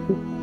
Thank you.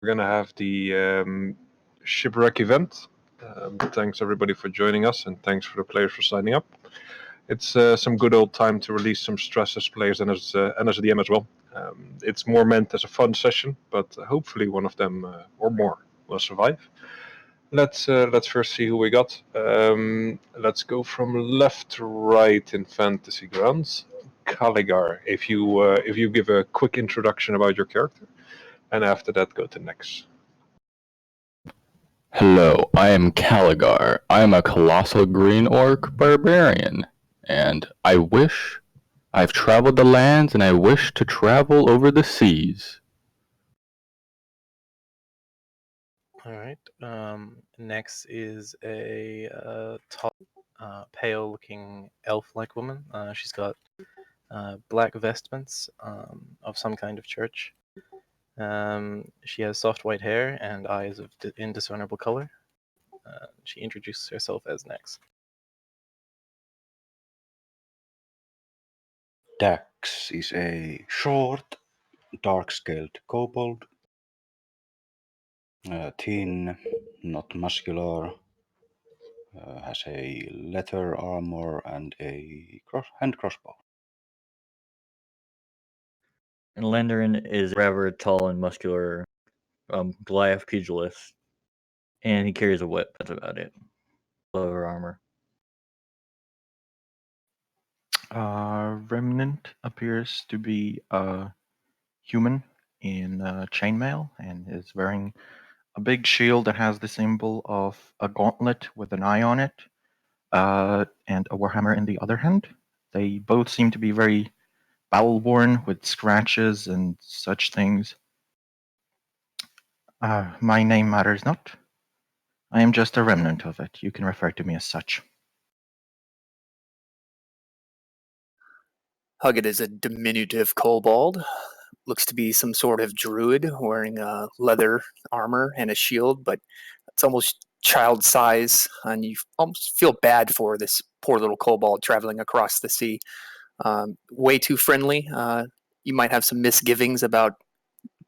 We're gonna have the Shipwreck event. Thanks everybody for joining us, and thanks for the players for signing up. It's some good old time to release some stress as players and as a DM as well. It's more meant as a fun session, but hopefully one of them or more will survive. Let's first see who we got. Let's go from left to right in Fantasy Grounds. Caligar, if you give a quick introduction about your character, and after that go to next. Hello, I am Caligar. I am a colossal green orc barbarian, and I've traveled the lands and I wish to travel over the seas. Alright, next is a tall, pale-looking elf-like woman. She's got black vestments of some kind of church. She has soft white hair and eyes of indiscernible color. She introduces herself as Nex. Dax is a short, dark-scaled kobold. Thin, not muscular. Has a leather armor and a hand crossbow. And Landarin is rather tall and muscular, Goliath pugilist, and he carries a whip. That's about it. Leather armor. Remnant appears to be a human in chainmail and is wearing a big shield that has the symbol of a gauntlet with an eye on it, and a warhammer in the other hand. They both seem to be very battle-worn with scratches and such things. My name matters not. I am just a remnant of it. You can refer to me as such. Huggett is a diminutive kobold. Looks to be some sort of druid wearing a leather armor and a shield, but it's almost child size, and you almost feel bad for this poor little kobold traveling across the sea. Way too friendly. You might have some misgivings about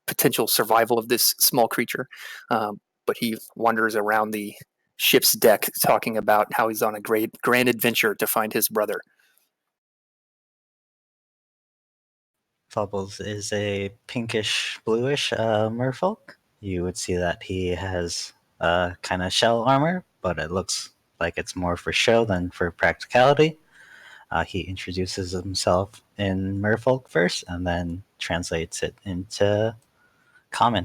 potential survival of this small creature, but he wanders around the ship's deck talking about how he's on a grand adventure to find his brother. Fubbles is a pinkish bluish merfolk. You would see that he has kind of shell armor, but it looks like it's more for show than for practicality. He introduces himself in merfolk first and then translates it into common.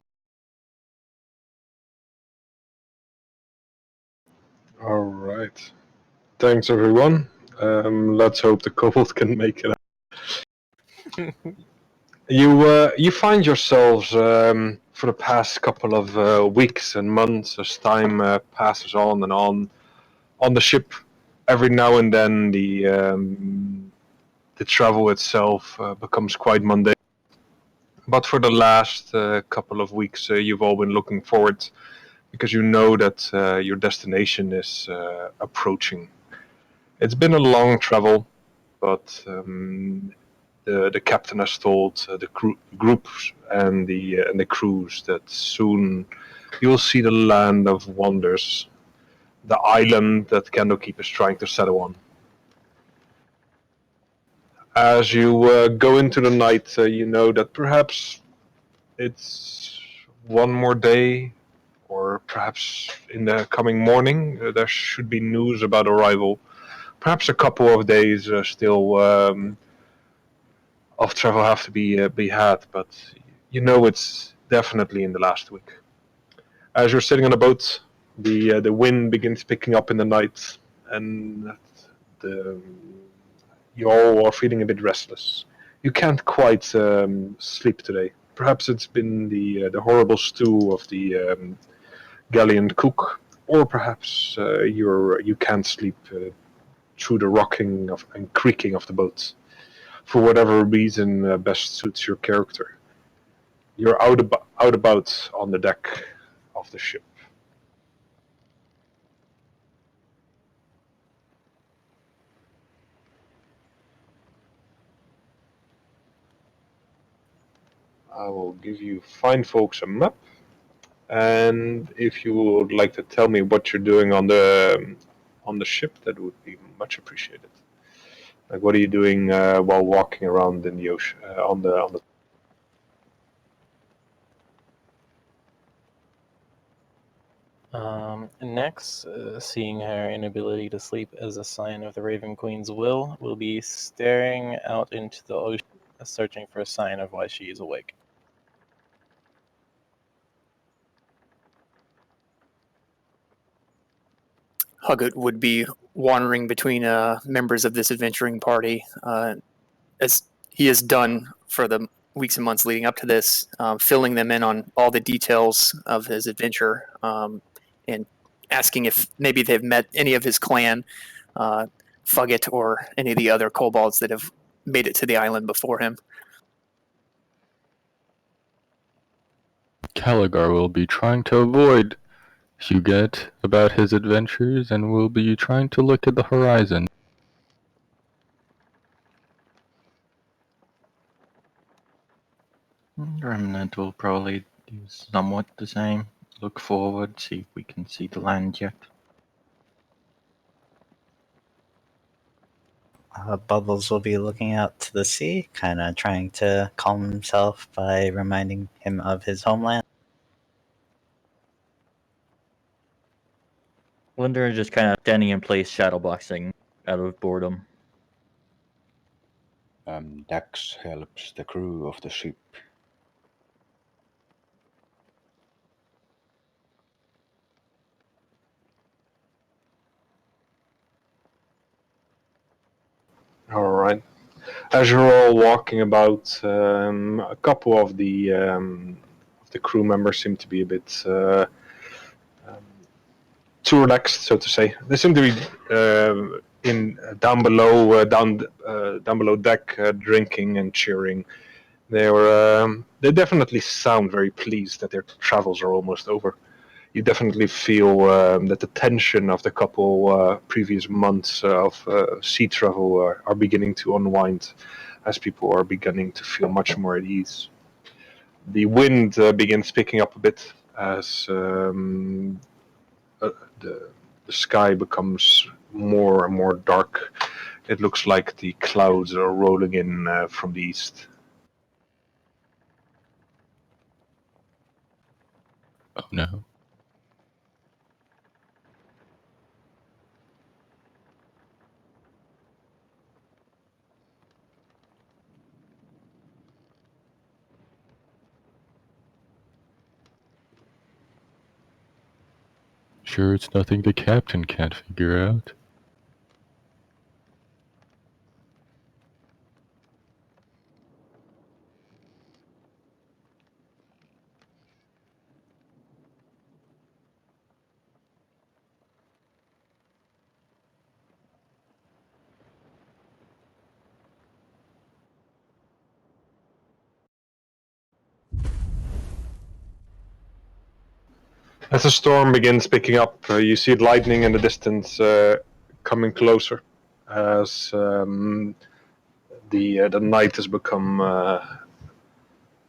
All right. Thanks, everyone. Let's hope the kobold can make it. You find yourselves for the past couple of weeks and months, as time passes on and on the ship. Every now and then, the travel itself becomes quite mundane. But for the last couple of weeks, you've all been looking forward, because you know that your destination is approaching. It's been a long travel, but the captain has told the groups and the crews that soon you will see the land of wonders, the island that Candlekeep is trying to settle on. As you go into the night, you know that perhaps it's one more day, or perhaps in the coming morning there should be news about arrival. Perhaps a couple of days still of travel have to be had, but you know it's definitely in the last week. As you're sitting on a boat, the wind begins picking up in the night, and the you all are feeling a bit restless. You can't quite sleep today. Perhaps it's been the horrible stew of the galleon cook, or perhaps you can't sleep through the rocking of, and creaking of the boat. For whatever reason best suits your character. You're out about on the deck of the ship. I will give you fine folks a map, and if you would like to tell me what you're doing on the ship, that would be much appreciated. Like, what are you doing while walking around in the ocean on the? Next, seeing her inability to sleep as a sign of the Raven Queen's will be staring out into the ocean, searching for a sign of why she is awake. Huggett would be wandering between members of this adventuring party, as he has done for the weeks and months leading up to this, filling them in on all the details of his adventure, and asking if maybe they've met any of his clan, Fugget, or any of the other kobolds that have made it to the island before him. Caligar will be trying to avoid Huguet about his adventures and will be trying to look at the horizon. Remnant will probably do somewhat the same. Look forward, see if we can see the land yet. Bubbles will be looking out to the sea, kind of trying to calm himself by reminding him of his homeland. Linder is just kind of standing in place, shadowboxing out of boredom. Dax helps the crew of the ship. All right. As you're all walking about, a couple of the crew members seem to be a bit um, too relaxed, so to say. They seem to be in down below deck, drinking and cheering. They definitely sound very pleased that their travels are almost over. You definitely feel that the tension of the couple previous months of sea travel are beginning to unwind, as people are beginning to feel much more at ease. The wind begins picking up a bit as uh, the, the sky becomes more and more dark. It looks like the clouds are rolling in from the east. Oh no. Sure, it's nothing the captain can't figure out. As the storm begins picking up, you see lightning in the distance coming closer as the night has become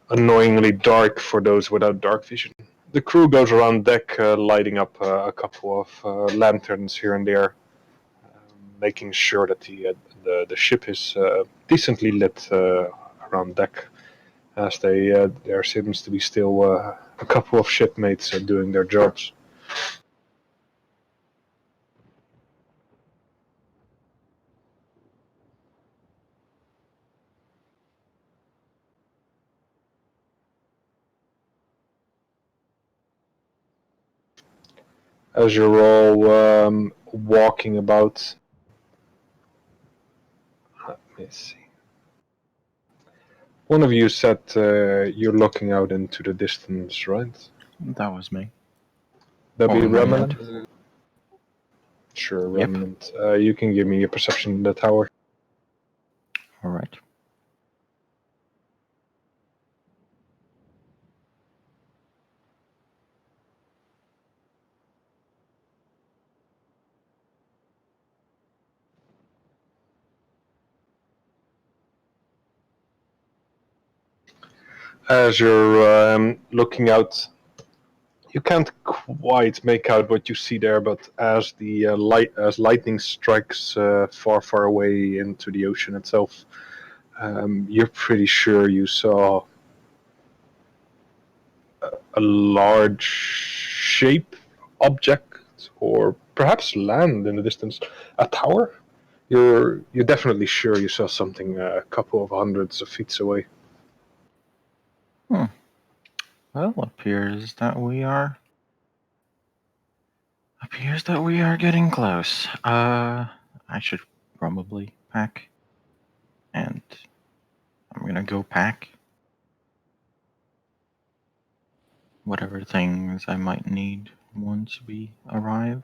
annoyingly dark for those without dark vision. The crew goes around deck, lighting up a couple of lanterns here and there, making sure that the ship is decently lit around deck. As there seems to be still a couple of shipmates doing their jobs. as you're all walking about. Let me see. One of you said you're looking out into the distance, right? That was me. That'd be On my Remnant? end. Sure, Yep. Remnant. You can give me a perception in the tower. All right. As you're looking out, you can't quite make out what you see there, but as the lightning strikes far, far away into the ocean itself, you're pretty sure you saw a large shape, object, or perhaps land in the distance. A tower? You're definitely sure you saw something a couple of hundreds of feet away. Well, appears that we are getting close. I should probably pack, and I'm gonna go pack whatever things I might need once we arrive.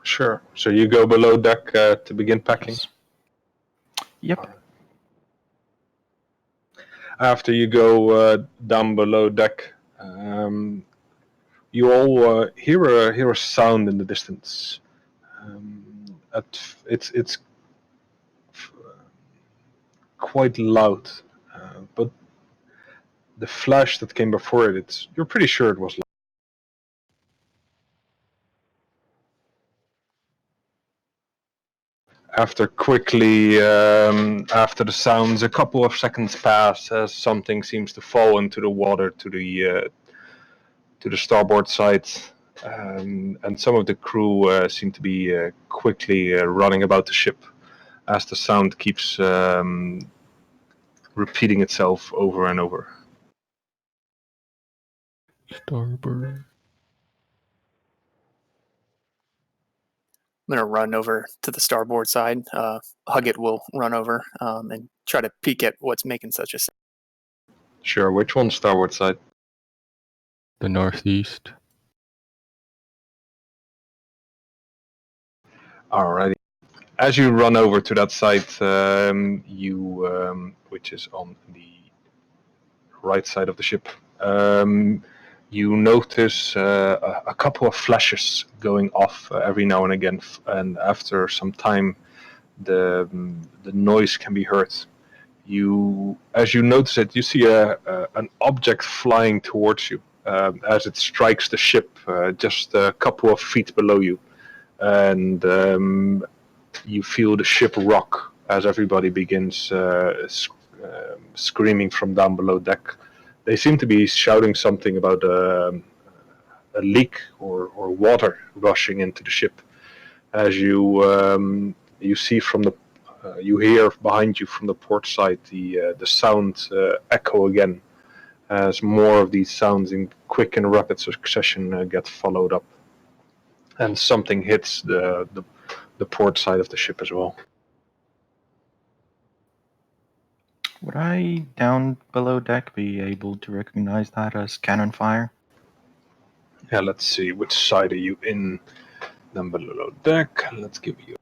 Sure. So you go below deck to begin packing? Yes. Yep. After you go down below deck, you all hear a sound in the distance. It's quite loud, but the flash that came before it, you're pretty sure it was loud. After the sounds, a couple of seconds pass as something seems to fall into the water to the starboard side, and some of the crew seem to be quickly running about the ship as the sound keeps repeating itself over and over. Starboard. I'm gonna run over to the starboard side. Huggett will run over and try to peek at what's making such a sound. Sure, which one's starboard side? The northeast. Alrighty. As you run over to that side, which is on the right side of the ship, you notice a couple of flashes going off every now and again, and after some time, the noise can be heard. As you notice it, you see an object flying towards you as it strikes the ship just a couple of feet below you, and you feel the ship rock as everybody begins screaming from down below deck. They seem to be shouting something about a leak or water rushing into the ship. As you see from the you hear behind you from the port side the sound echo again, as more of these sounds in quick and rapid succession get followed up, and something hits the port side of the ship as well. Would I, down below deck, be able to recognize that as cannon fire? Yeah, let's see, which side are you in? Down below deck. Let's give you.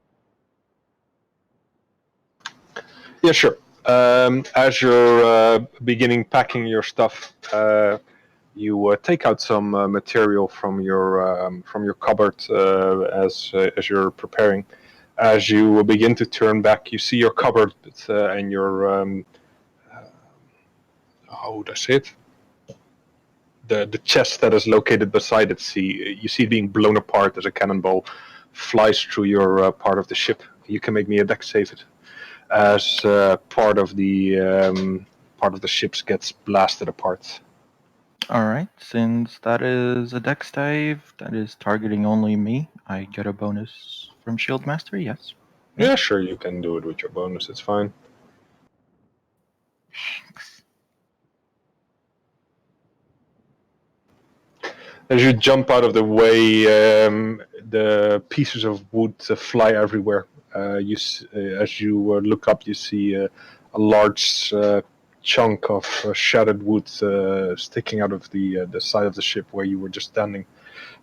Yeah, sure. As you're beginning packing your stuff, you take out some material from your cupboard as you're preparing. As you begin to turn back, you see your cupboard and your how would I say it? The chest that is located beside it. You see it being blown apart as a cannonball flies through your part of the ship. You can make me a deck save it, as part of the ships gets blasted apart. Alright, since that is a dex save that is targeting only me, I get a bonus from Shield Mastery, yes. Yeah, sure, you can do it with your bonus. It's fine. As you jump out of the way, the pieces of wood fly everywhere. As you look up, you see a large chunk of shattered wood sticking out of the side of the ship where you were just standing.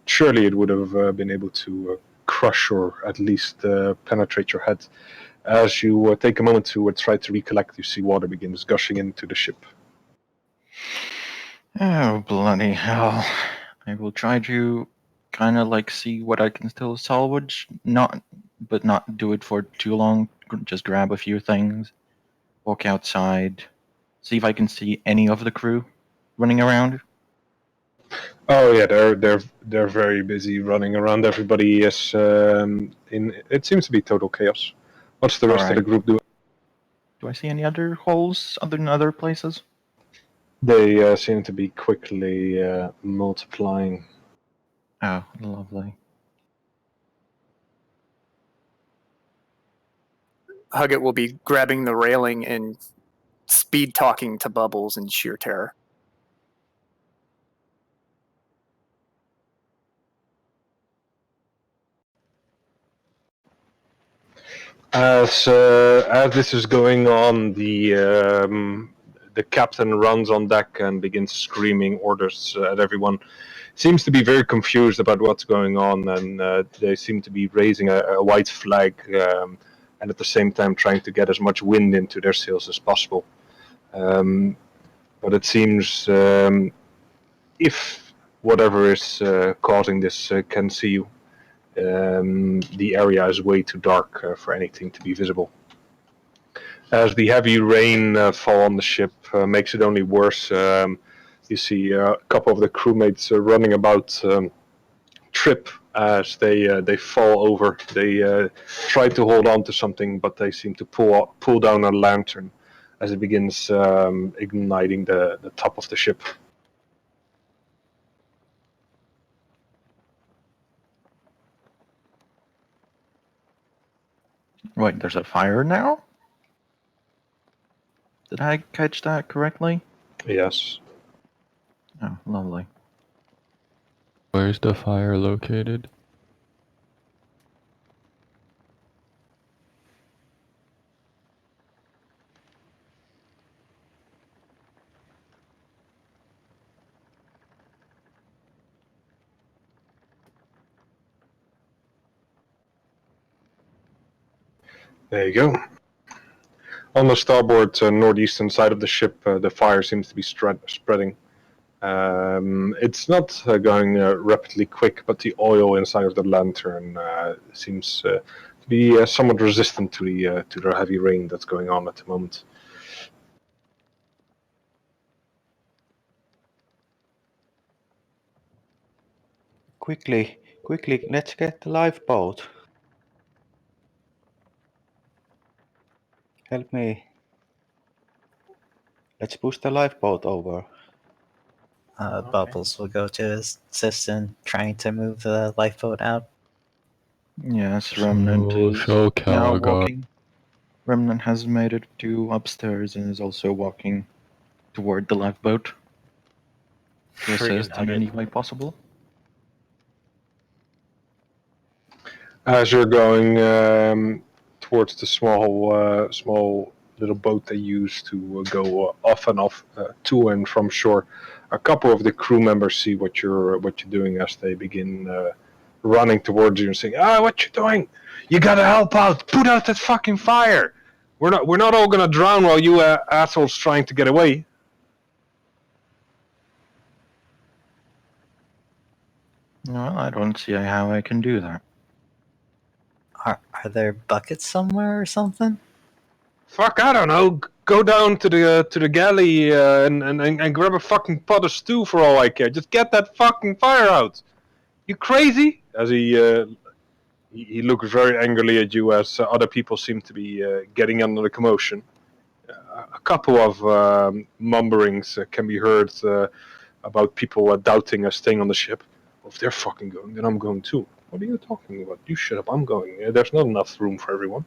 Surely it would have been able to crush or at least penetrate your head. As you take a moment to try to recollect, you see water begins gushing into the ship. Oh, bloody hell. I will try to kind of like see what I can still salvage, but not do it for too long. Just grab a few things, walk outside, see if I can see any of the crew running around. Oh yeah, they're very busy running around. Everybody is in. It seems to be total chaos. What's the rest of the Alright. group doing? Do I see any other holes other than other places? They seem to be quickly multiplying. Oh, lovely. Huggett will be grabbing the railing and speed talking to Bubbles in sheer terror. As this is going on, the captain runs on deck and begins screaming orders at everyone. Seems to be very confused about what's going on, and they seem to be raising a white flag, and at the same time trying to get as much wind into their sails as possible. But it seems if whatever is causing this can see you, the area is way too dark for anything to be visible. As the heavy rain fall on the ship makes it only worse. You see a couple of the crewmates running about, trip as they fall over. They try to hold on to something, but they seem to pull down a lantern as it begins igniting the top of the ship. Wait, there's a fire now? Did I catch that correctly? Yes. Oh, lovely. Where's the fire located? There you go. On the starboard northeastern side of the ship, the fire seems to be spreading. It's not going rapidly quick, but the oil inside of the lantern seems to be somewhat resistant to the heavy rain that's going on at the moment. Quickly, let's get the lifeboat. Help me. Let's push the lifeboat over. Okay. Bubbles will go to assist in trying to move the lifeboat out. Yes, Remnant So is show now Caligar. walking. Remnant has made it to upstairs and is also walking toward the lifeboat to Friggin' assist in Huggett. any way possible. As you're going towards the small little boat they use to go off and off to and from shore, a couple of the crew members see what you're doing as they begin running towards you and saying, "Ah, what you doing? You gotta help out! Put out that fucking fire! We're not all gonna drown while you assholes trying to get away." Well, I don't see how I can do that. Are there buckets somewhere or something? Fuck, I don't know. Go down to the galley and grab a fucking pot of stew for all I care. Just get that fucking fire out. You crazy? As he looks very angrily at you as other people seem to be getting under the commotion. A couple of mumblings can be heard about people doubting us staying on the ship. Well, if they're fucking going, then I'm going too. What are you talking about? You shut up, I'm going. There's not enough room for everyone.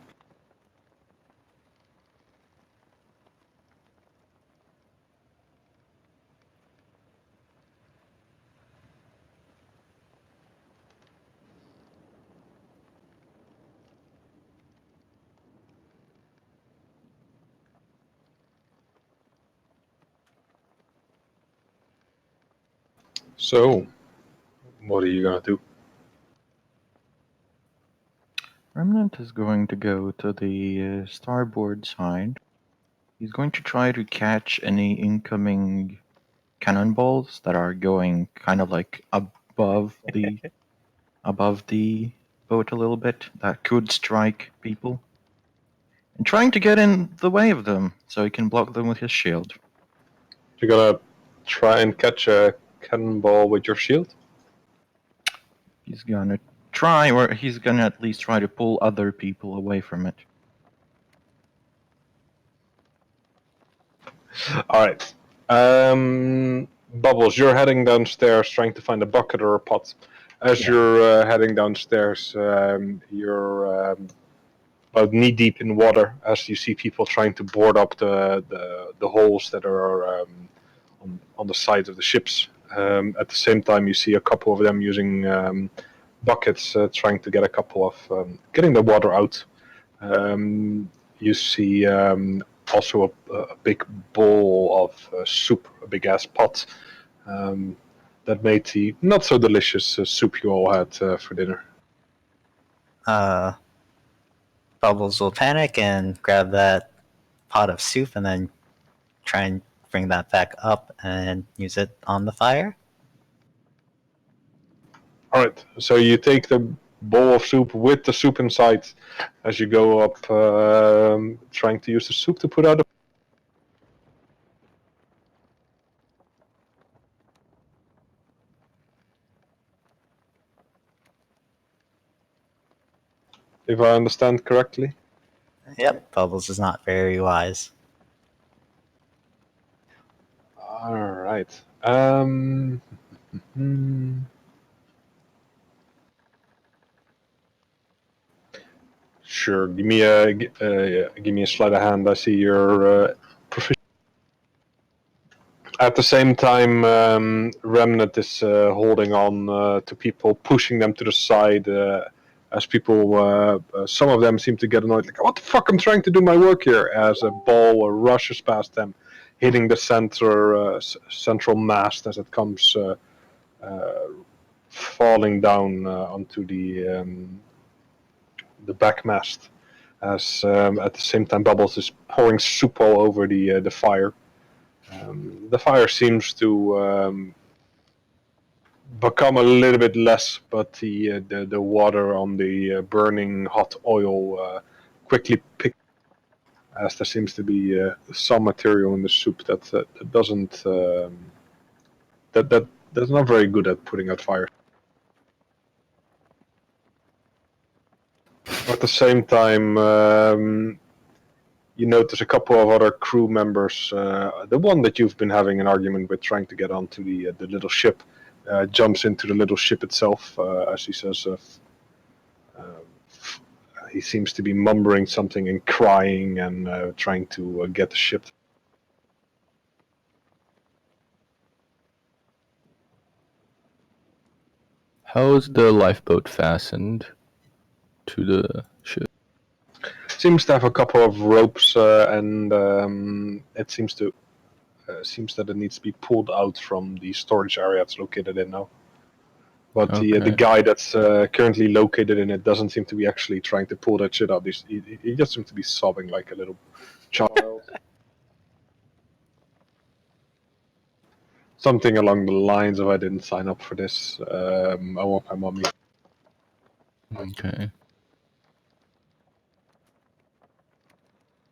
So, what are you gonna do? Remnant is going to go to the starboard side. He's going to try to catch any incoming cannonballs that are going kind of like above the boat a little bit that could strike people, and trying to get in the way of them so he can block them with his shield. You're gonna try and catch a cannonball with your shield? He's gonna try, or he's gonna at least try to pull other people away from it. Alright. Bubbles, you're heading downstairs trying to find a bucket or a pot. As Yeah. you're heading downstairs, you're about knee deep in water as you see people trying to board up the holes that are on the sides of the ships. At the same time, you see a couple of them using buckets, trying to get a couple of getting the water out. You see also a big bowl of soup, a big ass pot that made the not so delicious soup you all had for dinner. Bubbles will panic and grab that pot of soup and then try and bring that back up and use it on the fire. Alright, so you take the bowl of soup with the soup inside as you go up, trying to use the soup to put out a. If I understand correctly. Yep, Bubbles is not very wise. Alright. Sure. Give me a sleight of hand. I see you're proficient. At the same time, Remnant is holding on to people, pushing them to the side. As people, some of them seem to get annoyed, like, "What the fuck? I'm trying to do my work here." As a ball rushes past them, hitting the central mast as it comes falling down onto the back mast. As at the same time, Bubbles is pouring soup all over the fire. The fire seems to become a little bit less, but the water on the burning hot oil quickly picks, as there seems to be some material in the soup that doesn't that's not very good at putting out fire. At the same time, you notice a couple of other crew members. The one that you've been having an argument with, trying to get onto the little ship, jumps into the little ship itself. As he says, he seems to be mumbling something and crying and trying to get the ship. How is the lifeboat fastened to the ship? Seems to have a couple of ropes, and it seems that it needs to be pulled out from the storage area it's located in now. But the Okay. guy that's currently located in it doesn't seem to be actually trying to pull that shit out. He just seems to be sobbing like a little child. Something along the lines of, "I didn't sign up for this. I want my mommy." Okay.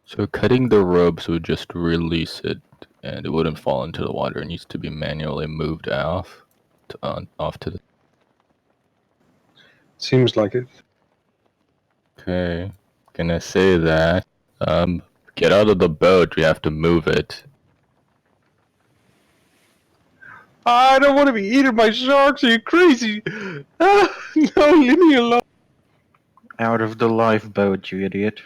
So cutting the ropes would just release it, and it wouldn't fall into the water. It needs to be manually moved off to the. Seems like it. Okay. Gonna say that. Get out of the boat. We have to move it. I don't want to be eaten by sharks. Are you crazy? No, leave me alone. Out of the lifeboat, you idiot.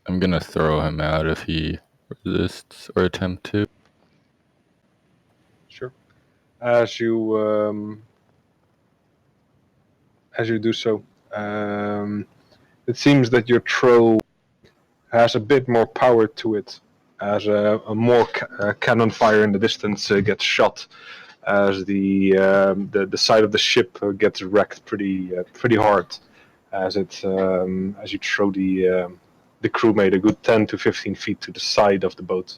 I'm gonna throw him out if he resists or attempt to. Sure. As you do so, it seems that your throw has a bit more power to it as a more cannon fire in the distance gets shot, as the side of the ship gets wrecked pretty hard, as as you throw the crewmate a good 10 to 15 feet to the side of the boat.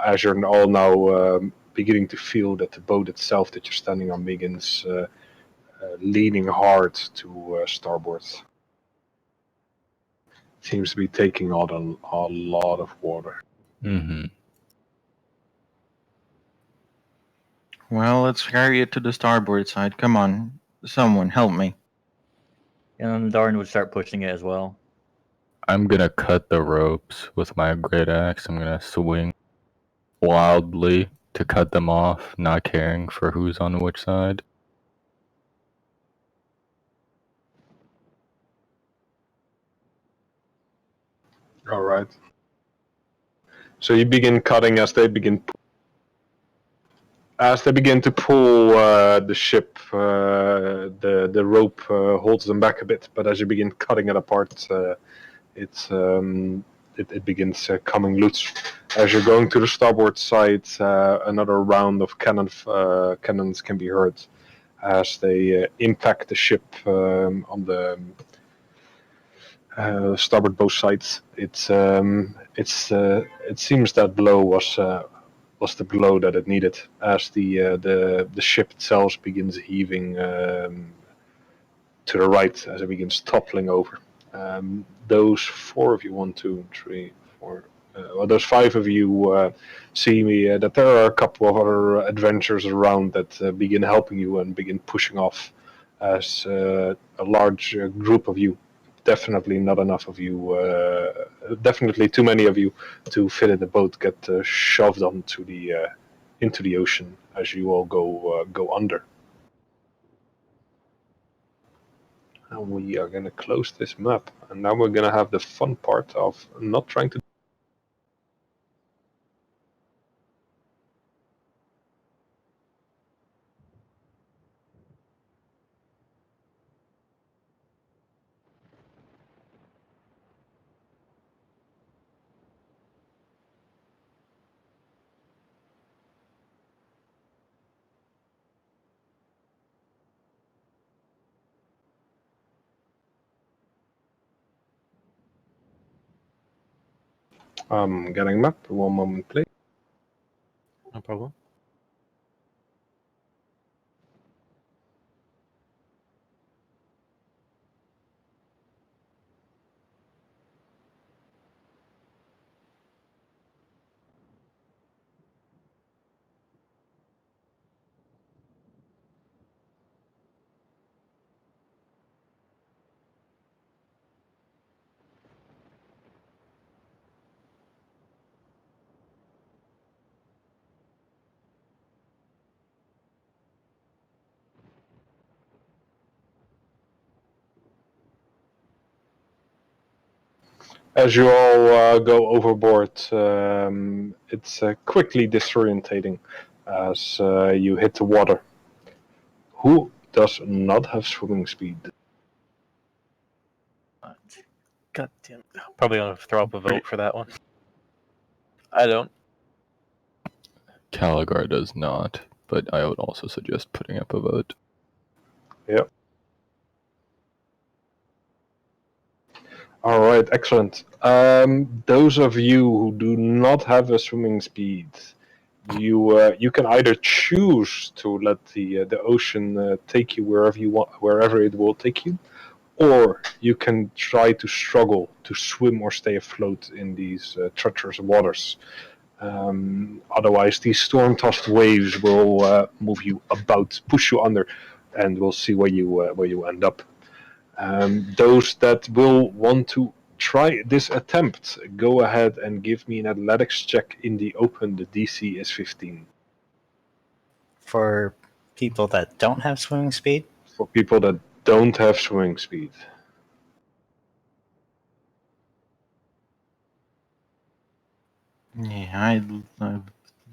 As you're all now beginning to feel that the boat itself that you're standing on begins leaning hard to starboard. Seems to be taking on a lot of water. Mm-hmm. Well, let's carry it to the starboard side. Come on, someone help me. And then Darn would start pushing it as well. I'm gonna cut the ropes with my great axe. I'm gonna swing wildly to cut them off, not caring for who's on which side. All right. So you begin cutting as they begin to pull the ship. The rope holds them back a bit, but as you begin cutting it apart, it begins coming loose. As you're going to the starboard side, another round of cannons can be heard as they impact the ship on the starboard both sides. It seems that blow was the blow that it needed, as the ship itself begins heaving to the right as it begins toppling over. Those 4 of you, 1, 2, 3, 4. Well, those 5 of you see me that there are a couple of other adventurers around that begin helping you and begin pushing off, as a large group of you. Definitely not enough of you. Definitely too many of you to fit in the boat. Get shoved onto into the ocean as you all go under. And we are going to close this map, and now we're going to have the fun part of not trying to. Getting map. 1 moment, please. No problem. As you all go overboard, it's quickly disorientating as you hit the water. Who does not have swimming speed? God damn. Probably gonna throw up a vote for that one. I don't. Caligar does not, but I would also suggest putting up a vote. Yep. All right, excellent. Those of you who do not have a swimming speed, you can either choose to let the ocean take you wherever you want, wherever it will take you, or you can try to struggle to swim or stay afloat in these treacherous waters. Otherwise, these storm-tossed waves will move you about, push you under, and we'll see where you end up. Those that will want to try this attempt, go ahead and give me an athletics check in the open. The DC is 15. For people that don't have swimming speed, For people that don't have swimming speed. Yeah, I've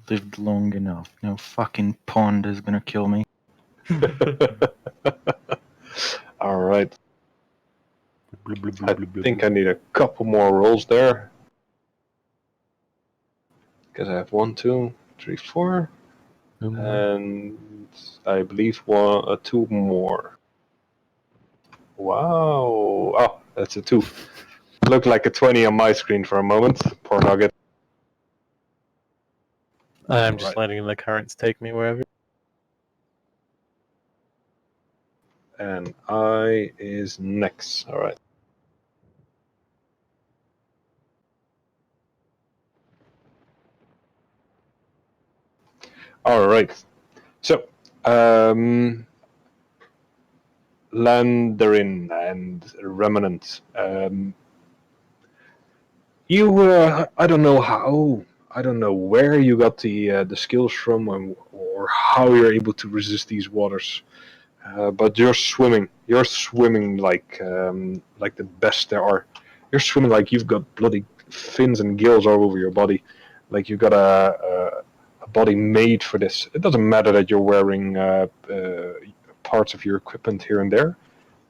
lived long enough. No fucking pond is gonna kill me. All right. I think I need a couple more rolls there. Because I have 1, 2, 3, 4, and I believe two more. Wow! Oh, that's a 2. Looked like a 20 on my screen for a moment. Poor Nugget. I'm just Right. letting the currents take me wherever. And I is next. All right. All right. So, Landarin and Remnant. I don't know how, I don't know where you got the skills from, or how you're able to resist these waters. But you're swimming. You're swimming like the best there are. You're swimming like you've got bloody fins and gills all over your body, like you've got a body made for this. It doesn't matter that you're wearing parts of your equipment here and there.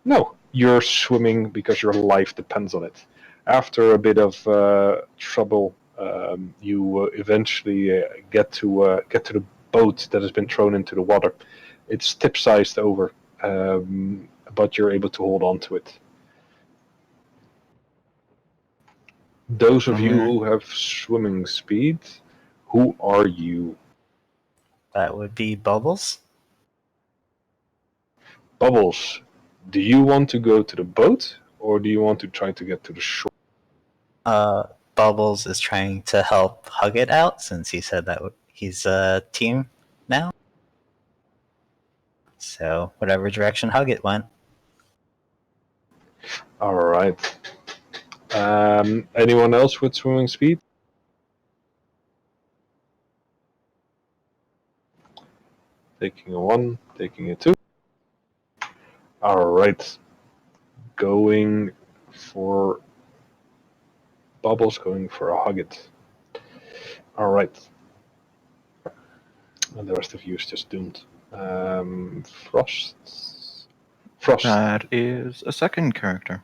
No, you're swimming because your life depends on it. After a bit of trouble, you eventually get to the boat that has been thrown into the water. It's tip-sized over, but you're able to hold on to it. Those of you who have swimming speed, who are you? That would be Bubbles. Bubbles, do you want to go to the boat, or do you want to try to get to the shore? Bubbles is trying to help Hug It out since he said that he's a team now. So whatever direction Hug It went. All right. Anyone else with swimming speed? Taking a 1, taking a 2. All right. Going for Bubbles, going for a Hug It. All right. And the rest of you is just doomed. Frost. Frost. That is a second character.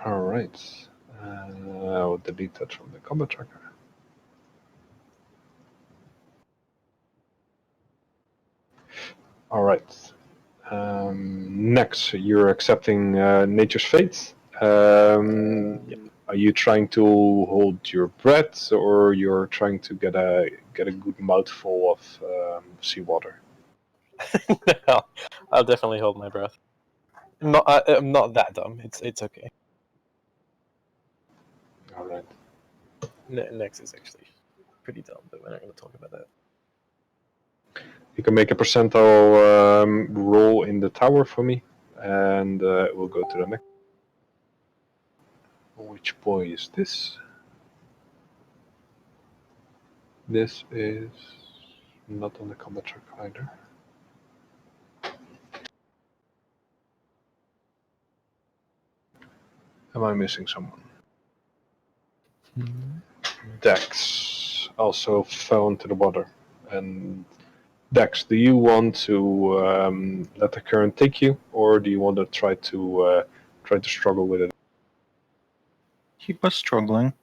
All right. I'll delete that from the combat tracker. All right. Next, you're accepting nature's fate. Are you trying to hold your breath, or you're trying to get a good mouthful of seawater? No, I'll definitely hold my breath. I'm not that dumb. It's okay. All right. Next is actually pretty dumb, but we're not going to talk about that. You can make a percentile roll in the tower for me, and we'll go to the next. Which boy is this? This is not on the combat track either. Am I missing someone? Dex also fell into the water. And Dex, do you want to let the current take you, or do you want to try to struggle with it? He was struggling.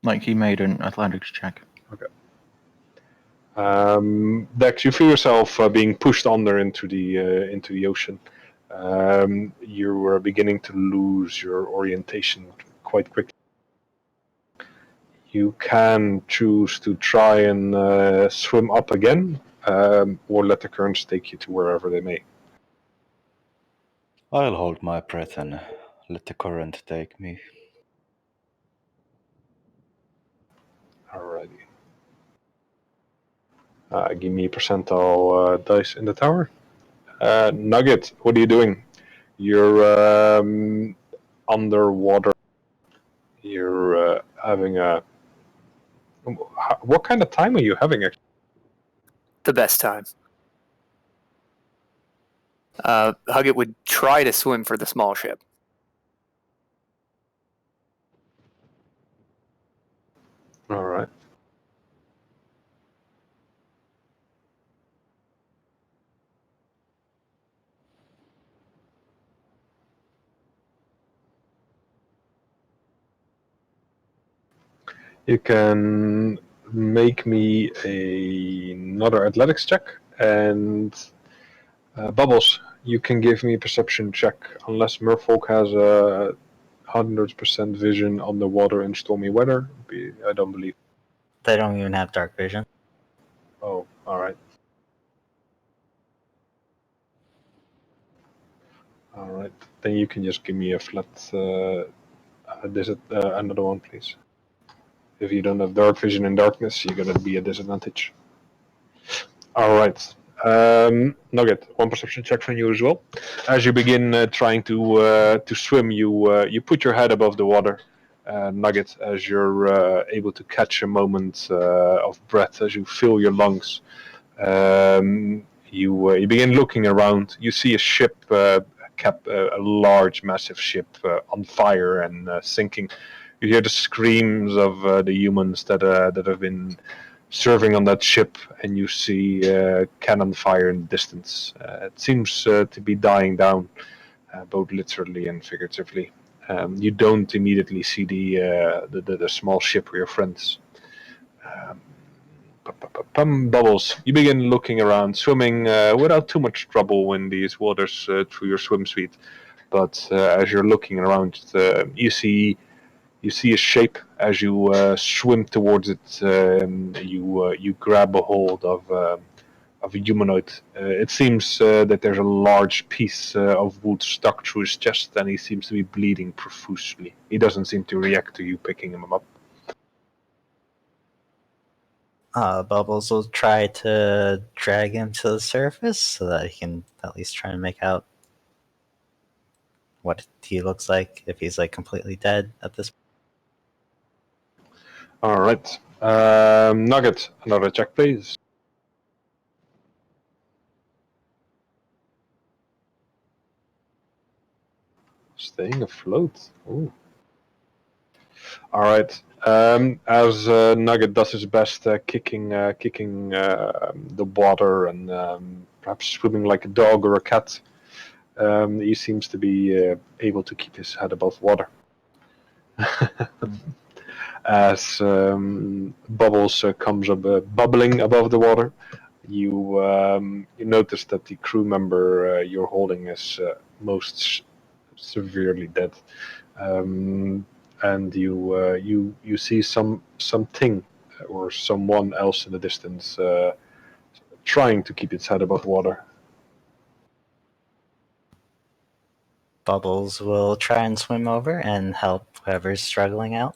Like he made an athletics check. Okay. Dex, you feel yourself being pushed under into the ocean. You are beginning to lose your orientation quite quickly. You can choose to try and swim up again, or let the currents take you to wherever they may. I'll hold my breath and let the current take me. Alrighty. Give me a percentile dice in the tower. Nugget, what are you doing? You're underwater. You're having a. What kind of time are you having? Actually? The best time. Huggett would try to swim for the small ship. All right. You can make me another athletics check, and Bubbles, you can give me a perception check, unless Merfolk has a 100% vision on the water in stormy weather. I don't believe. They don't even have dark vision. Oh, alright. Alright, then you can just give me a flat another one, please. If you don't have dark vision in darkness, you're gonna be a disadvantage. Alright. Nugget, one perception check from you as well. As you begin trying to swim, you put your head above the water. Nugget, as you're able to catch a moment of breath as you fill your lungs. You begin looking around. You see a ship, a large, massive ship on fire and sinking. You hear the screams of the humans that have been serving on that ship, and you see cannon fire in the distance. It seems to be dying down, both literally and figuratively. You don't immediately see the small ship with your friends. Bubbles, you begin looking around, swimming without too much trouble in these waters through your swim suit. But as you're looking around, you see a shape as you swim towards it. You grab a hold of a humanoid. It seems that there's a large piece of wood stuck through his chest, and he seems to be bleeding profusely. He doesn't seem to react to you picking him up. Bubbles will try to drag him to the surface so that he can at least try and make out what he looks like if he's like completely dead at this point. All right, Nugget, another check, please. Staying afloat. Ooh. All right. As Nugget does his best, kicking the water and perhaps swimming like a dog or a cat, he seems to be able to keep his head above water. As Bubbles comes up, bubbling above the water, you notice that the crew member you're holding is most severely dead. And you see something or someone else in the distance trying to keep its head above water. Bubbles will try and swim over and help whoever's struggling out.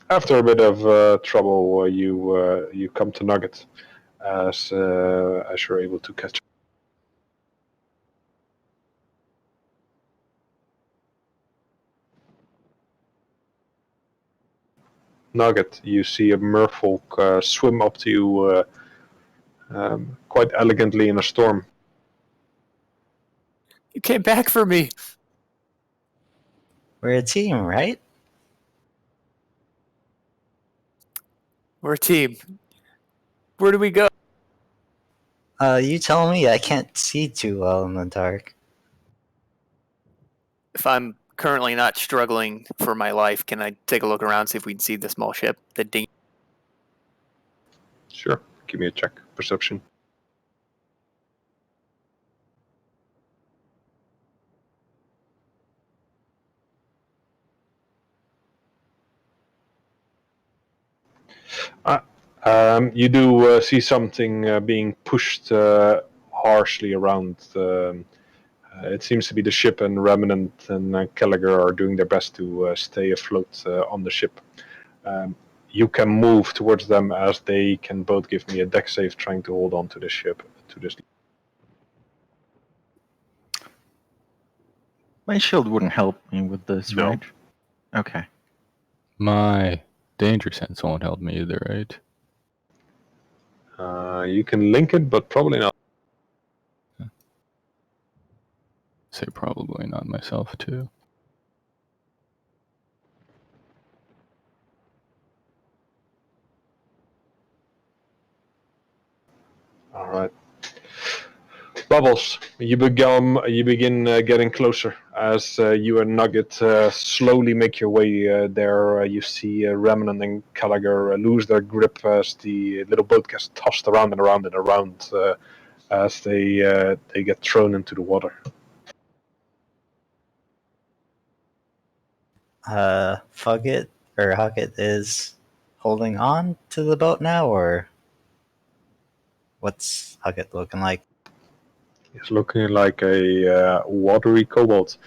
After a bit of trouble, you come to Nugget as you're able to catch. Nugget, you see a merfolk swim up to you quite elegantly in a storm. You came back for me. We're a team, right? We're a team. Where do we go? You tell me. I can't see too well in the dark. If I'm currently not struggling for my life, can I take a look around, see if we can see the small ship? The ding. Sure, give me a check. Perception. You do see something being pushed harshly around. It seems to be the ship, and Remnant and Gallagher are doing their best to stay afloat on the ship. You can move towards them as they can both give me a deck save trying to hold on to the ship. To this. My shield wouldn't help me with this, No. right? Okay. My danger sense won't help me either, right? You can link it, but probably not. Say probably not myself too. All right. Bubbles, you begin getting closer as you and Nugget slowly make your way there. You see Remnant and Gallagher lose their grip as the little boat gets tossed around and around and around as they get thrown into the water. Huggett is holding on to the boat now, or what's Huggett looking like? He's looking like a watery kobold,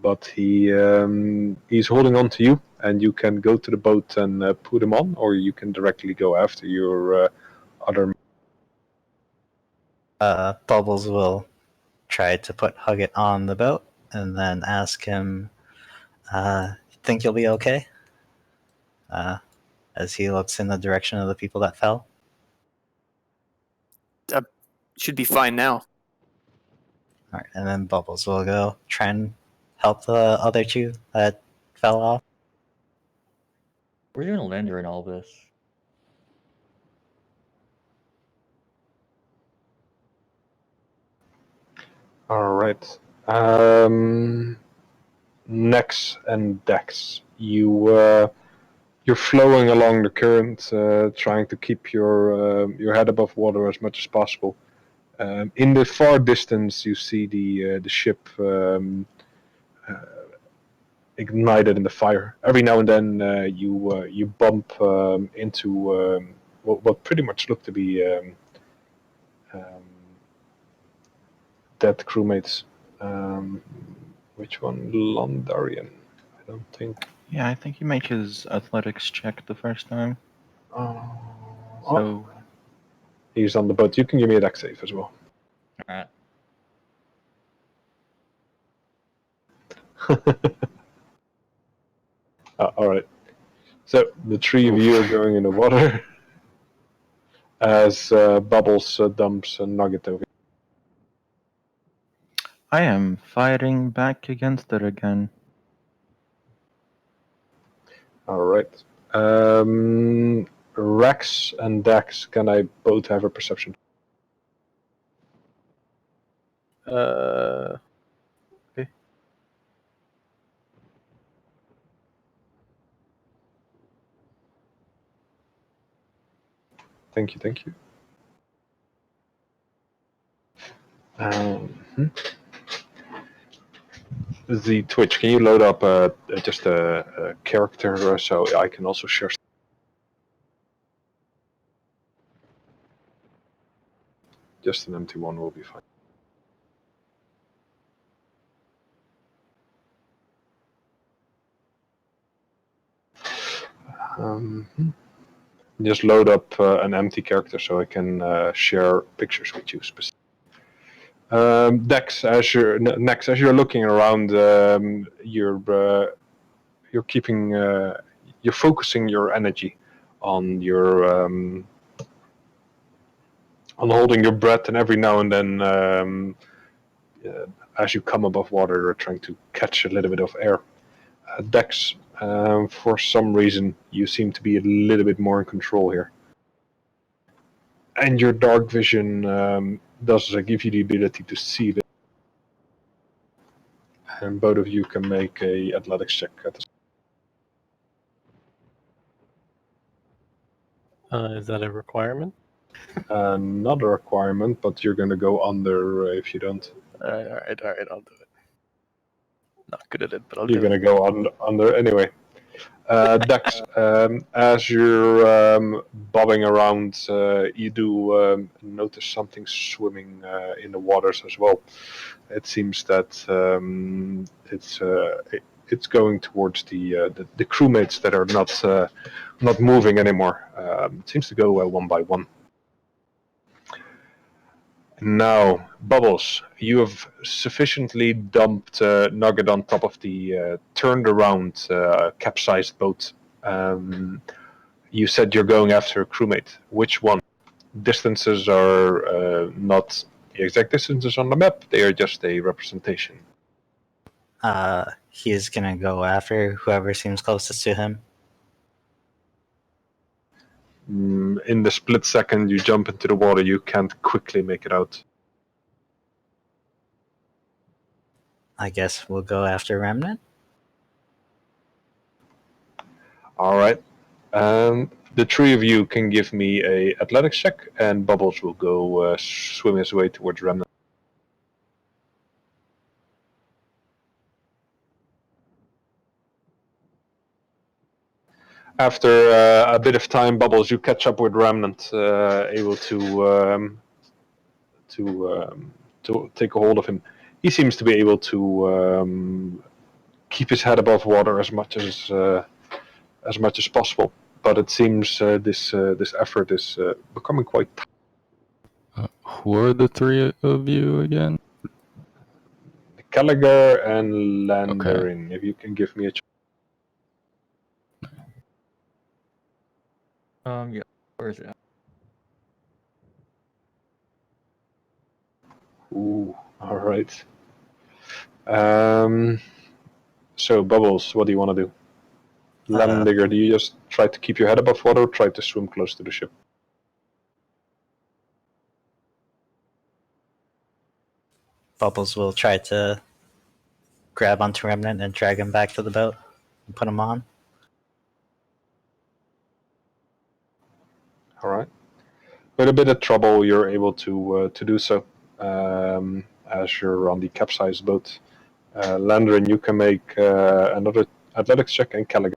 but he's holding on to you, and you can go to the boat and put him on, or you can directly go after your other. Bubbles will try to put Huggett on the boat and then ask him, think you'll be okay? As he looks in the direction of the people that fell. Should be fine now. All right, and then Bubbles will go try and help the other two that fell off. We're doing a lander in all this. All right. Nex and Dex, you're flowing along the current, trying to keep your head above water as much as possible. In the far distance, you see the ship ignited in the fire. Every now and then, you bump into what pretty much look to be dead crewmates. Which one? Londarian? I don't think. Yeah, I think he made his athletics check the first time. So He's on the boat. You can give me a dex save as well. All right. All right. So the three of you are going in the water as Bubbles dumps a nugget over. I am fighting back against it again. All right. Rex and Dax, can I both have a perception? Okay. Thank you. The Twitch, can you load up just a character so I can also share? Just an empty one will be fine. Just load up an empty character so I can share pictures with you specifically. Dex, as you're looking around, you're keeping, you're focusing your energy on on holding your breath, and every now and then, as you come above water, you're trying to catch a little bit of air. Dex, for some reason, you seem to be a little bit more in control here. And your dark vision does give you the ability to see it. And both of you can make a athletics check at the Is that a requirement? not a requirement, but you're going to go under if you don't. All right, I'll do it. Not good at it, but I'll You're do going it. to go under anyway. Dex, as you're bobbing around, you do notice something swimming in the waters as well. It seems that it's going towards the crewmates that are not moving anymore. It seems to go one by one. Now, Bubbles, you have sufficiently dumped Nugget on top of the turned around capsized boat. You said you're going after a crewmate. Which one? Distances are not the exact distances on the map, they are just a representation. He is gonna go after whoever seems closest to him. In the split second you jump into the water, you can't quickly make it out. I guess we'll go after Remnant. All right. The three of you can give me a athletics check, and Bubbles will go swim his way towards Remnant. After a bit of time, Bubbles, you catch up with Remnant, able to take a hold of him. He seems to be able to keep his head above water as much as possible, but it seems this effort is becoming quite. Who are the three of you again? Gallagher and Landerin. If you can give me a check. Yeah. Where is it? Ooh, all right. So Bubbles, what do you want to do? Landigger, do you just try to keep your head above water or try to swim close to the ship? Bubbles will try to grab onto Remnant and drag him back to the boat and put him on. All right. With a bit of trouble, you're able to do so as you're on the capsized boat. Landerin, you can make another athletics check, and Callaghan.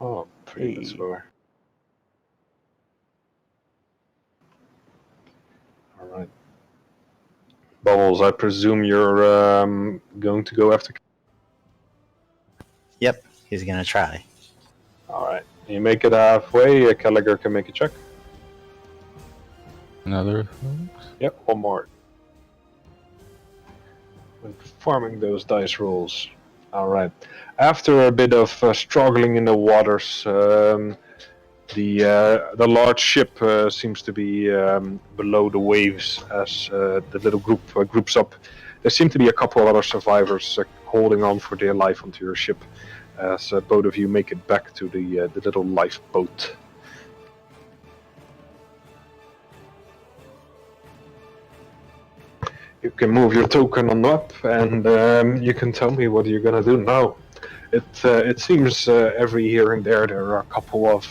Oh, pretty bit slower. All right. Bubbles, I presume you're going to go after. Yep, he's gonna try. All right. You make it halfway. Callagher can make a check. Another? Yep, one more. When performing those dice rolls. All right. After a bit of struggling in the waters, the large ship seems to be below the waves as the little group groups up. There seem to be a couple of other survivors holding on for dear life onto your ship as both of you make it back to the little lifeboat. You can move your token on up, and you can tell me what you're gonna do now. It seems every here and there are a couple of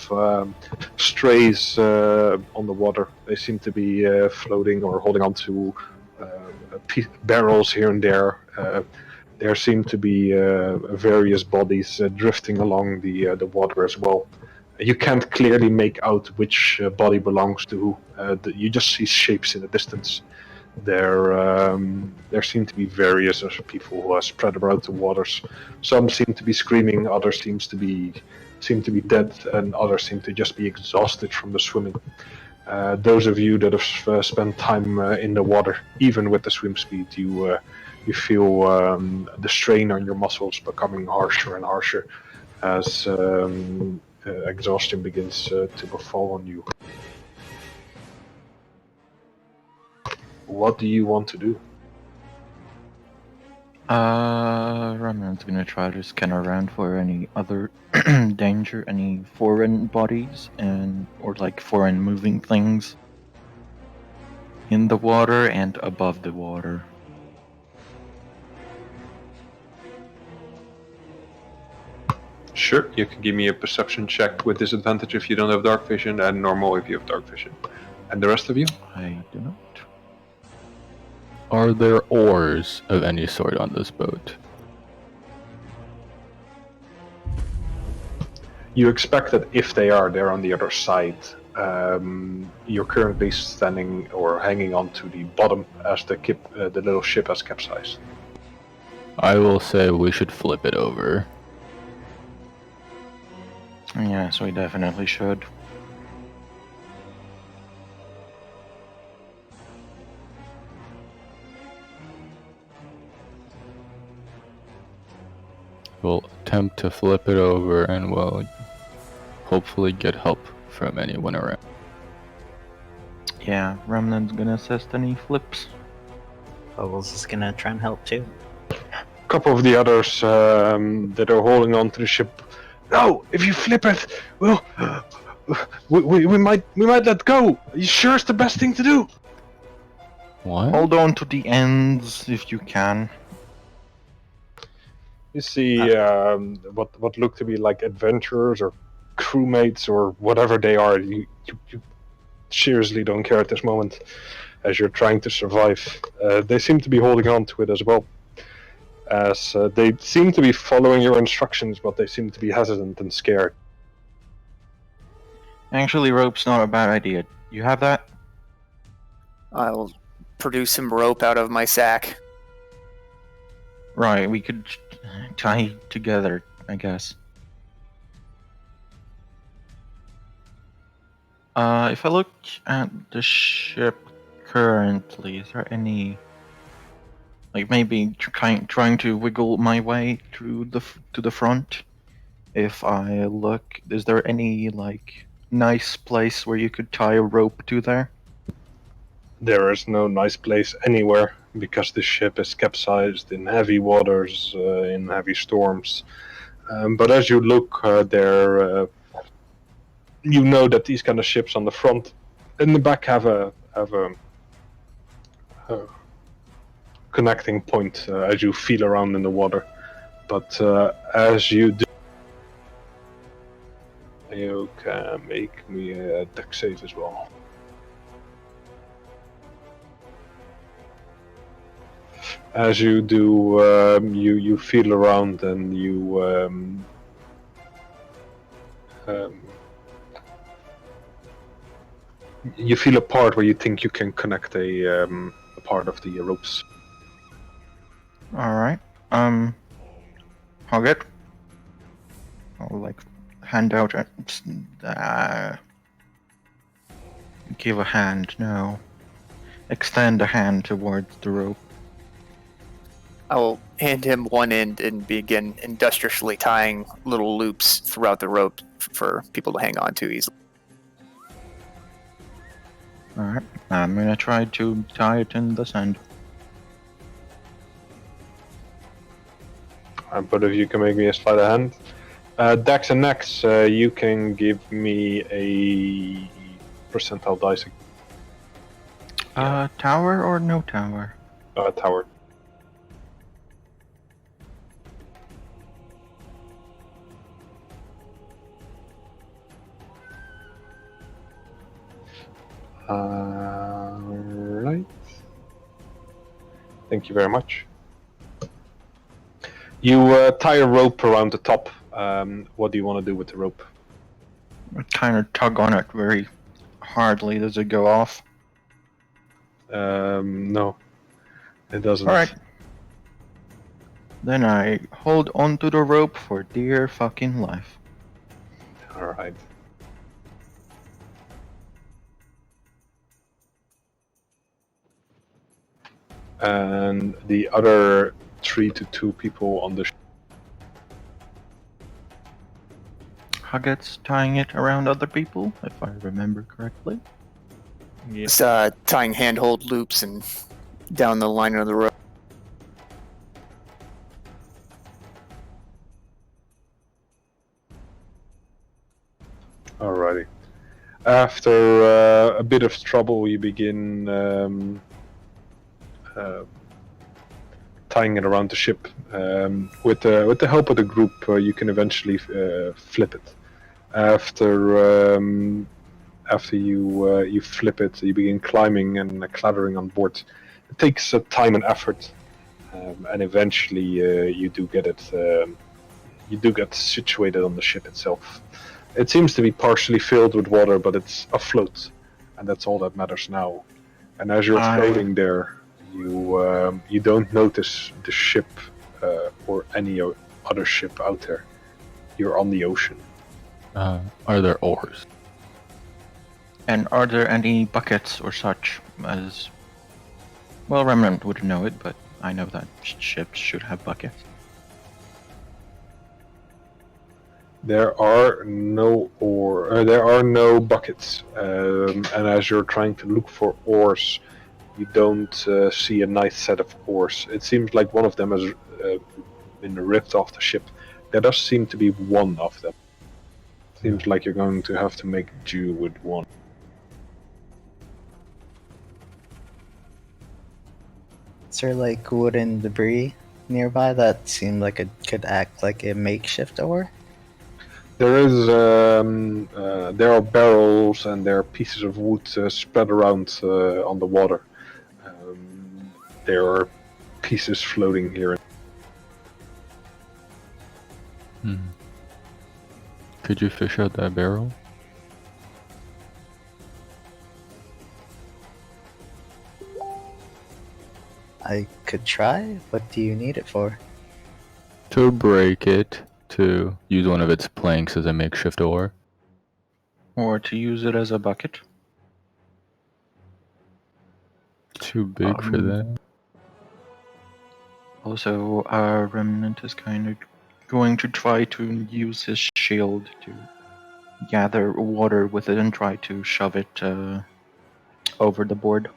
strays on the water. They seem to be floating or holding on to barrels here and there. There seem to be various bodies drifting along the water as well. You can't clearly make out which body belongs to who. You just see shapes in the distance. There seem to be various people who are spread about the waters. Some seem to be screaming, others seem to be dead, and others seem to just be exhausted from the swimming. Those of you that have spent time in the water, even with the swim speed, you feel the strain on your muscles becoming harsher and harsher as exhaustion begins to befall on you. What do you want to do? Remnant's gonna try to scan around for any other danger, any foreign bodies, or like foreign moving things in the water and above the water. Sure, you can give me a perception check with disadvantage if you don't have dark vision, and normal if you have dark vision. And the rest of you? I do not. Are there oars of any sort on this boat? You expect that if they are, they're on the other side. You're currently standing or hanging on to the bottom as the little ship has capsized. I will say we should flip it over. Yes, we definitely should. We'll attempt to flip it over and we'll hopefully get help from anyone around. Yeah, Remnant's gonna assist any flips. Bubbles is gonna try and help too. A couple of the others that are holding on to the ship. No, if you flip it, We might let go. You sure it's the best thing to do? What? Hold on to the ends if you can. You see what look to be like adventurers or crewmates or whatever they are. You seriously don't care at this moment, as you're trying to survive. They seem to be holding on to it as well, as they seem to be following your instructions, but they seem to be hesitant and scared. Actually, rope's not a bad idea. You have that? I'll produce some rope out of my sack. Right, we could tie together, I guess. If I look at the ship currently, is there any, like maybe trying to wiggle my way through to the front? If I look, is there any like nice place where you could tie a rope to there? There is no nice place anywhere because the ship is capsized in heavy waters, in heavy storms. But as you look there, you know that these kind of ships on the front, in the back have a connecting point as you feel around in the water. But as you do, you can make me a deck save as well. As you do, you feel around and you feel a part where you think you can connect a part of the ropes. All right. Hogget. I'll like hand out give a hand. No. Extend a hand towards the rope. I'll hand him one end and begin industriously tying little loops throughout the rope for people to hang on to easily. All right. I'm gonna try to tie it in this end. And both of you can make me a sleight of hand. Dex and Nex, you can give me a percentile dice. Tower or no tower? Tower. Right. Thank you very much. You tie a rope around the top. What do you want to do with the rope? I kind of tug on it very hardly. Does it go off? No, it doesn't. All right. Then I hold onto the rope for dear fucking life. All right. And the other 3 to 2 people on the Hugget's tying it around other people, if I remember correctly. Yeah. Just tying handhold loops and down the line of the rope. Alrighty. After a bit of trouble, you begin tying it around the ship. With the help of the group, you can eventually flip it. After you flip it, you begin climbing and clattering on board. It takes time and effort, and eventually you do get it. You do get situated on the ship itself. It seems to be partially filled with water, but it's afloat, and that's all that matters now. And as you're floating there, you don't notice the ship or any other ship out there. You're on the ocean. Are there oars? And are there any buckets or such as... Well, Remnant wouldn't know it, but I know that ships should have buckets. There are no there are no buckets, and as you're trying to look for oars, you don't see a nice set of oars. It seems like one of them has been ripped off the ship. There does seem to be one of them. Seems like you're going to have to make do with one. Is there like wooden debris nearby that seemed like it could act like a makeshift oar? There are barrels and there are pieces of wood spread around on the water. There are pieces floating here. Could you fish out that barrel? I could try. What do you need it for? To break it, to use one of its planks as a makeshift oar. Or to use it as a bucket. Too big for that. Also, Remnant is kind of going to try to use his shield to gather water with it and try to shove it over the board.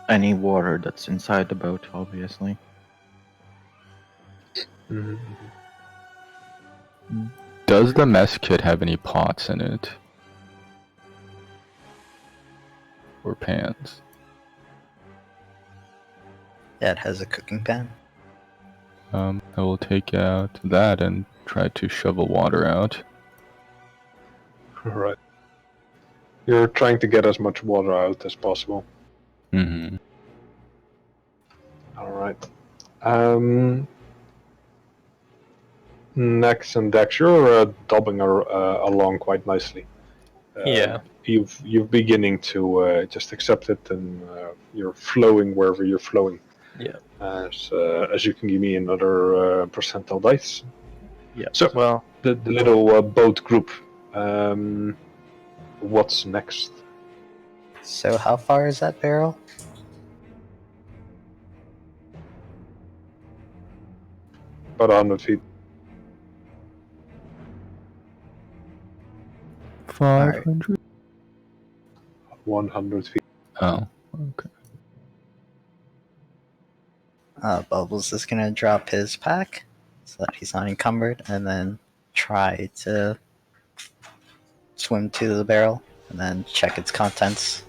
Any water that's inside the boat, obviously. Does the mess kit have any pots in it? Or pans? Yeah, it has a cooking pan. I will take out that and try to shovel water out. Right. You're trying to get as much water out as possible. Mm-hmm. Alright. Nex and Dex, you're dobbling along quite nicely. Yeah. You're beginning to just accept it, and you're flowing wherever you're flowing. Yeah. As you can give me another percentile dice. Yeah. So, well, the little boat group. What's next? So how far is that barrel? About 100 feet. 500? 100 feet. Oh, okay. Bubbles is gonna drop his pack so that he's not encumbered, and then try to swim to the barrel and then check its contents.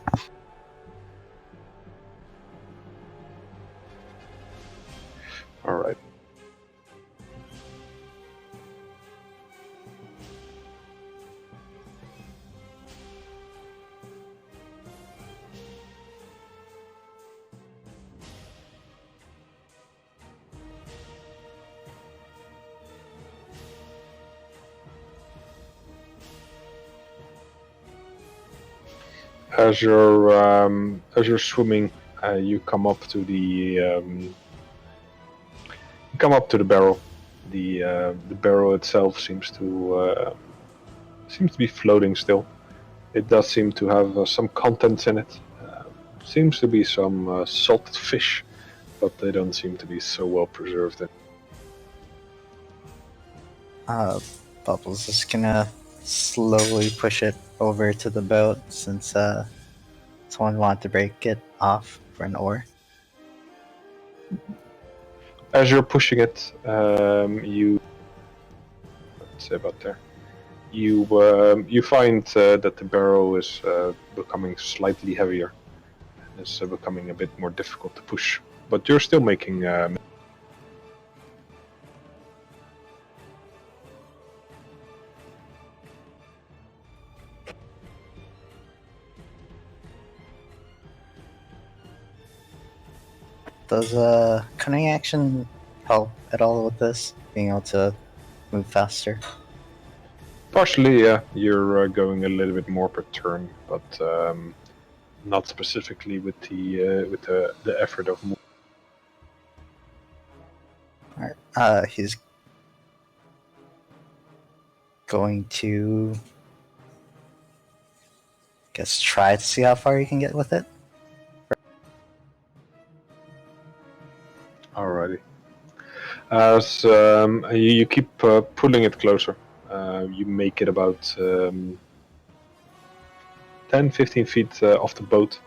Alright. As you're swimming, you come up to the barrel. The barrel itself seems to be floating still. It does seem to have some contents in it. Seems to be some salted fish, but they don't seem to be so well preserved. Bubbles is gonna slowly push it over to the boat since someone wanted to break it off for an oar. As you're pushing it, you let's say about there. You find that the barrel is becoming slightly heavier. It's becoming a bit more difficult to push, but you're still making. Does cunning action help at all with this? Being able to move faster? Partially, yeah, you're going a little bit more per turn, but not specifically with the effort of moving. Alright, he's going to, guess, try to see how far he can get with it. Alrighty. As you keep pulling it closer, you make it about 10-15 feet off the boat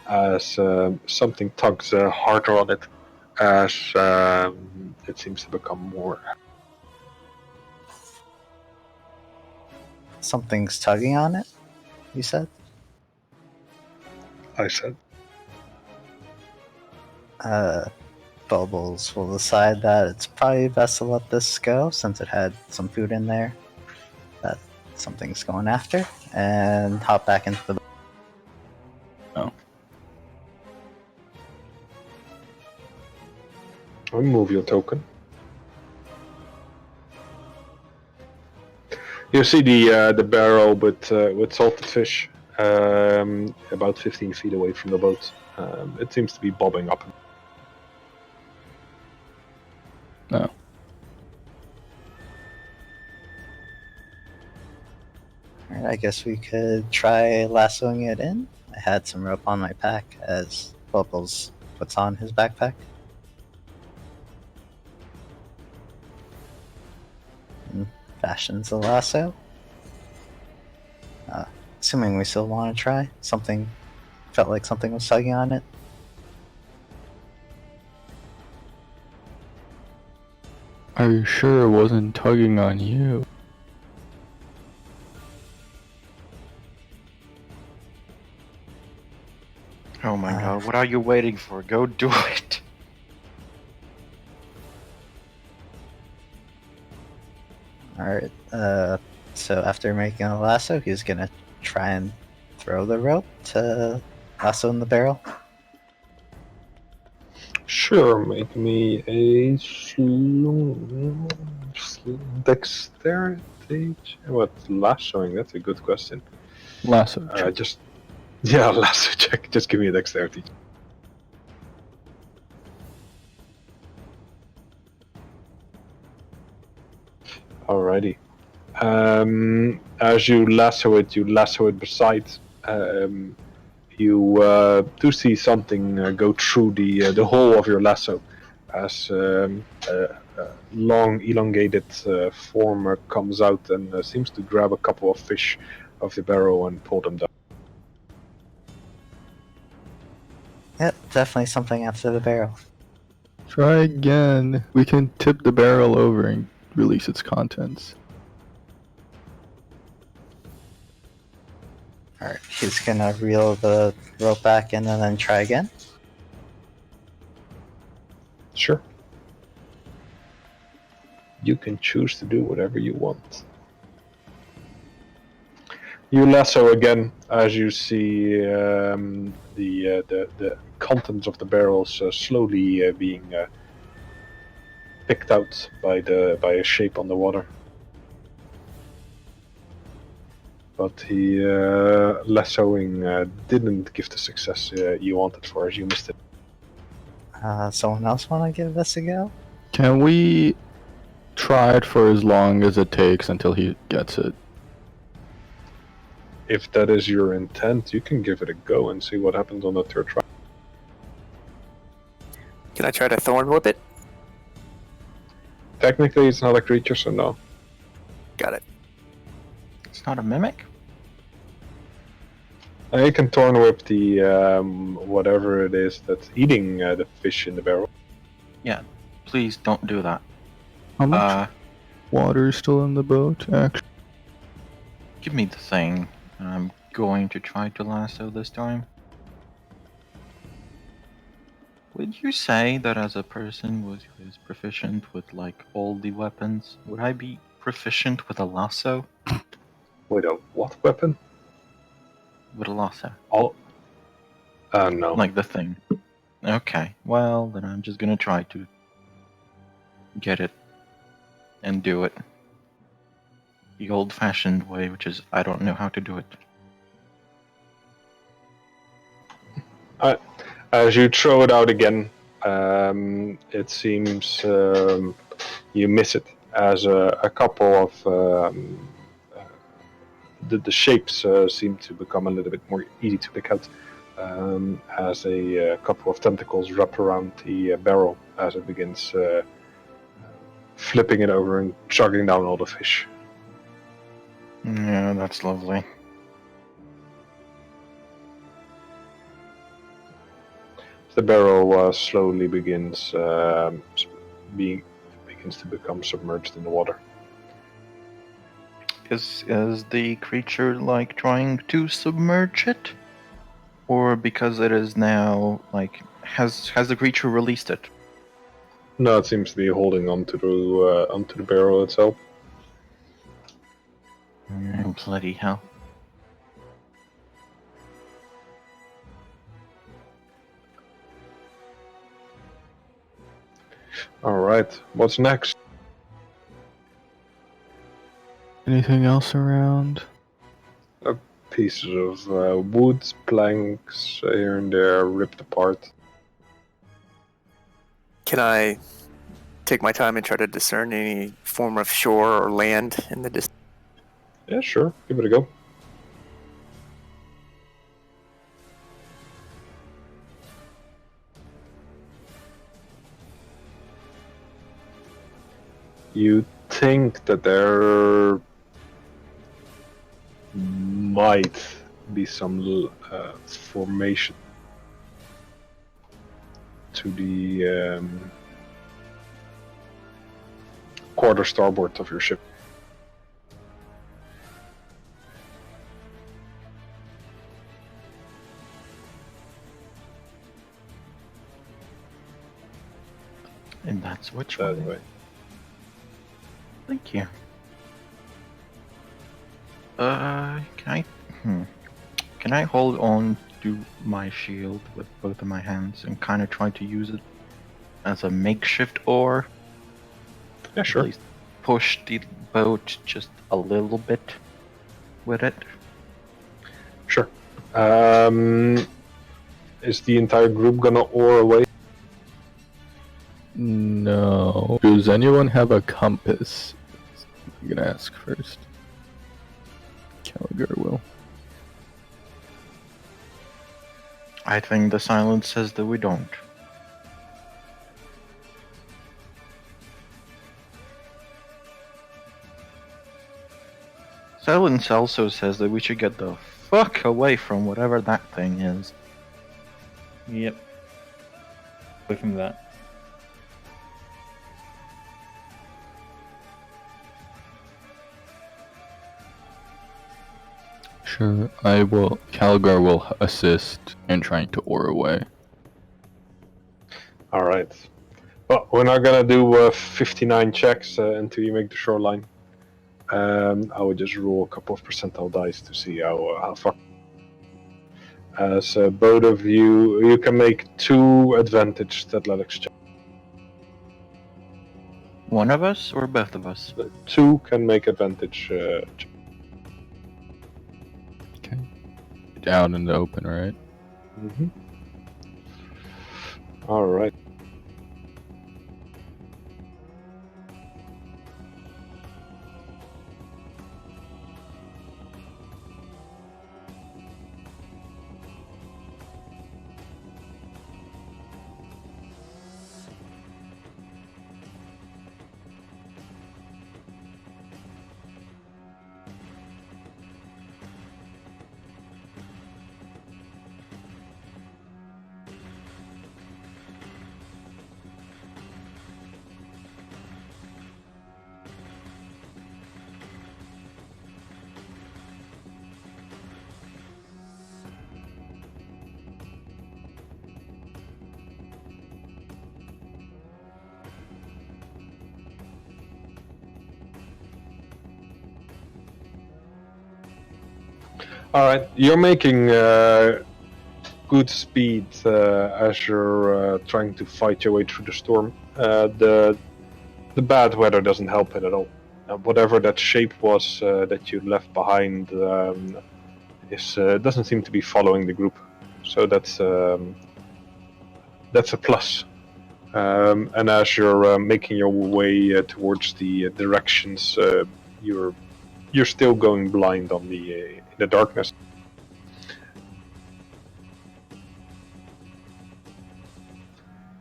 as something tugs harder on it as it seems to become more. Something's tugging on it, you said? I said. Bubbles will decide that it's probably best to let this go since it had some food in there that something's going after, and hop back into the. Remove your token. You see the barrel with salted fish about 15 feet away from the boat. It seems to be bobbing up. No. Alright, I guess we could try lassoing it in. I had some rope on my pack as Bubbles puts on his backpack. And fashions the lasso. Assuming we still want to try. Something felt like something was tugging on it. Are you sure it wasn't tugging on you? Oh my god, what are you waiting for? Go do it! Alright, so after making a lasso, he's gonna try and throw the rope to lasso in the barrel. Sure, make me a dexterity. What, lassoing? That's a good question. Lasso check. Lasso check. Just give me a dexterity. Alrighty. As you lasso it beside. You do see something go through the hole of your lasso, as a long, elongated form comes out and seems to grab a couple of fish off the barrel and pull them down. Yep, definitely something after the barrel. Try again. We can tip the barrel over and release its contents. Alright, he's gonna reel the rope back in and then try again. Sure. You can choose to do whatever you want. You lasso again as you see the contents of the barrels slowly being picked out by a shape on the water. But the lassoing didn't give the success you wanted for, as you missed it. Someone else wanna give this a go? Can we try it for as long as it takes until he gets it? If that is your intent, you can give it a go and see what happens on the third try. Can I try to thorn whip it? Technically, it's not a creature, so no. Got it. It's not a mimic? You can thorn whip the whatever it is that's eating the fish in the barrel. Please don't do that. How much water is still in the boat, actually? Give me the thing. I'm going to try to lasso this time. Would you say that as a person who is proficient with like all the weapons, would I be proficient with a lasso? Wait, a what weapon? With a lasso. Oh. No. Like the thing. Okay, well, then I'm just gonna try to get it and do it. The old-fashioned way, which is I don't know how to do it. As you throw it out again, it seems you miss it, as a couple of the shapes seem to become a little bit more easy to pick out, as a couple of tentacles wrap around the barrel as it begins flipping it over and chugging down all the fish. Yeah, that's lovely. The barrel slowly begins begins to become submerged in the water. Is the creature like trying to submerge it, or because it is now like has the creature released it? No, it seems to be holding onto the barrel itself. Bloody hell! All right, what's next? Anything else around? Pieces of wood, planks here and there, ripped apart. Can I take my time and try to discern any form of shore or land in the distance? Yeah, sure. Give it a go. You think that there might be some formation to the quarter starboard of your ship. And that's which That one? way. Thank you. Can I hold on to my shield with both of my hands and kind of try to use it as a makeshift oar? Yeah, At sure. least push the boat just a little bit with it. Sure. Is the entire group gonna oar away? No. Does anyone have a compass? I'm gonna ask first. Caligar will. I think the silence says that we don't. Silence also says that we should get the fuck away from whatever that thing is. Yep. Away from that. Sure, I will. Caligar will assist in trying to oar away. All right. Well, we're not gonna do 59 checks until you make the shoreline. I would just roll a couple of percentile dice to see how far. As both of you can make 2 advantaged athletics checks. One of us or both of us? 2 can make advantage checks. Okay. Out in the open, right? Mm-hmm. All right. All right, you're making good speed as you're trying to fight your way through the storm. The bad weather doesn't help it at all. Whatever that shape was that you left behind doesn't seem to be following the group, so that's a plus. And as you're making your way towards the directions, you're still going blind on in the darkness.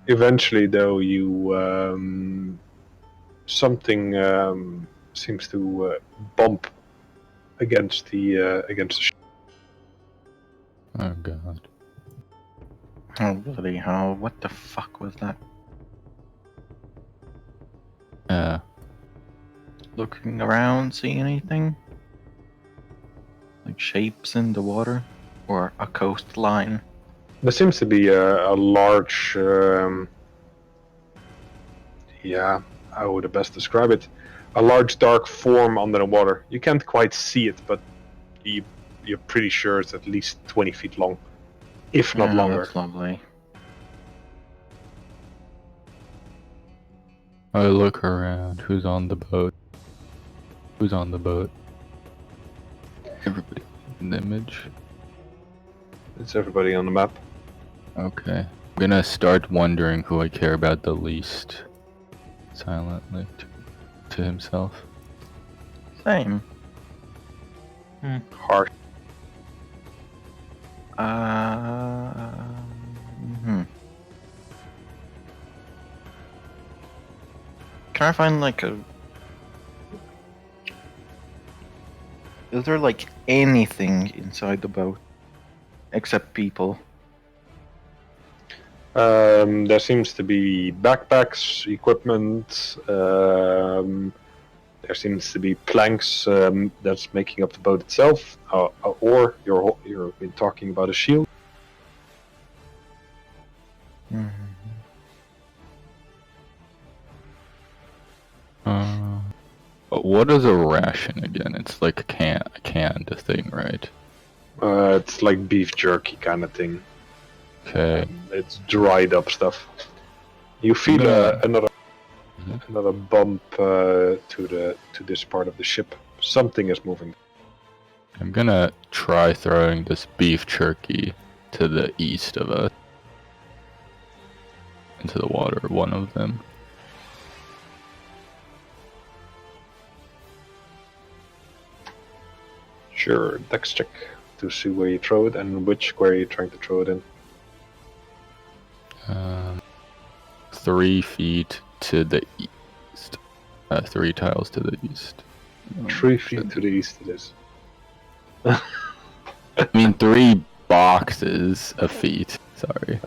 Eventually, though, you something seems to bump against the ship. Oh god. Oh, bloody hell. What the fuck was that? Yeah. Looking around, see anything? shapes in the water or a coastline? There seems to be a large, yeah, how would I best describe it? A large dark form under the water. You can't quite see it, but you're pretty sure it's at least 20 feet long, if not Yeah, longer. That's lovely. I look around. Who's on the boat? Who's on the boat? Everybody in the image. It's everybody on the map. Okay. I'm gonna start wondering who I care about the least. Silently to himself. Same. Harsh. Can I find like a... Is there like anything inside the boat? Except people? There seems to be backpacks, equipment. There seems to be planks that's making up the boat itself, or you're been talking about a shield. What is a ration again? It's like a canned thing, right? It's like beef jerky kind of thing. Okay. It's dried up stuff. You feel another bump to this part of the ship. Something is moving. I'm gonna try throwing this beef jerky to the east of us. Into the water, one of them. Sure, dex check to see where you throw it and which square you're trying to throw it in. 3 feet to the east. 3 tiles to the east. 3 feet to the east it is. I mean 3 boxes of feet. Sorry.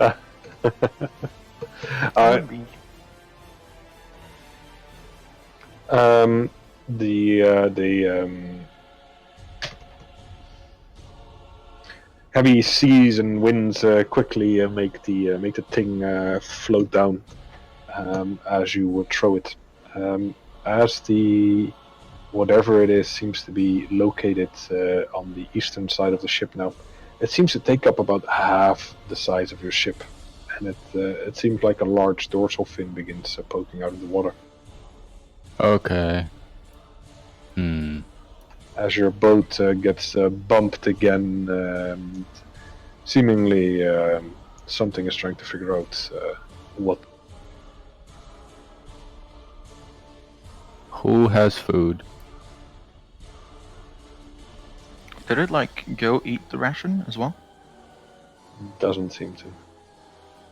Heavy seas and winds quickly make the thing float down as you would throw it. As the whatever it is seems to be located on the eastern side of the ship now, it seems to take up about half the size of your ship, and it seems like a large dorsal fin begins poking out of the water. Okay. As your boat gets bumped again, seemingly something is trying to figure out what. Who has food? Did it like go eat the ration as well? Doesn't seem to.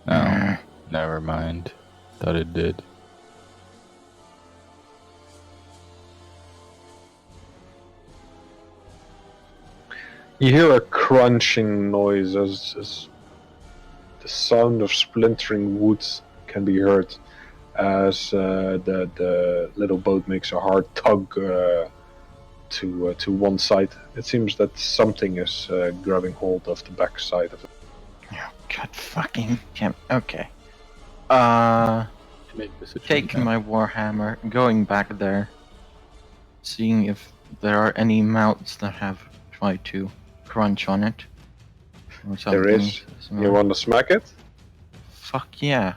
No. Never mind. Thought it did. You hear a crunching noise as the sound of splintering woods can be heard as the little boat makes a hard tug to one side. It seems that something is grabbing hold of the back side of it. Oh, God fucking damn. Okay. Taking my warhammer, going back there, seeing if there are any mouths that have tried to crunch on it. Or something. There is. You want to smack it? Fuck yeah.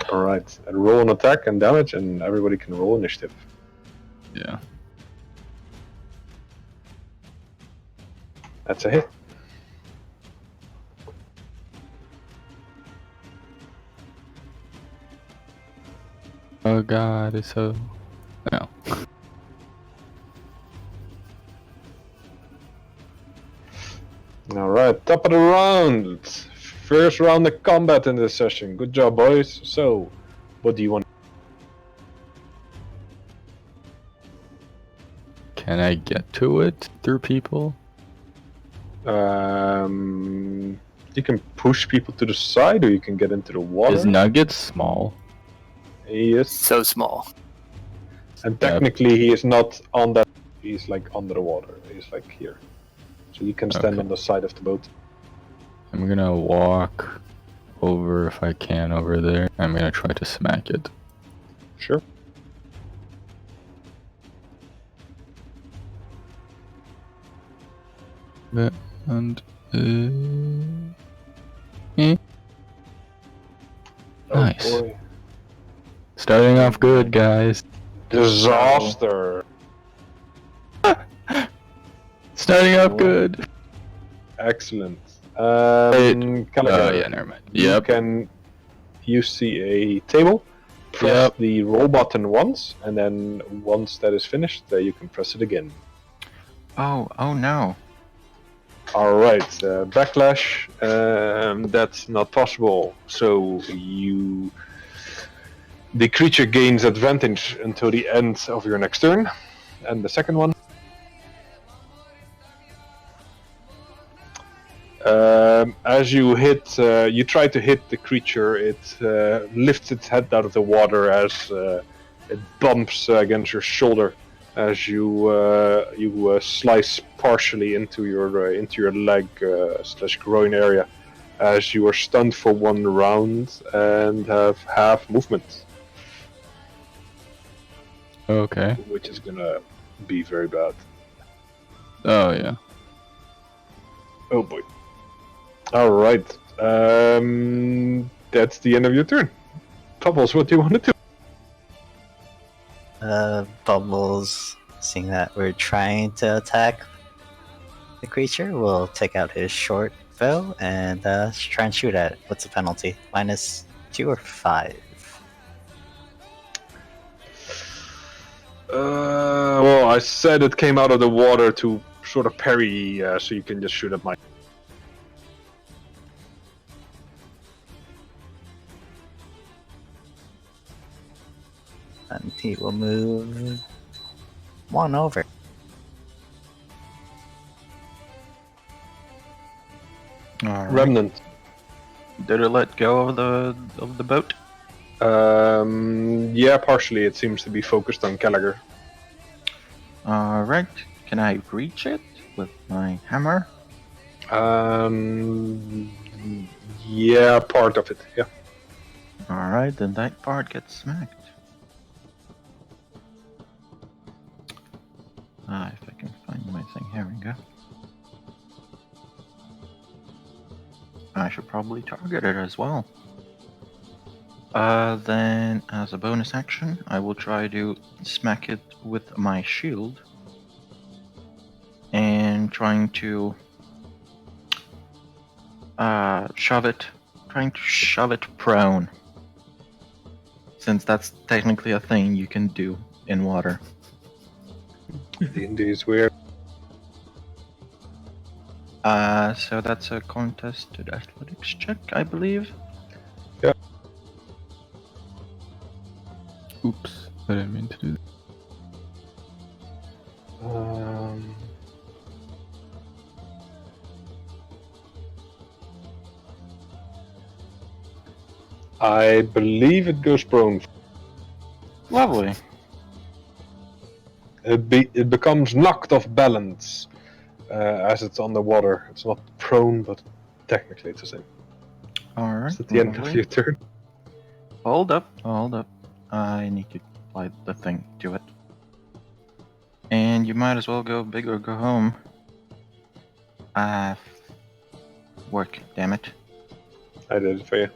Alright. And roll an attack and damage, and everybody can roll initiative. Yeah. That's a hit. Oh god, it's so... No. Alright, top of the round. First round of combat in this session. Good job, boys. So, what do you want? Can I get to it through people? You can push people to the side, or you can get into the water. Is Nugget small? He is, So small. and technically he is not on that. He's like under the water. He's like here. So you can stand Okay. on the side of the boat. I'm gonna walk over if I can over there. I'm gonna try to smack it. Sure. And Oh nice. boy. Starting off good, guys. Disaster. Starting off Cool. good. Excellent. Gallagher, Gallagher, never mind. you see a table. Press Yep. the roll button once, and then once that is finished, you can press it again. Oh no. All right, backlash. That's not possible. So the creature gains advantage until the end of your next turn. And the second one. As you hit, you try to hit the creature. It lifts its head out of the water as it bumps against your shoulder as you slice partially into your leg / groin area. As you are stunned for 1 round and have half movement, Okay. which is gonna be very bad. Oh yeah. Oh boy. All right. That's the end of your turn. Bubbles, what do you want to do? Bubbles, seeing that we're trying to attack the creature, will take out his short bow and try and shoot at it. What's the penalty? -2 or 5? Well, I said it came out of the water to sort of parry, so you can just shoot at my. And he will move 1 over. All right. Remnant. Did it let go of the boat? Yeah, partially. It seems to be focused on Gallagher. All right. Can I reach it with my hammer? Yeah, part of it. Yeah. All right, then that part gets smacked. If I can find my thing, here we go. I should probably target it as well. Then, as a bonus action, I will try to smack it with my shield. And trying to shove it prone. Since that's technically a thing you can do in water. D&D is weird. So that's a contested athletics check, I believe. Oops. I didn't mean to do that. I believe it goes prone. Lovely. It becomes knocked off balance as it's on the water. It's not prone, but technically it's the same. Alright. It's at the end of your turn. Hold up. I need to apply the thing to it. And you might as well go big or go home. Work, damn it. I did it for you.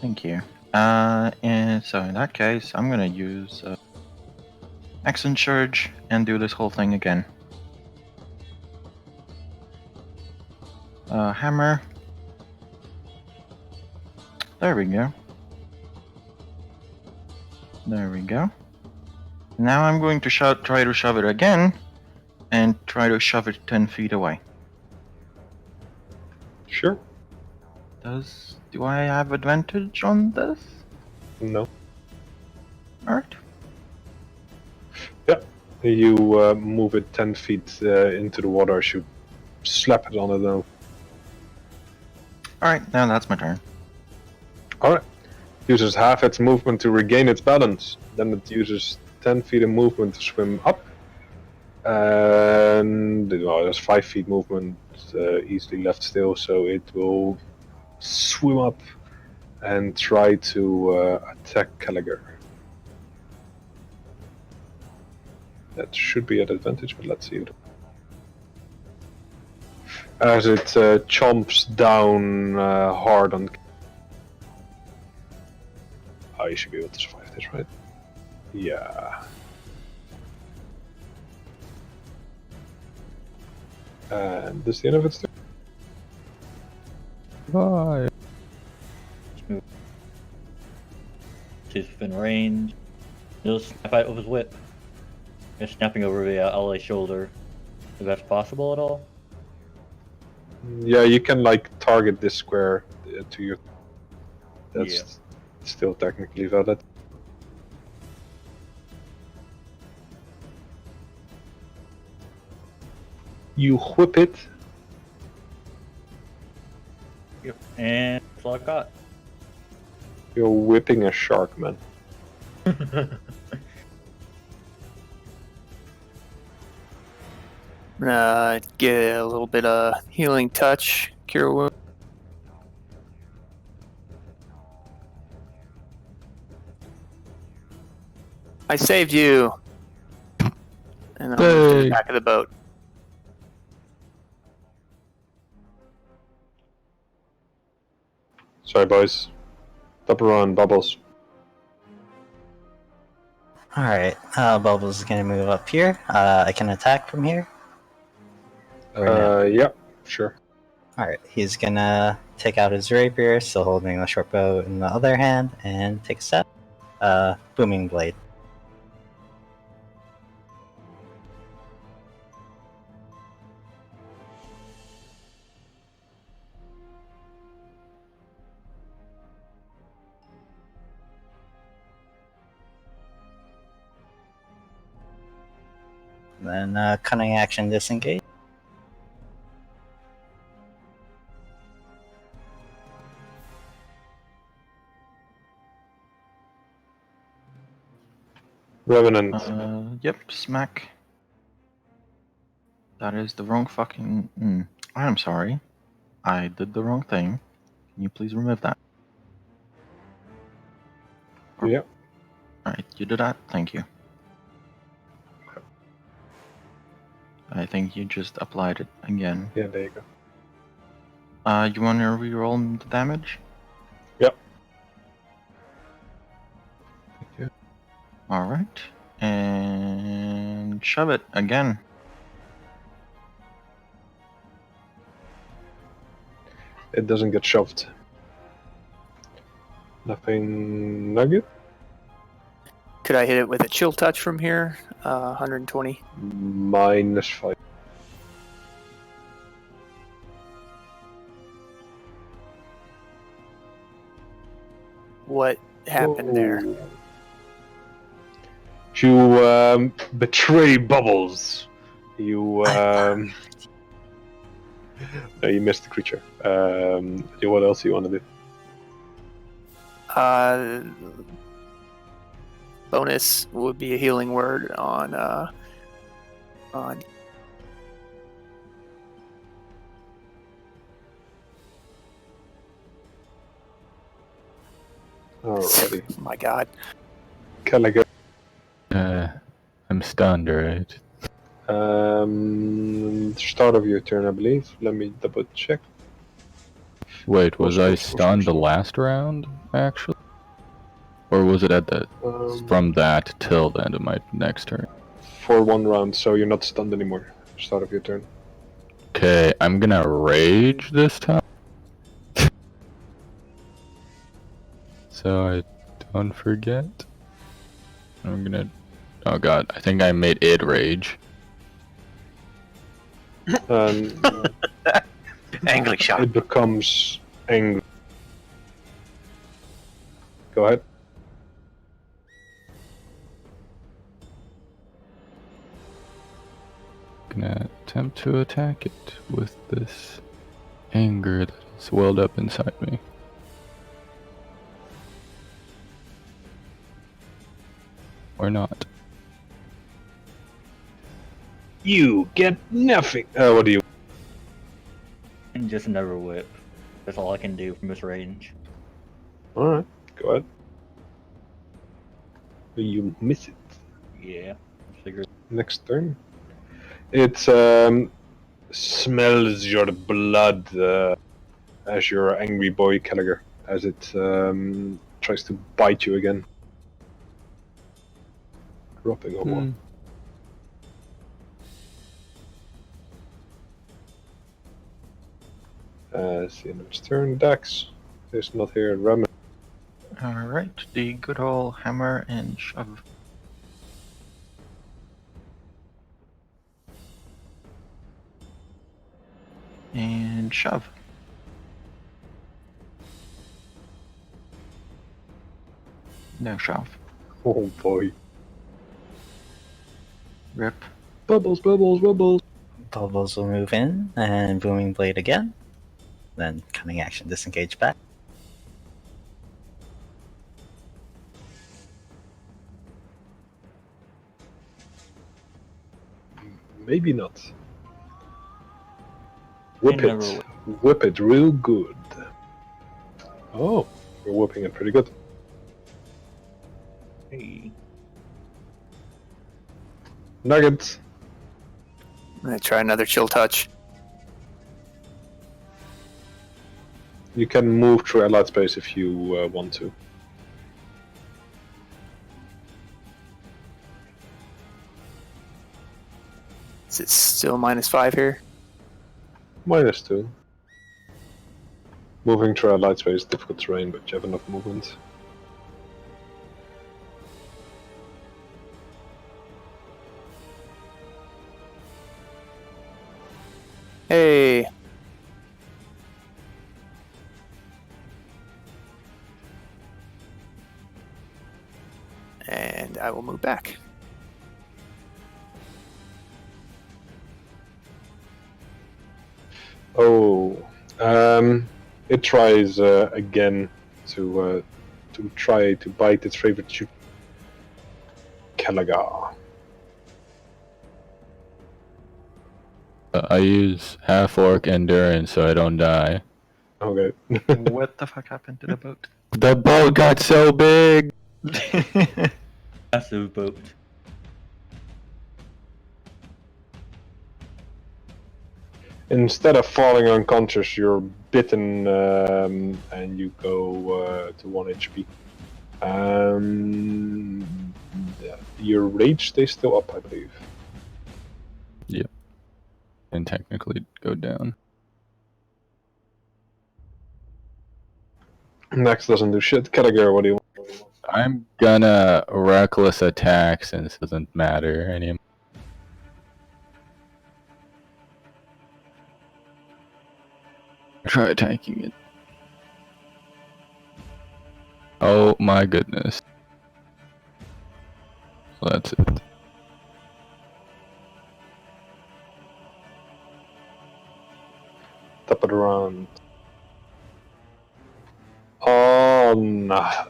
Thank you. And so in that case, I'm gonna use Action Surge and do this whole thing again. Hammer. There we go. Now I'm going to try to shove it again, and try to shove it 10 feet away. Sure. Do I have advantage on this? No. Alright. You move it 10 feet into the water as you slap it on it now. Alright, now that's my turn. Alright. Uses half its movement to regain its balance. Then it uses 10 feet of movement to swim up. And there's 5 feet movement. easily left still, so it will swim up and try to attack Caligar. That should be at advantage, but let's see. As it chomps down hard on. Oh, you should be able to survive this, right? Yeah. And this is the end of its turn. Bye. He's within range. He'll snap out with his whip. Just snapping over the ally shoulder. If that's possible at all. Yeah, you can like target this square to your. That's still technically valid. You whip it. Yep. And that's all I got. You're whipping a shark, man. Get a little bit of healing touch, cure wound. I saved you. And I'll move to the Hey. back of the boat. Sorry, boys. Double run, Bubbles. Alright, Bubbles is gonna move up here. I can attack from here. Or no? Yeah, sure. Alright, he's gonna take out his rapier, still holding the short bow in the other hand, and take a step. Booming blade. Then cunning action disengage. Revenant. Yep, smack. That is the wrong fucking. I'm sorry. I did the wrong thing. Can you please remove that? Yeah. Alright, you did that? Thank you. I think you just applied it again. Yeah, there you go. You want to reroll the damage? Yep. Thank you. Alright. And shove it again. It doesn't get shoved. Nothing nugget? Could I hit it with a chill touch from here? 120. -5. What happened there? You betray Bubbles. You no, you missed the creature. What else do you want to do? Bonus would be a healing word on Alrighty. my god. Caligar. I'm stunned, right? Start of your turn, I believe. Let me double check. Wait, was I stunned the last round, actually? Or was it at the from that till the end of my next turn? For 1 round, so you're not stunned anymore. Start of your turn. Okay, I'm gonna rage this time. So I don't forget. I'm gonna. Oh god, I think I made it rage. Angry shot. It becomes angry. Go ahead. Gonna attempt to attack it with this anger that is welled up inside me. Or not. You get nothing. What do you? Just another whip. That's all I can do from this range. Alright, go ahead. You miss it. Yeah. I figured. Next turn. It smells your blood as your angry boy Gallagher, as it tries to bite you again. Dropping a one. See you next turn. Dax is not here. Ramen. Alright, the good old hammer and shove. And shove. No shove. Oh boy. Rip. Bubbles, bubbles, bubbles. Bubbles will move in and Booming Blade again. Then cunning action disengage back. Maybe not. Whip Another it. Whip it real good. Oh, you're whipping it pretty good. Hey. Nugget. I'm gonna try another chill touch. You can move through allied space if you want to. Is it still -5 here? -2. Moving through allied space is difficult terrain, but you have enough movement. Hey. And I will move back. Oh, it tries again to try to bite its favorite shoot. Calagar. I use half orc endurance so I don't die. Okay. What the fuck happened to the boat? The boat got so big! Massive boat. Instead of falling unconscious, you're bitten and you go to 1 HP. Your rage stays still up, I believe. Yep. And technically go down. Next doesn't do shit. Calagar, what do you want? I'm gonna reckless attack since it doesn't matter anymore. Try attacking it. Oh my goodness. So that's it. Top of the round. On oh,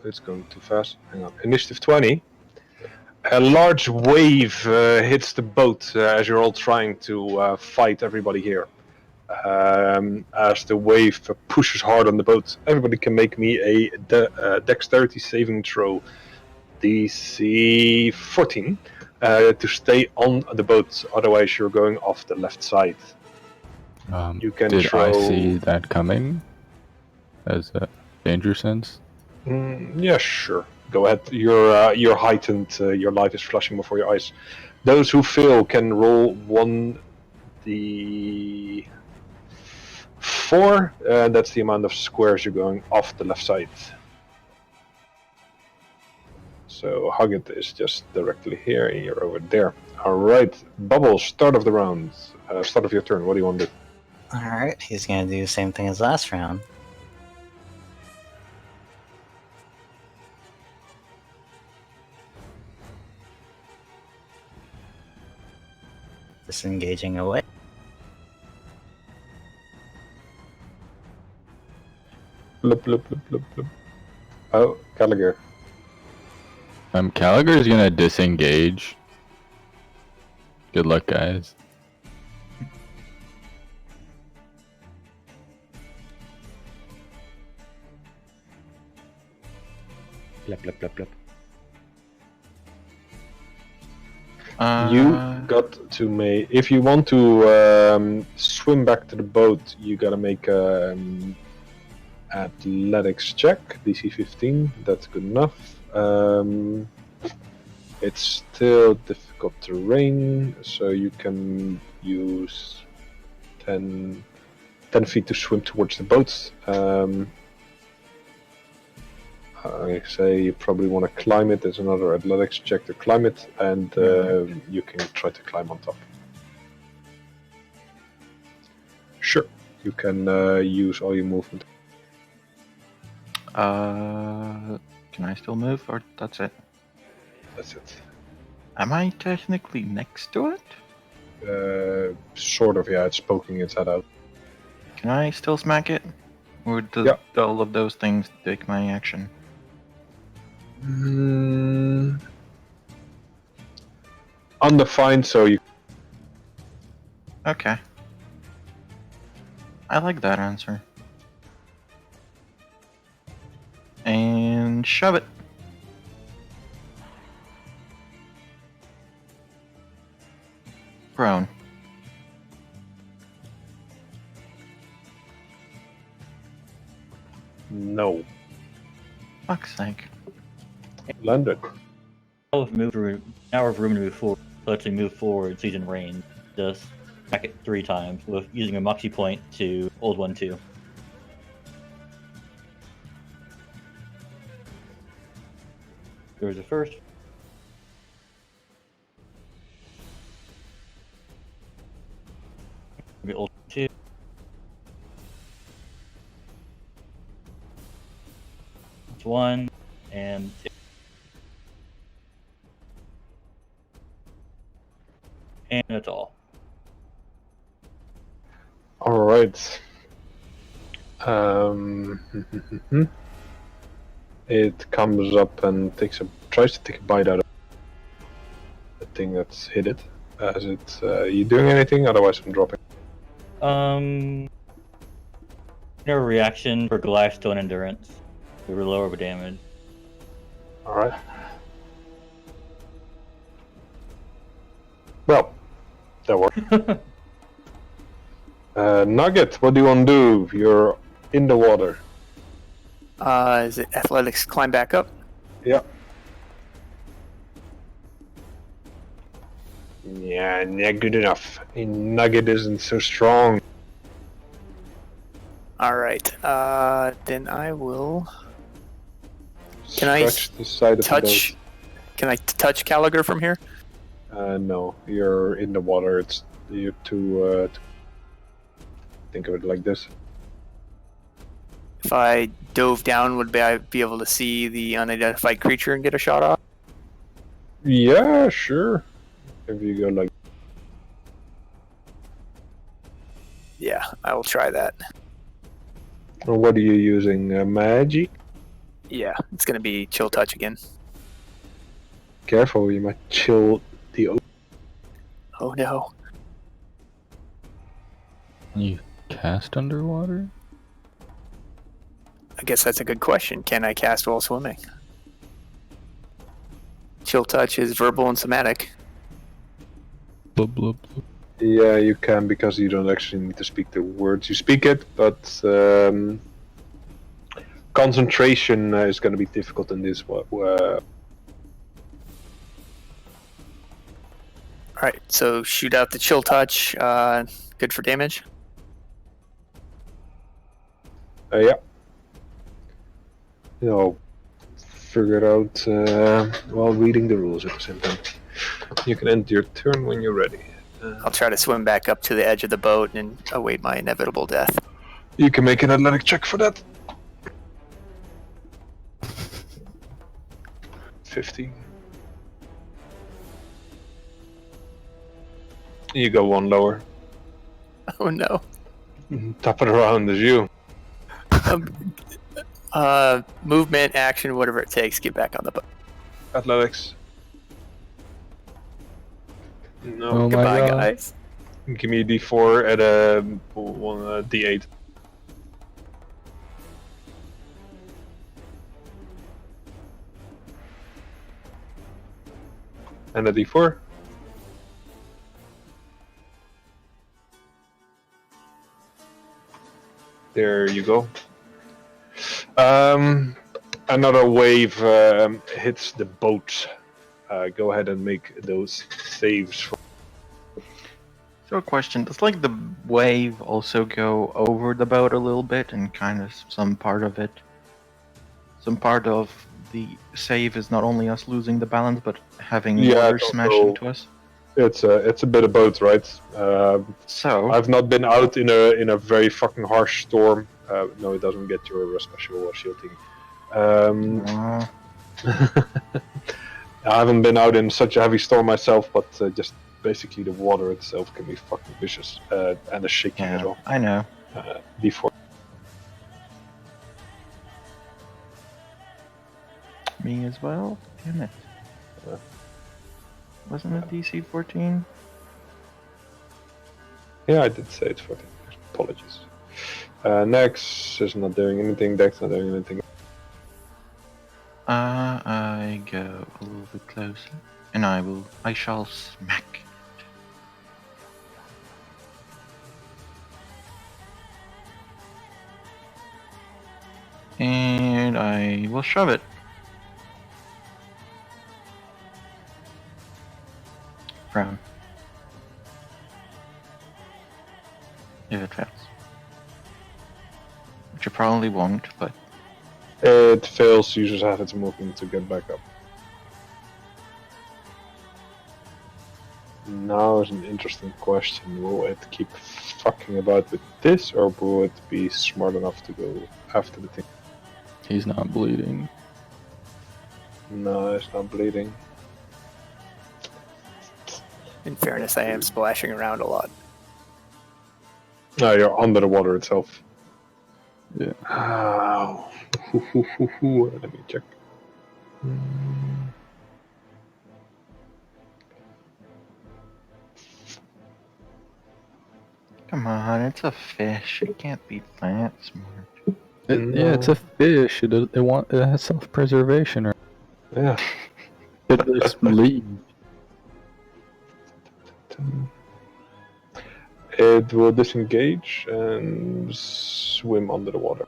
it's going too fast. Hang on. Initiative 20. A large wave hits the boat as you're all trying to fight everybody here. As the wave pushes hard on the boat, everybody can make me a dexterity saving throw, DC 14, to stay on the boat. Otherwise, you're going off the left side. You can Did throw... I see that coming? As a danger sense? Yeah, sure. Go ahead. You're heightened. Your light is flashing before your eyes. Those who fail can roll 1d4. That's the amount of squares you're going off the left side. So Huggett is just directly here, and you're over there. All right, Bubbles. Start of the round. Start of your turn. What do you want to do? Alright, he's gonna do the same thing as last round. Disengaging away. Blup, blup, blup, blup, blup. Oh, Gallagher. Gallagher is gonna disengage. Good luck, guys. Blip, blip, blip, blip. You got to make. If you want to swim back to the boat, you gotta make athletics check, DC 15. That's good enough. It's still difficult terrain, so you can use 10 feet to swim towards the boat. I say you probably want to climb it. There's another athletics check to climb it, and you can try to climb on top. Sure, you can use all your movement. Can I still move, or that's it? That's it. Am I technically next to it? Sort of, yeah. It's poking its head out. Can I still smack it? Or do Yeah. all of those things take my action? Undefined, so you. Okay. I like that answer. And shove it. Prone. No. Fuck's sake. Landed. Now we've room to move forward. Let's move forward so he's in range. Just back it 3 times with using a moxie point to old one too. There's the first. Maybe old 2. That's 1 and 2. And that's all. All right. It comes up and tries to take a bite out of the thing that's hit it. As it, you doing anything? Otherwise, I'm dropping. No reaction for Goliath Stone Endurance. We were lower damage. All right. Well, that worked. Nugget, what do you want to do? You're in the water. Is it athletics climb back up? Yeah. Yeah, not good enough. Nugget isn't so strong. All right. Then I will. Can Scratch the side of touch? the Can I touch Caligar from here? boat. No, you're in the water. You're too. Think of it like this. If I dove down, would I be able to see the unidentified creature and get a shot off? Yeah, sure. If you go like. Yeah, I will try that. Or what are you using? Magic? Yeah, it's gonna be chill touch again. Careful, you might chill the. Oh no. Can you cast underwater? I guess that's a good question. Can I cast while swimming? Chill touch is verbal and somatic. Blub, blub, blub. Yeah, you can because you don't actually need to speak the words. You speak it, but concentration is going to be difficult in this one. Alright, so shoot out the chill touch. Good for damage. Yeah. You know, figure it out while reading the rules at the same time. You can end your turn when you're ready. I'll try to swim back up to the edge of the boat and await my inevitable death. You can make an athletic check for that. 15. You go one lower. Oh no. Top it around is you. Movement, action, whatever it takes, get back on the boat. Athletics. No. Oh my Goodbye, God. guys. Give me a D4 at a D8. And a d4. There you go. Another wave hits the boat. Go ahead and make those saves. So, a question: does like the wave also go over the boat a little bit, and kind of some part of the save is not only us losing the balance, but having Yeah, water it's smash also- into us? It's a bit of both, right? So, I've not been out in a very fucking harsh storm. No, it doesn't get your special shielding. uh, I haven't been out in such a heavy storm myself, but just basically the water itself can be fucking vicious, and the shaking as yeah, well. I know. Before. Me as well. Damn it! Yeah. Wasn't it DC 14? Yeah, I did say it's 14. Apologies. Next is not doing anything. Dex not doing anything. I go a little bit closer, and I shall smack. And I will shove it. Prone. If it fails. Which it probably won't, but It fails. You just have its movement to get back up. Now is an interesting question. Will it keep fucking about with this, or will it be smart enough to go after the thing? He's not bleeding. No, it's not bleeding. In fairness, I am splashing around a lot. No, you're under the water itself. Yeah. Oh. Let me check. come on, it's a fish. It can't be that smart. Yeah, it's a fish. It has self-preservation. Or Yeah. it just leave. It will disengage and swim under the water.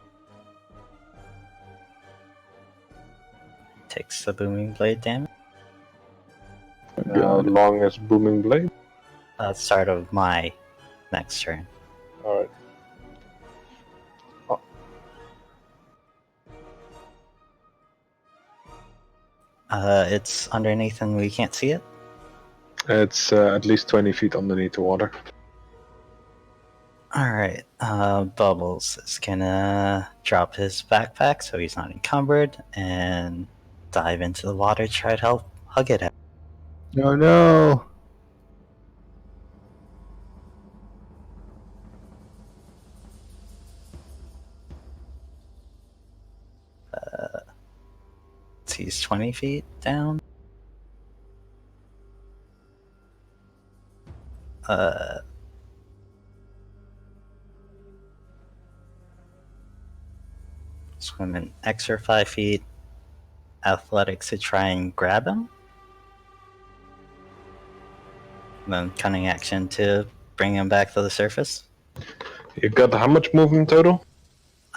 Takes the booming blade damage. Oh, How God. long is Booming Blade? Start of my next turn. Alright. It's underneath and we can't see it. It's at least 20 feet underneath the water. Alright, Bubbles is gonna drop his backpack so he's not encumbered and dive into the water, try to help hug it out. Oh no! He's 20 feet down. Swim an extra 5 feet. Athletics to try and grab him. And then cunning action to bring him back to the surface. You got how much movement total?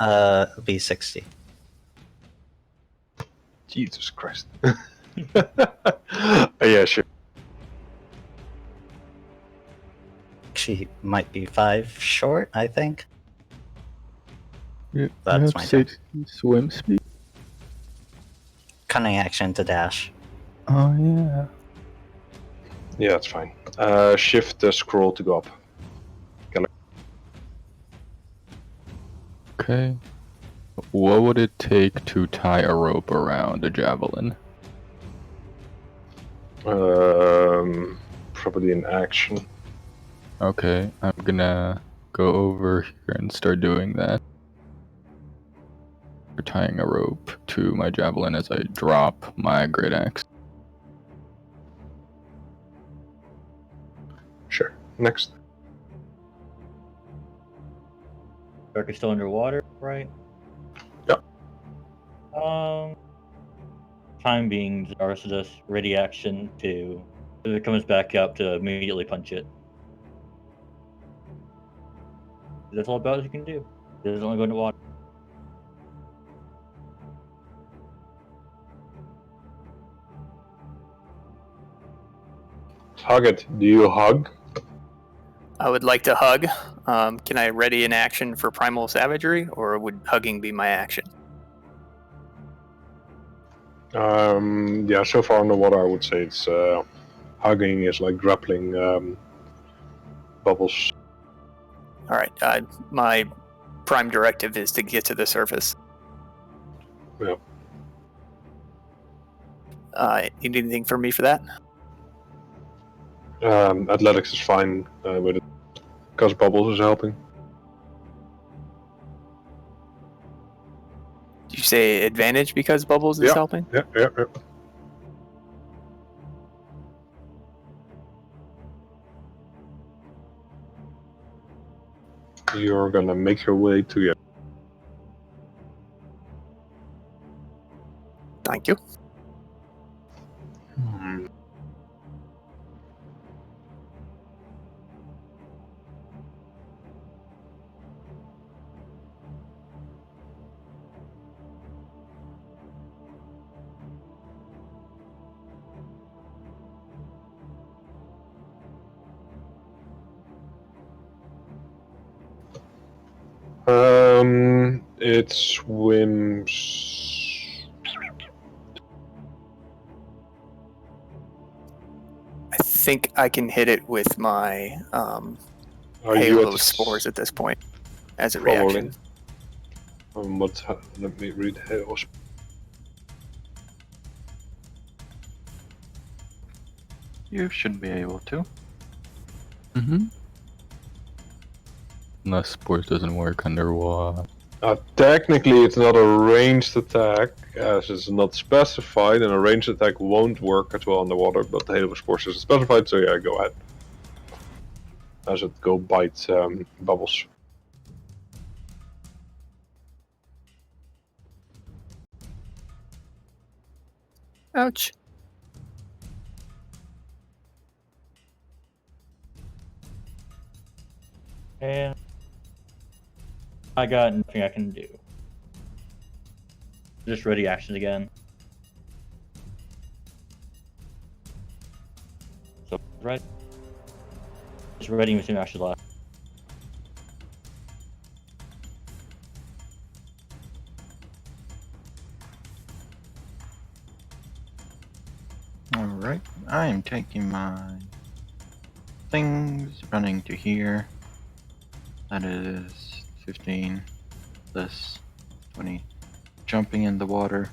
It'll be 60. Jesus Christ. Yeah, sure. She might be 5 short, I think. You That's have my turn. 60 swim speed? Cunning action to dash. Oh yeah. Yeah, that's fine. Shift the scroll to go up. Okay. What would it take to tie a rope around a javelin? Probably an action. Okay, I'm gonna go over here and start doing that. We're tying a rope to my javelin as I drop my great axe. Sure. Next. Dark is still underwater, right? Yep. Time being, Zara's just ready action to It comes back up to immediately punch it. That's all about as you can do. It doesn't want to go into water. Hug it. Do you hug? I would like to hug. Can I ready an action for Primal Savagery, or would hugging be my action? Yeah, so far underwater, I would say it's hugging is like grappling bubbles. All right. My prime directive is to get to the surface. Yeah. Need anything from me for that? Athletics is fine with it because bubbles is helping. Did you say advantage because Bubbles is Yeah. helping? Yeah. You're gonna make your way to it. Thank you. It swims. I think I can hit it with my Are you Halo at the spores at this point as a Probably. reaction. Let me read Halo. You should be able to. Mm-hmm. Unless sports doesn't work underwater. Technically, it's not a ranged attack, as it's not specified, and a ranged attack won't work as well underwater, but the Halo Sports is specified, so yeah, go ahead. As it go bite bubbles. Ouch. And I got nothing I can do. Just ready actions again. So right. Just ready with 2 actions left. Alright, I am taking my things, running to here. That is 15, this 20. Jumping in the water,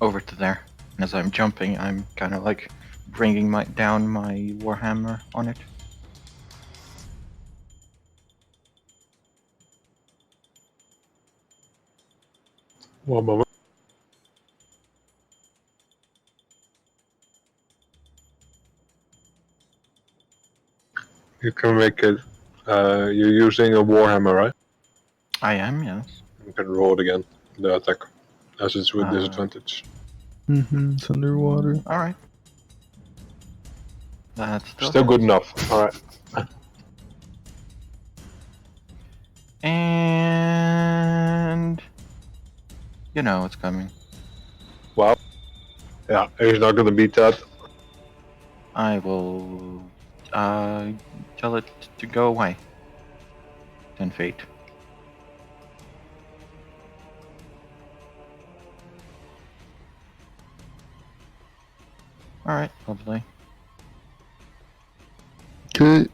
over to there. And as I'm jumping, I'm kind of like bringing down my Warhammer on it. One moment. You can make it. You're using a Warhammer, right? I am, yes. You can roll it again, the attack, as it's with disadvantage. Mm-hmm. It's underwater. Alright. That's Still good enough. Alright. And you know it's coming. Well, yeah, he's not gonna beat that. I will tell it to go away. 10 feet. Alright, lovely. Okay.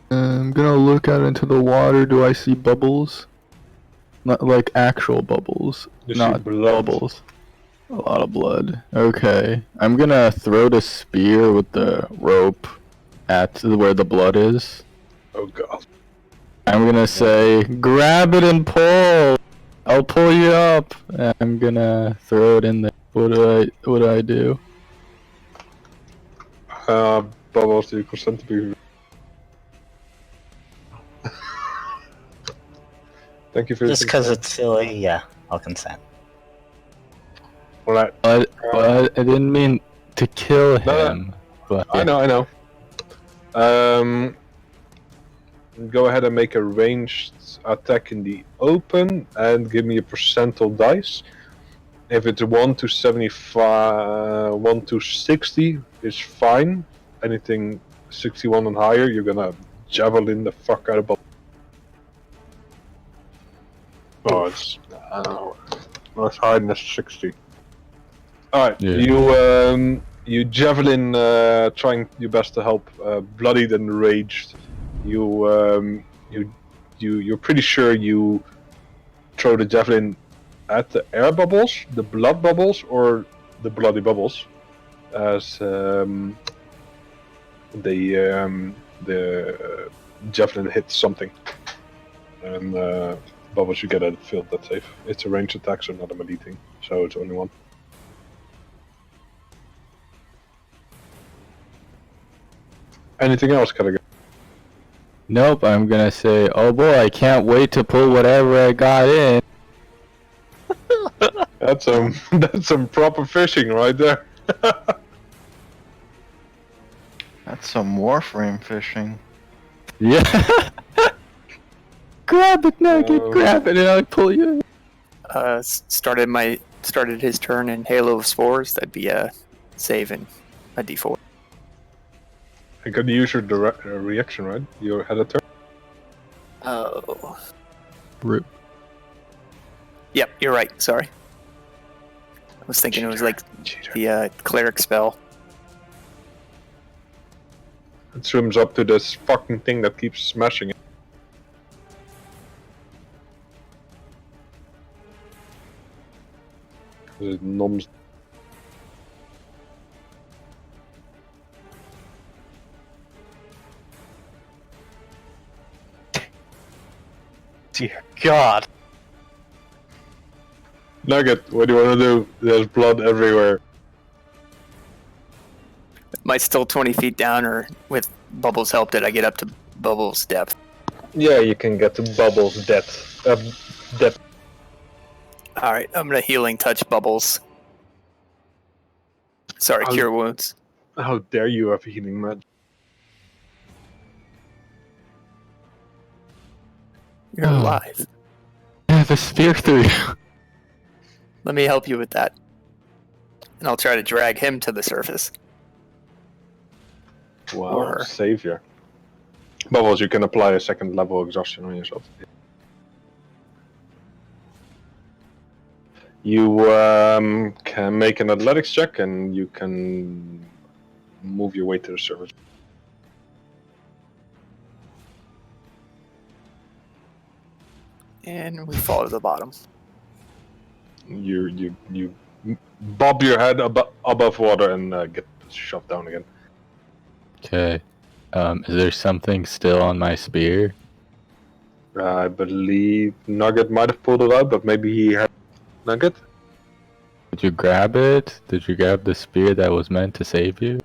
I'm gonna look out into the water. Do I see bubbles? Not like actual bubbles. You see not blood. bubbles. A lot of blood. Okay. I'm gonna throw the spear with the rope at where the blood is. Oh god. I'm gonna say, grab it and pull! I'll pull you up! And I'm gonna throw it in there. What do I do? Bubbles, do you consent to be... Thank you for Just because it's silly, yeah, I'll consent. Alright. But I didn't mean to kill him. But I know. Go ahead and make a ranged attack in the open and give me a percentile dice. If it's 1 to 75, 1 to 60 is fine. Anything 61 and higher, you're gonna javelin the fuck out of bubbles. Oh, it's most high than 60. Alright, Yeah. you javelin, trying your best to help, bloodied and raged. You're pretty sure you throw the javelin at the air bubbles, the blood bubbles, or the bloody bubbles, as the javelin hits something, and bubbles you get a field that's safe. It's a ranged attack, so not a melee thing, so it's only one. Anything else, Callaghan? Nope, I'm gonna say, oh boy, I can't wait to pull whatever I got in. That's some proper fishing right there. That's some Warframe fishing. Yeah. Grab it, Nugget, grab it, and I'll pull you in. Started his turn in Halo of Spores. That'd be a save and a D4. You can use your direct reaction, right? You had a turn. Oh. Rip. Yep, you're right. Sorry. I was thinking it was like the cleric spell. It swims up to this fucking thing that keeps smashing it. It numbs. Dear God. Nugget, what do you want to do? There's blood everywhere. Am I still 20 feet down, or with Bubbles' help, did I get up to Bubbles' depth? Yeah, you can get to Bubbles' depth. Depth. Alright, I'm gonna healing touch Bubbles. Sorry, Oh. cure wounds. How dare you have healing magic? You're Oh. alive. I have a spear through you. Let me help you with that. And I'll try to drag him to the surface. Wow, Or- savior. Bubbles, you can apply a second level exhaustion on yourself. You can make an athletics check, and you can move your way to the surface. And we fall to the bottom. You bob your head above water and get shoved down again. Okay. Is there something still on my spear? I believe Nugget might have pulled it out, but maybe he had Nugget. Did you grab it? Did you grab the spear that was meant to save you?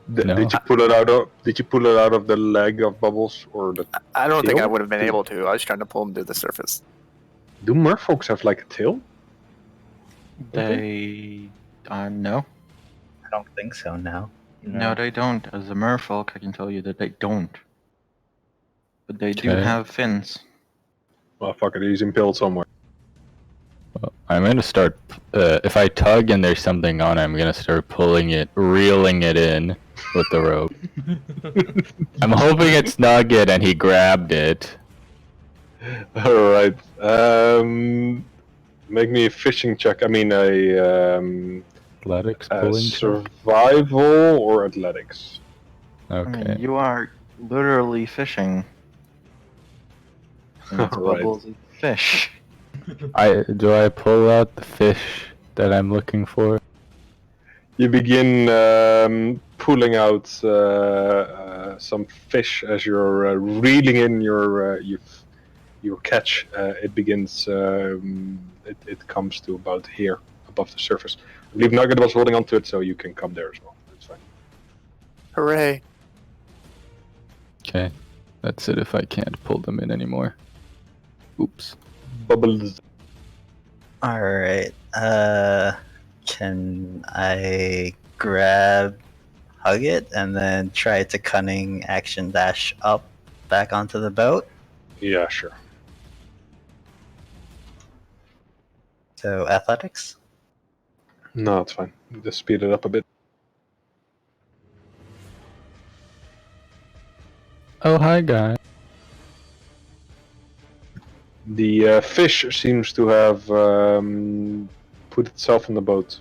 No. Did you pull it out of? Did you pull it out of the leg of Bubbles or the? I don't think I Tail? would have been able to. I was trying to pull him to the surface. Do merfolks have like a tail? They... no. I don't think so now. No, they don't. As a merfolk, I can tell you that they don't. But they do Okay. have fins. Well, fuck it, he's impaled somewhere. Well, I'm gonna start. If I tug and there's something on it, I'm gonna start pulling it, reeling it in with the rope. I'm hoping it's Nugget and he grabbed it. All right. Make me a fishing check. I mean a Athletics pulling. check? survival or athletics. I Okay. mean, you are literally fishing. And it's Right. Bubbles is fish. Do I pull out the fish that I'm looking for? You begin pulling out some fish as you're reeling in your catch. It begins. It comes to about here above the surface. I believe Nugget was holding onto it, so you can come there as well. That's fine. Hooray. Okay. That's it if I can't pull them in anymore. Oops. Bubbles. Alright, can I grab hug it and then try to cunning action dash up back onto the boat. Yeah, sure. So athletics. No, it's fine. Just speed it up a bit. Oh, hi, guy. The fish seems to have put itself in the boat.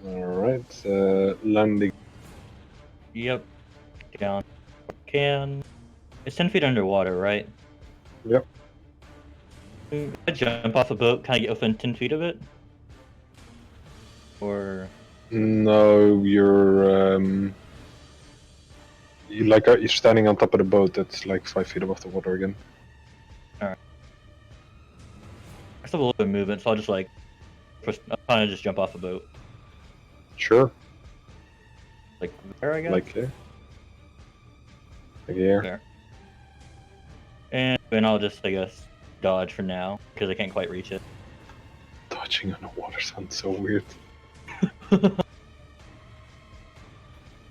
Alright, landing. Yep. Down. Can. It's 10 feet underwater, right? Yep. Can I jump off a boat, kind of get within 10 feet of it? Or. No, you're you're standing on top of the boat that's like 5 feet above the water again. I still have a little bit of movement, so I'll just like. I'll kind of just jump off a boat. Sure. Like there, I guess? Like here. Like here. There. And then I'll just, I guess, dodge for now, because I can't quite reach it. Dodging on the water sounds so weird.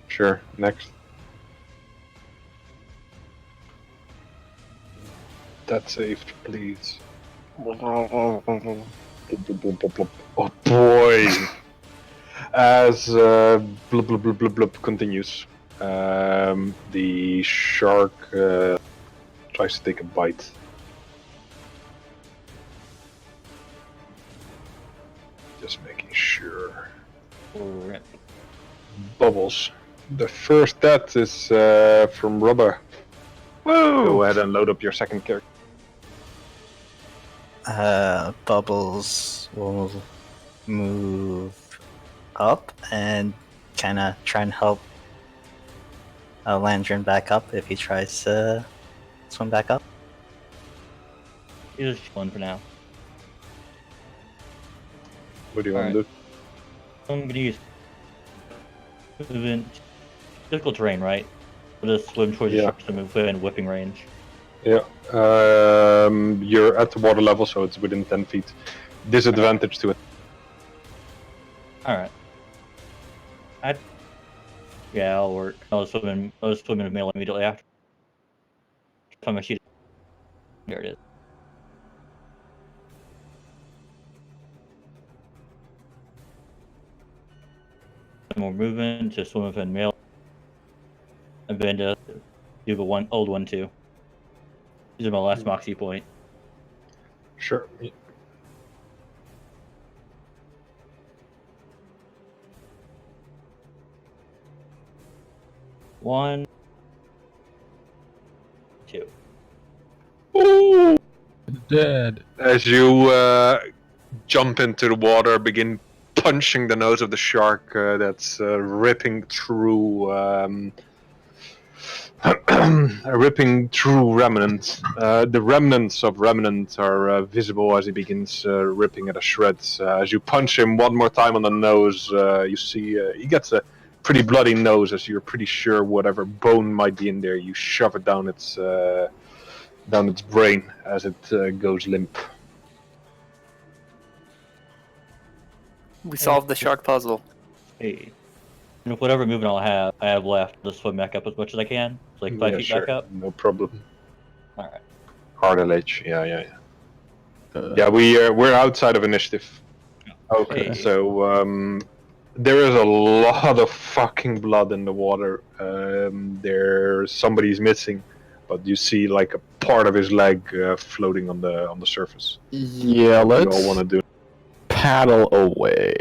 Sure, next. That saved, please. Oh boy! As blub blub blub blub blub continues, the shark tries to take a bite. Just making sure. Rip. Bubbles. The first death is from Rubber. Woo! Go ahead and load up your second character. Bubbles will move up and kind of try and help Landrin back up if he tries to swim back up. He's just one for now. What do you want to do? I'm gonna use movement. Difficult terrain, right? We'll just swim towards the sharks to move within whipping range. Yeah. You're at the water level, so it's within 10 feet. Disadvantage to it. Alright. Yeah, I'll work. I'll swim in the middle immediately after. If I'm a sheet. There it is. More movement to swim within melee. And then to do the old one too. These are my last Moxie point. Sure. 1, 2. Ooh! Dead. As you jump into the water, begin punching the nose of the shark that's ripping through ripping through Remnant. The remnants of Remnant are visible as he begins ripping it to shreds. As you punch him one more time on the nose, you see he gets a pretty bloody nose, as you're pretty sure whatever bone might be in there, you shove it down its brain as it goes limp. We solved the shark puzzle. Hey. And with whatever movement I have left, to swim back up as much as I can. It's like 5 feet back up. No problem. Alright. Hard LH, yeah. Yeah, we're outside of initiative. Okay. So there is a lot of fucking blood in the water. Somebody's missing, but you see like a part of his leg floating on the surface. Yeah, What let's do you all want to do? paddle away.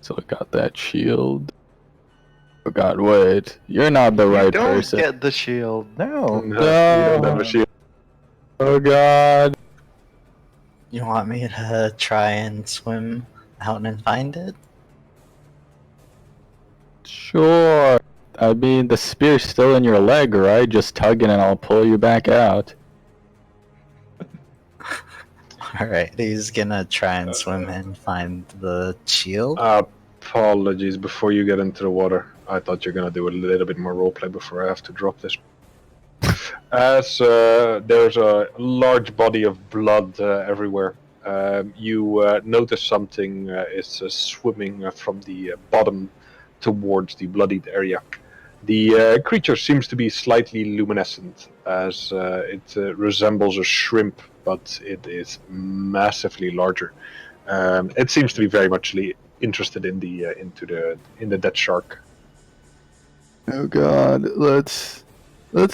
So I got that shield. Oh god, wait. You're not the right Don't person. get the shield. No. You don't have a shield. Oh god. You want me to try and swim out and find it? Sure. I mean, the spear's still in your leg, right? Just tug it and I'll pull you back out. Alright, he's gonna try and swim and find the shield. Apologies, before you get into the water, I thought you were gonna do a little bit more roleplay before I have to drop this. As there's a large body of blood everywhere, you notice something is swimming from the bottom towards the bloodied area. The creature seems to be slightly luminescent, as it resembles a shrimp, but it is massively larger. It seems to be very much interested in the dead shark. Oh god, let's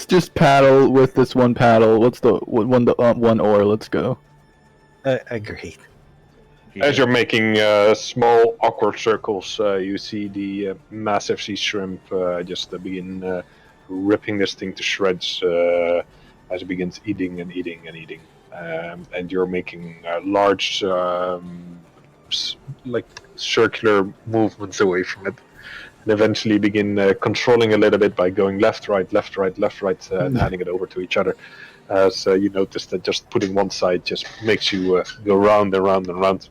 just paddle with this one paddle. What's the one oar? Let's go. Agreed. As you're making small, awkward circles, you see the massive sea shrimp just begin ripping this thing to shreds as it begins eating and eating and eating. And you're making large, like circular movements away from it, and eventually begin controlling a little bit by going left, right, left, right, left, right, and handing it over to each other. As you notice that just putting one side just makes you go round and round and round.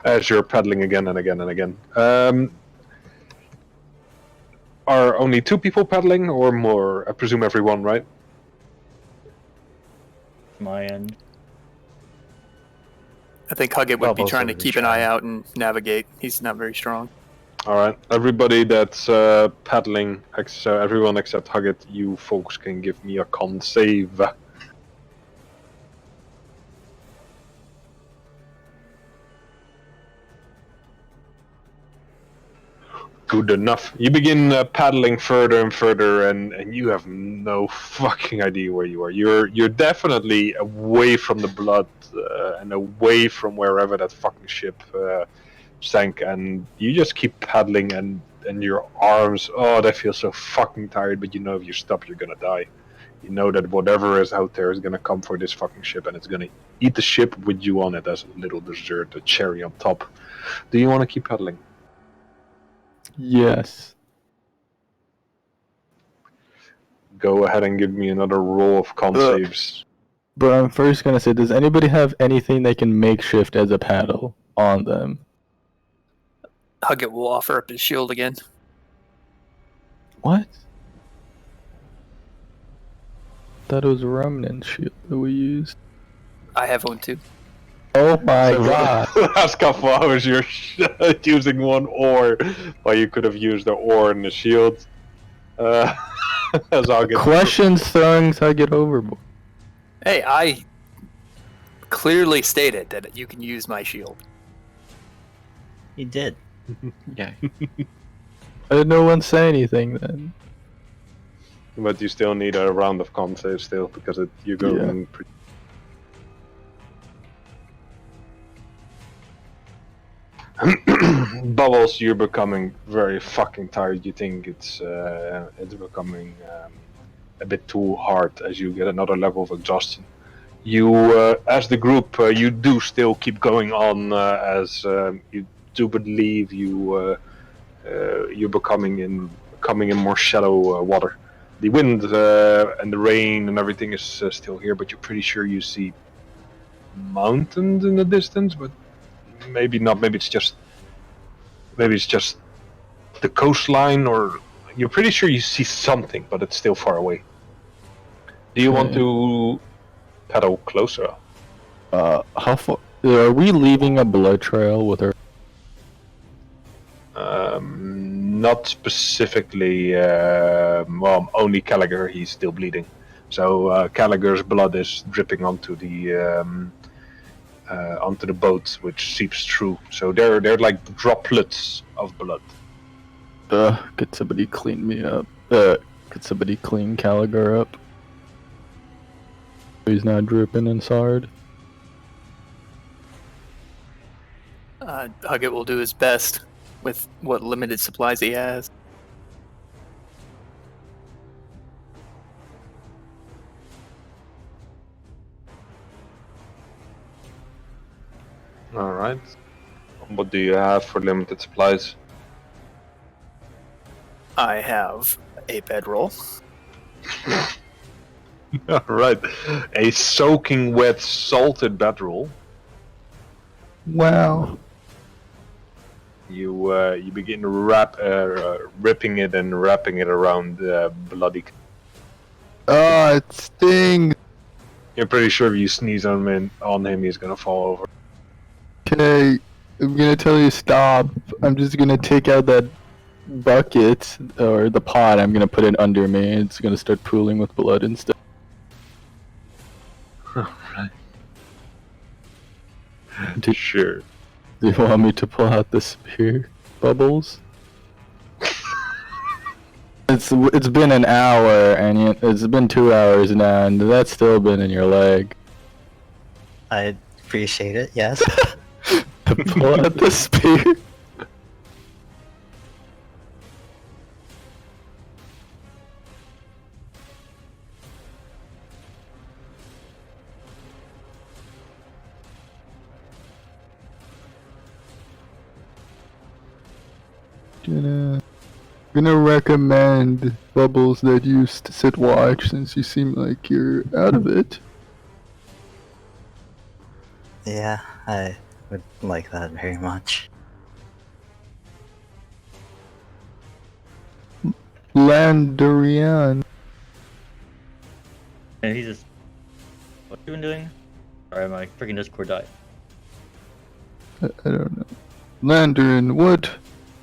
As you're paddling again and again and again. Are only 2 people paddling or more? I presume everyone, right? My end. I think Huggett would Well, be both trying to of them keep an eye try. out and navigate. He's not very strong. Alright. Everybody that's paddling, everyone except Huggett, you folks can give me a con save. Good enough. You begin paddling further and further, and you have no fucking idea where you are. You're definitely away from the blood and away from wherever that fucking ship sank, and you just keep paddling, and your arms, they feel so fucking tired. But you know if you stop, you're gonna die. You know that whatever is out there is gonna come for this fucking ship, and it's gonna eat the ship with you on it as a little dessert, a cherry on top. Do you want to keep paddling? Yes. Go ahead and give me another roll of con saves. But I'm first gonna say, does anybody have anything they can makeshift as a paddle on them? Huggett will offer up his shield again. What? That was remnant shield that we used. I have one too. Oh my So god. last couple hours you're using one oar, while you could have used the oar and the shield. As I'll get Questions thrown, I get overboard. Hey, I clearly stated that you can use my shield. He did. Yeah. No one say anything then. But you still need a round of con save still, because you're going pretty... Bubbles, you're becoming very fucking tired. You think it's becoming a bit too hard as you get another level of exhaustion. You, as the group, you do still keep going on as you do believe you're coming in more shallow water. The wind and the rain and everything is still here, but you're pretty sure you see mountains in the distance, but maybe not. Maybe it's just the coastline, or you're pretty sure you see something, but it's still far away. Do you want to paddle closer? How far? Are we leaving a blood trail with her? Not specifically. Well, only Callagher. He's still bleeding, so Callagher's blood is dripping onto the boat, which seeps through. So they're like droplets of blood. Could somebody clean me up? Could somebody clean Callagher up? He's not dripping inside. Huggett will do his best with what limited supplies he has. All right. What do you have for limited supplies? I have a bedroll. All right, a soaking wet, salted bedroll. Wow. You begin ripping it and wrapping it around bloody. Ah, it stings. You're pretty sure if you sneeze on him, he's gonna fall over. Okay, I'm gonna tell you stop. I'm just gonna take out that bucket or the pot. I'm gonna put it under me. It's gonna start pooling with blood and stuff. Sure. Do you want me to pull out the spear, Bubbles? It's been an hour and it's been 2 hours now, and that's still been in your leg. I appreciate it, yes. Pull out the spear. Gonna recommend, Bubbles, that you sit watch since you seem like you're out of it. Yeah, I would like that very much. Landarian. And he's just. What you been doing? Sorry, my freaking Discord died. I don't know. Landarin, what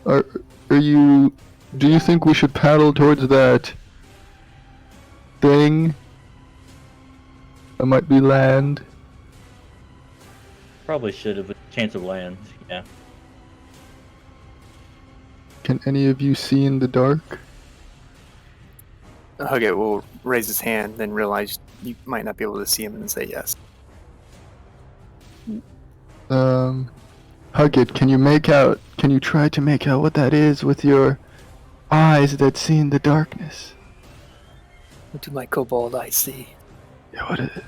are you? Do you think we should paddle towards that thing? That might be land. Probably should have a chance of land. Yeah. Can any of you see in the dark? Hugget will raise his hand, then realize you might not be able to see him, and say yes. Hugget, can you try to make out what that is with your eyes that see in the darkness? What do my kobold eyes see? Yeah, what is it?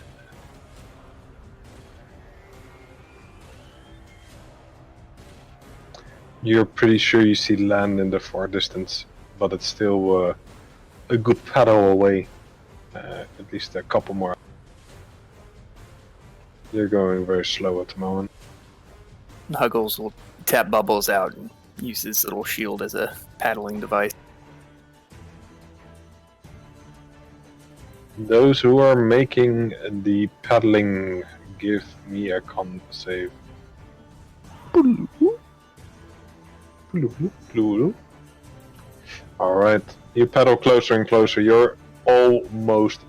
You're pretty sure you see land in the far distance, but it's still a good paddle away. At least a couple more. You're going very slow at the moment. Huggles will tap Bubbles out and use his little shield as a paddling device. Those who are making the paddling, give me a con save. Alright, you paddle closer and closer. You're almost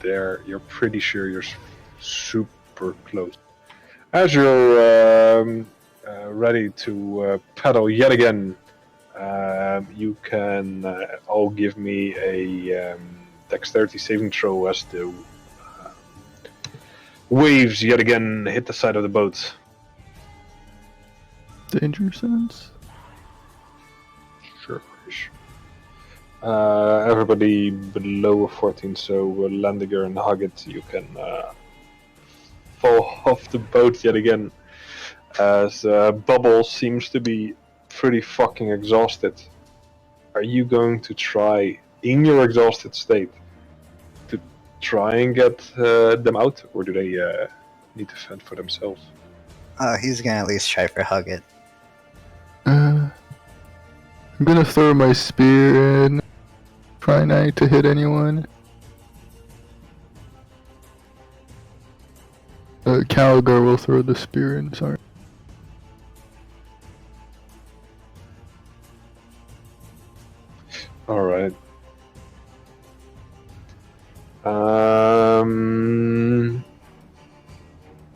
there. You're pretty sure you're super close. As you're ready to paddle yet again, you can all give me a dexterity saving throw as the waves yet again hit the side of the boat. Danger sense? Sure. Everybody below 14, so Landiger and Hugget, you can fall off the boat yet again, as Bubble seems to be pretty fucking exhausted. Are you going to try, in your exhausted state, to try and get them out, or do they need to fend for themselves? He's gonna at least try for Hugget. I'm gonna throw my spear in. Try not to hit anyone. Calgar will throw the spear in, sorry. Alright.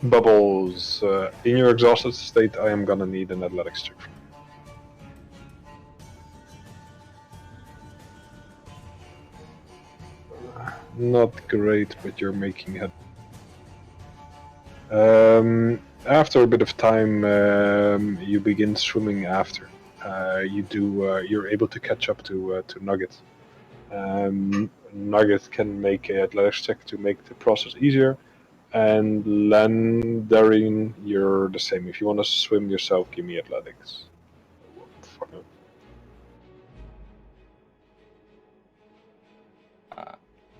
Bubbles, in your exhausted state, I am gonna need an athletics check. Not great, but you're making it. After a bit of time, you begin swimming after. You're able to catch up to Nugget. Nugget can make an athletics check to make the process easier. And Landarin, you're the same. If you want to swim yourself, give me athletics.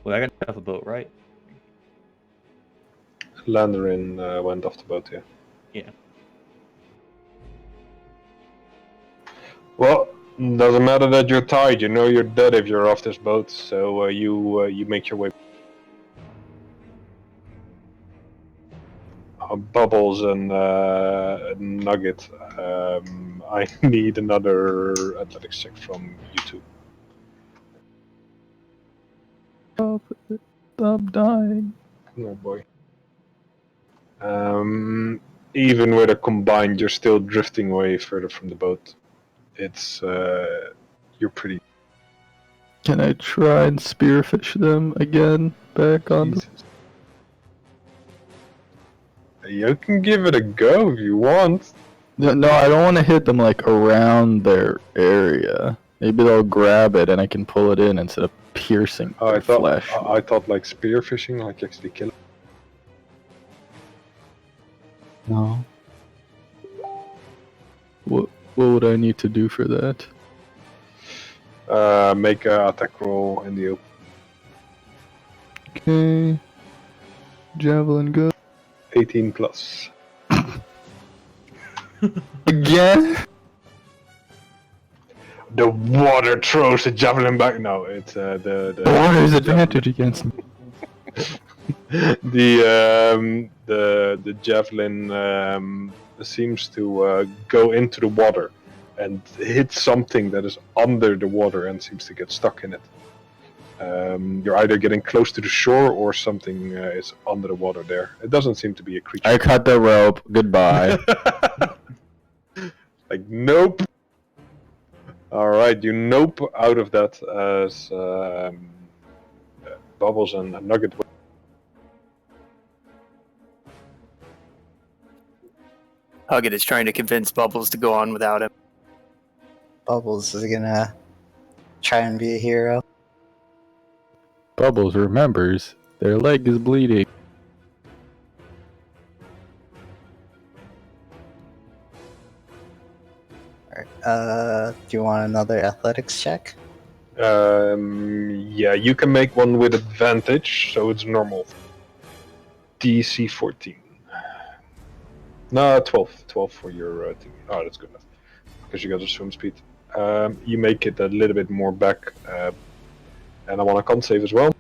Well, I got off a boat, right? Landarin went off the boat, yeah. Yeah. Well, doesn't matter that you're tired. You know you're dead if you're off this boat. So you make your way. Bubbles and Nugget. I need another athletics check from you two. Stop dying. Oh boy. Even with a combined, you're still drifting away further from the boat. It's you're pretty. Can I try and spearfish them again back on the... Jesus. You can give it a go if you want. No, I don't want to hit them like around their area. Maybe they'll grab it and I can pull it in instead of piercing Oh, their flesh. I thought like spearfishing, like actually kill it. No. What would I need to do for that? Make a attack roll in the open. Okay. Javelin go. 18 plus. Again? The water throws the javelin back. No, it's the Water's advantage against me. the javelin seems to go into the water and hit something that is under the water and seems to get stuck in it. You're either getting close to the shore or something is under the water there. It doesn't seem to be a creature. I cut the rope. Goodbye. Like, nope. Alright, you nope out of that as Bubbles and Nugget. Hugget is trying to convince Bubbles to go on without him. Bubbles is gonna try and be a hero. Bubbles remembers their leg is bleeding. Alright, do you want another athletics check? Yeah, you can make one with advantage, so it's normal. DC 14. No, 12. 12 for your team. Oh, that's good enough. Because you got a swim speed. You make it a little bit more back. And I want a con save as well.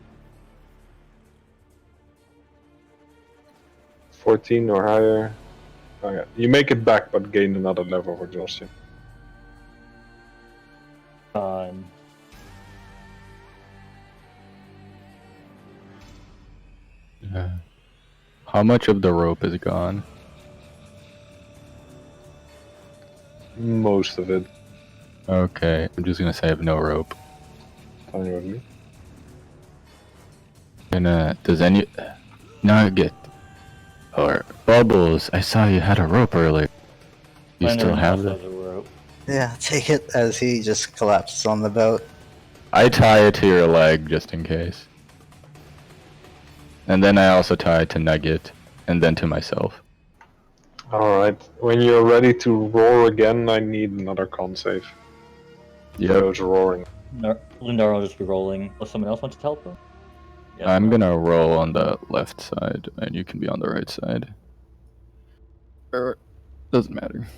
14 or higher. Oh, yeah. You make it back, but gain another level of exhaustion. How much of the rope is gone? Most of it. Okay, I'm just gonna say I have no rope. Fine with me. And does any Nugget or Bubbles? I saw you had a rope earlier. You still have it? Yeah, take it as he just collapses on the boat. I tie it to your leg just in case. And then I also tie it to Nugget, and then to myself. Alright, when you're ready to roar again, I need another con save. Yep. For those roaring. Lindar will just be rolling. Unless someone else wants to help him. Yes, I'm no. gonna roll on the left side, and you can be on the right side. Doesn't matter.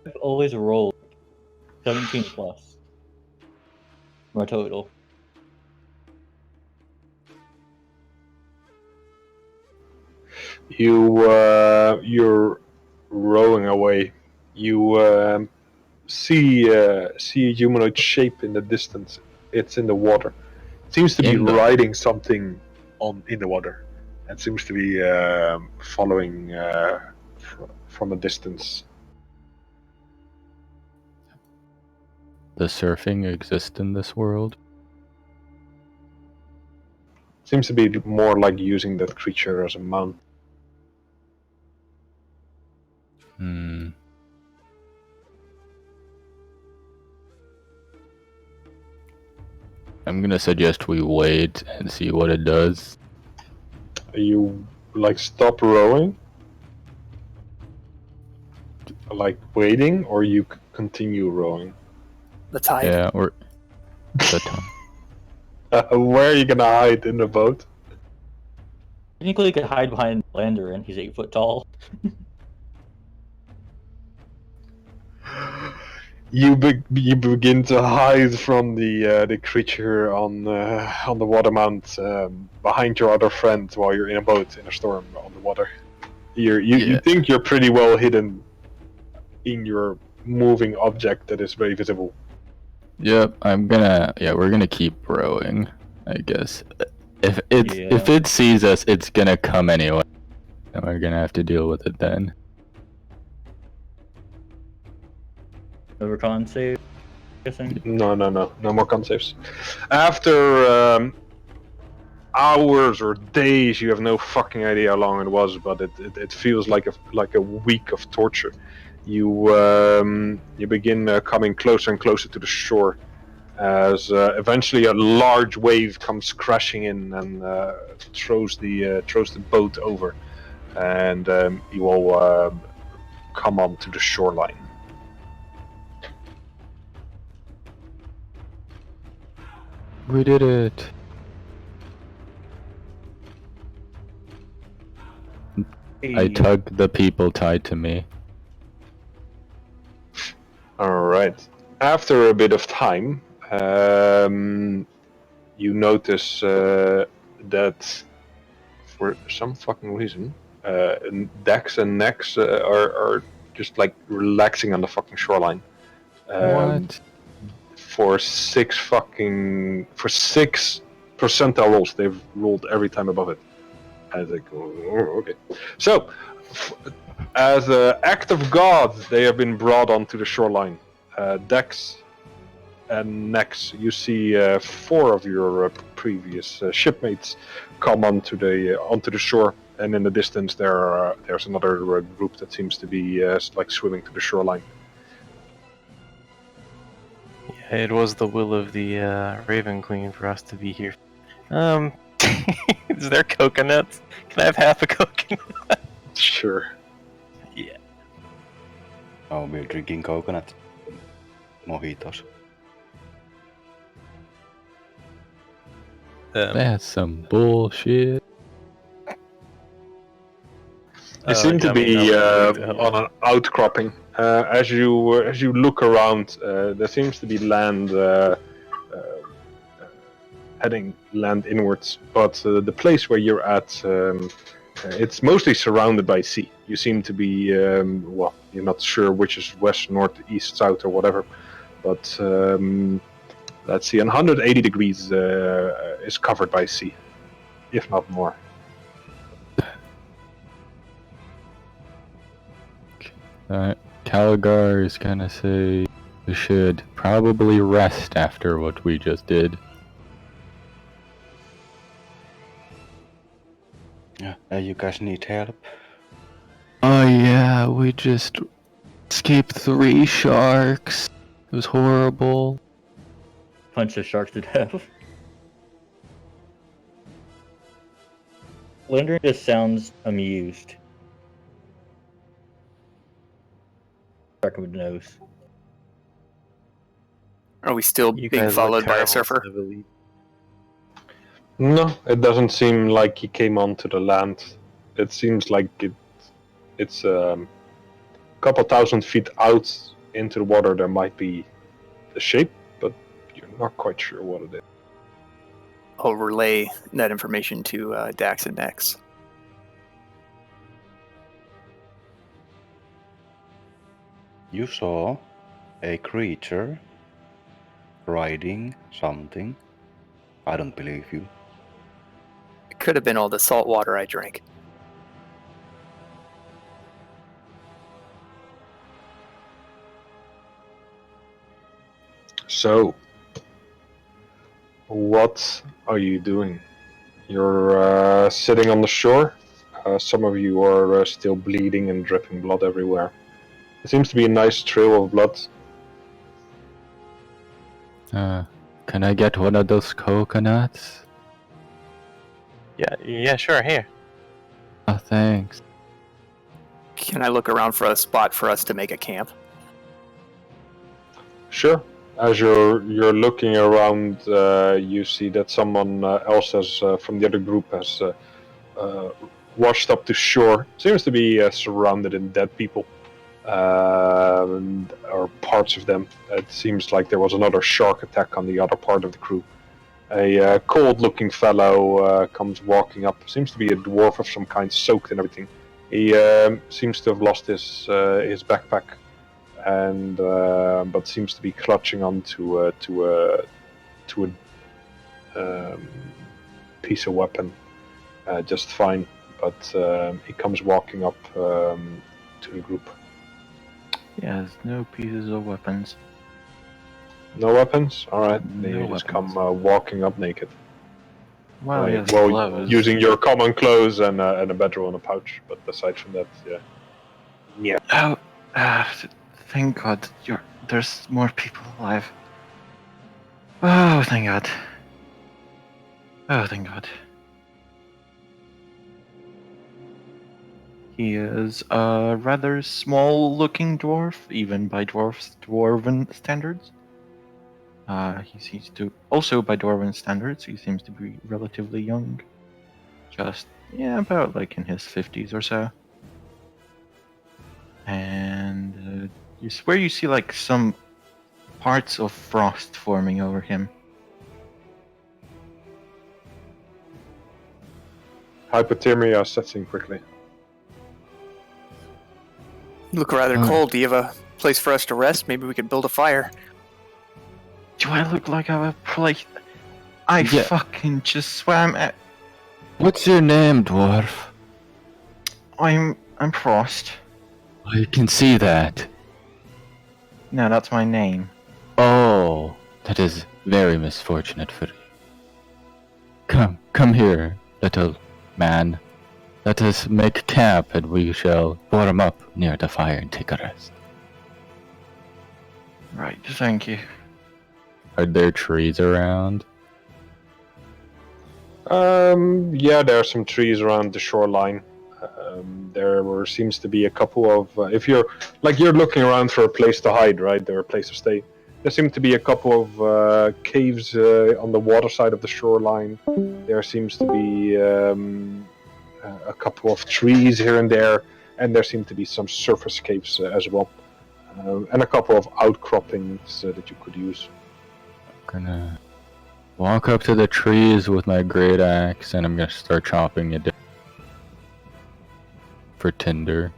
I've always rolled 17 plus. My total. You're rowing away. You see a humanoid shape in the distance. It's in the water. It seems to be riding something in the water. It seems to be following from a distance. Does surfing exist in this world? Seems to be more like using that creature as a mount. I'm gonna suggest we wait and see what it does. You like stop rowing? Like waiting, or you continue rowing? The tide. Yeah, or the time. Where are you gonna hide in the boat? Technically, you could hide behind Lander, and he's 8 foot tall. You begin to hide from the creature on the water mount behind your other friend while you're in a boat in a storm on the water. You Yeah. think you're pretty well hidden in your moving object that is very visible. Yep, we're gonna keep rowing, I guess. If Yeah. it sees us, it's gonna come anyway. And we're gonna have to deal with it then. Overcon save, guessing. No more con saves. After hours or days, you have no fucking idea how long it was, but it feels like a week of torture. You begin coming closer and closer to the shore, as eventually a large wave comes crashing in and throws the boat over, and you all come onto the shoreline. We did it. I tug the people tied to me. Alright. After a bit of time, you notice that for some fucking reason, Dex and Nex are just like relaxing on the fucking shoreline. What? For six percentile rolls, they've rolled every time above it. I was like, oh, okay. So, as an act of God, they have been brought onto the shoreline. Dex and Nex, you see four of your previous shipmates come onto the shore, and in the distance there's another group that seems to be like swimming to the shoreline. Yeah, it was the will of the Raven Queen for us to be here. Is there coconuts? Can I have half a coconut? Sure. Yeah. Oh, we're drinking coconut mojitos. That's some bullshit. You seem to be on an outcropping. As you look around, there seems to be land heading land inwards, but the place where you're at, it's mostly surrounded by sea. You seem to be you're not sure which is west, north, east, south, or whatever, but let's see, 180 degrees is covered by sea, if not more. Caligar is gonna say we should probably rest after what we just did. Yeah, you guys need help? Oh yeah, we just escaped 3 sharks. It was horrible. Punch the shark to death. Linder just sounds amused. Shark with nose. Are we still You being guys look followed by a terrible, surfer? civilly. No, it doesn't seem like he came onto the land. It seems like it's a couple thousand feet out into the water. There might be a shape, but you're not quite sure what it is. I'll relay that information to Dax and Nex. You saw a creature riding something. I don't believe you. It could have been all the salt water I drank. So, what are you doing? You're sitting on the shore. Some of you are still bleeding and dripping blood everywhere. It seems to be a nice trail of blood. Can I get one of those coconuts? Yeah, sure, here. Oh, thanks. Can I look around for a spot for us to make a camp? Sure. As you're looking around, you see that someone else has, from the other group, has washed up to shore. Seems to be surrounded in dead people. or parts of them. It seems like there was another shark attack on the other part of the crew. A cold-looking fellow comes walking up. Seems to be a dwarf of some kind, soaked and everything. He seems to have lost his backpack, and but seems to be clutching onto a piece of weapon just fine. But he comes walking up to the group. Yes, no pieces of weapons. No weapons? Alright, No then you just weapons. come walking up naked. Well, Right, yes, well, gloves. using your common clothes and a bedroll and a pouch, but aside from that, yeah. Yeah. Oh, thank God, there's more people alive. Oh, thank God. Oh, thank God. He is a rather small-looking dwarf, even by dwarven standards. He seems to also by dwarven standards, he seems to be relatively young. Just about like in his 50s or so. And you swear you see like some parts of frost forming over him. Hypothermia sets in quickly. You look rather cold. Do you have a place for us to rest? Maybe we could build a fire. Do I look like I have a place? I Yeah. fucking just swam at. What's your name, dwarf? I'm Frost. I can see that. No, that's my name. Oh, that is very misfortunate for you. Come here, little man. Let us make camp and we shall warm up near the fire and take a rest. Right, thank you. Are there trees around? Yeah, there are some trees around the shoreline. Seems to be a couple of. If you're looking around for a place to hide, right? Or a place to stay. There seem to be a couple of caves on the water side of the shoreline. There seems to be a couple of trees here and there, and there seem to be some surface caves as well, and a couple of outcroppings that you could use. I'm gonna walk up to the trees with my great axe and I'm gonna start chopping it down for tinder.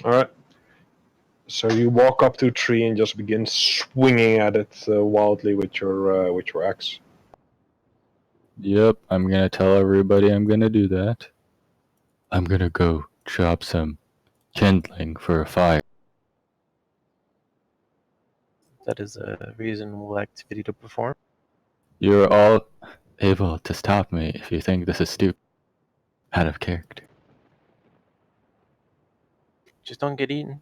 All right. So you walk up to a tree and just begin swinging at it wildly with your axe. Yep, I'm gonna tell everybody I'm gonna do that. I'm gonna go chop some kindling for a fire. That is a reasonable activity to perform. You're all able to stop me if you think this is stupid. Out of character. Just don't get eaten.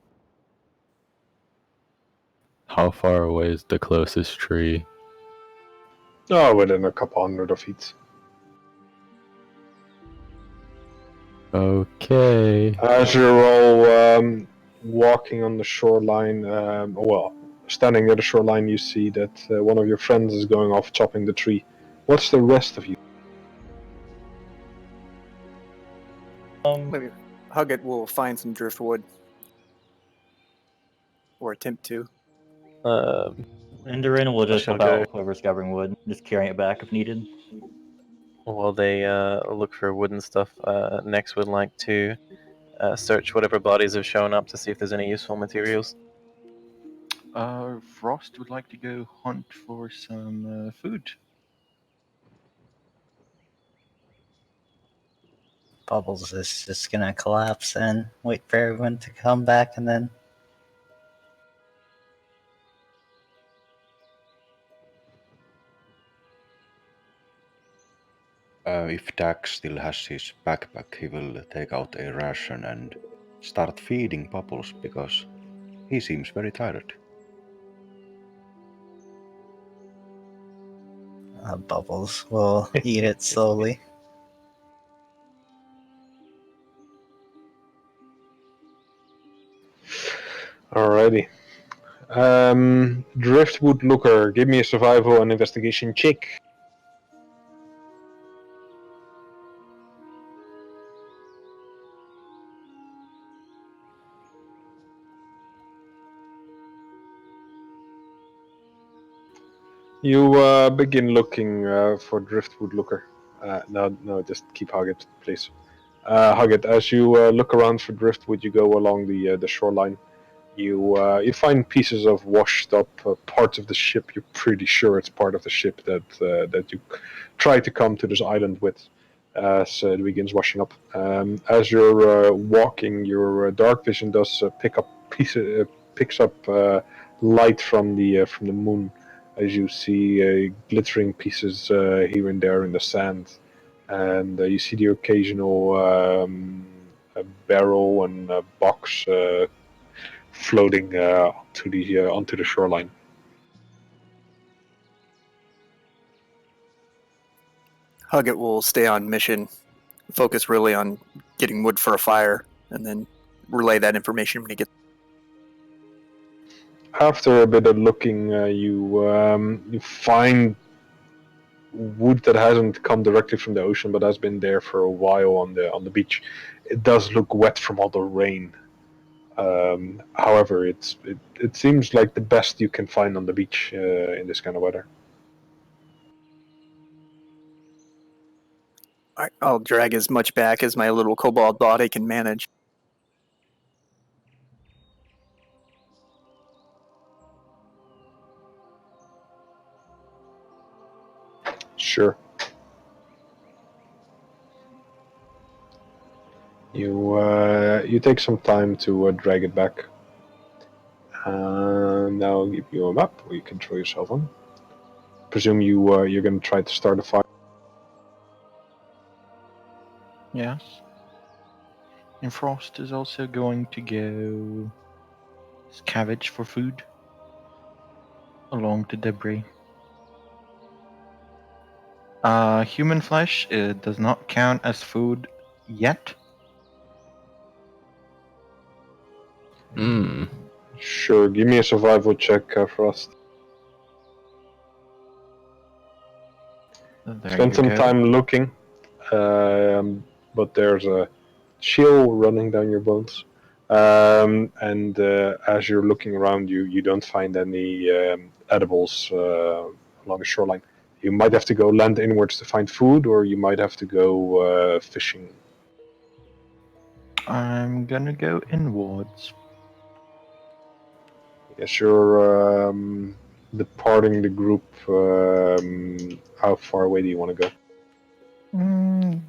How far away is the closest tree? Oh, within a couple hundred of feet. Okay. As you're all walking on the shoreline, standing near the shoreline, you see that one of your friends is going off chopping the tree. What's the rest of you? Maybe Hugget will find some driftwood. Or attempt to. Enderin will just shall help go. out whoever's gathering wood, just carrying it back if needed. While they look for wooden stuff, Nex would like to search whatever bodies have shown up to see if there's any useful materials. Frost would like to go hunt for some food. Bubbles is just gonna collapse and wait for everyone to come back, and then If Dax still has his backpack, he will take out a ration and start feeding Bubbles because he seems very tired. Bubbles will eat it slowly. Alrighty. Driftwood Looker, give me a survival and investigation check. You begin looking for Driftwood Looker. No, just keep Huggett, please. Huggett, as you look around for Driftwood, you go along the shoreline. You find pieces of washed up parts of the ship. You're pretty sure it's part of the ship that you try to come to this island with. So it begins washing up. As you're walking, your dark vision does picks up light from the moon, as you see glittering pieces here and there in the sand, and you see the occasional a barrel and a box floating onto the shoreline. Huggett will stay on mission, focus really on getting wood for a fire, and then relay that information when he gets. After a bit of looking, you find wood that hasn't come directly from the ocean, but has been there for a while on the beach. It does look wet from all the rain. However, it seems like the best you can find on the beach in this kind of weather. I'll drag as much back as my little kobold body can manage. Sure. You take some time to drag it back. Now I'll give you a map where you can throw yourself on. Presume you're going to try to start a fire. Yes. And Frost is also going to go scavenge for food along the debris. Human flesh does not count as food yet. Sure, give me a survival check, Frost. There Spend you some go. time looking, but there's a chill running down your bones. And as you're looking around you don't find any edibles along the shoreline. You might have to go land inwards to find food, or you might have to go fishing. I'm gonna go inwards. Yes, you're departing the group. How far away do you want to go?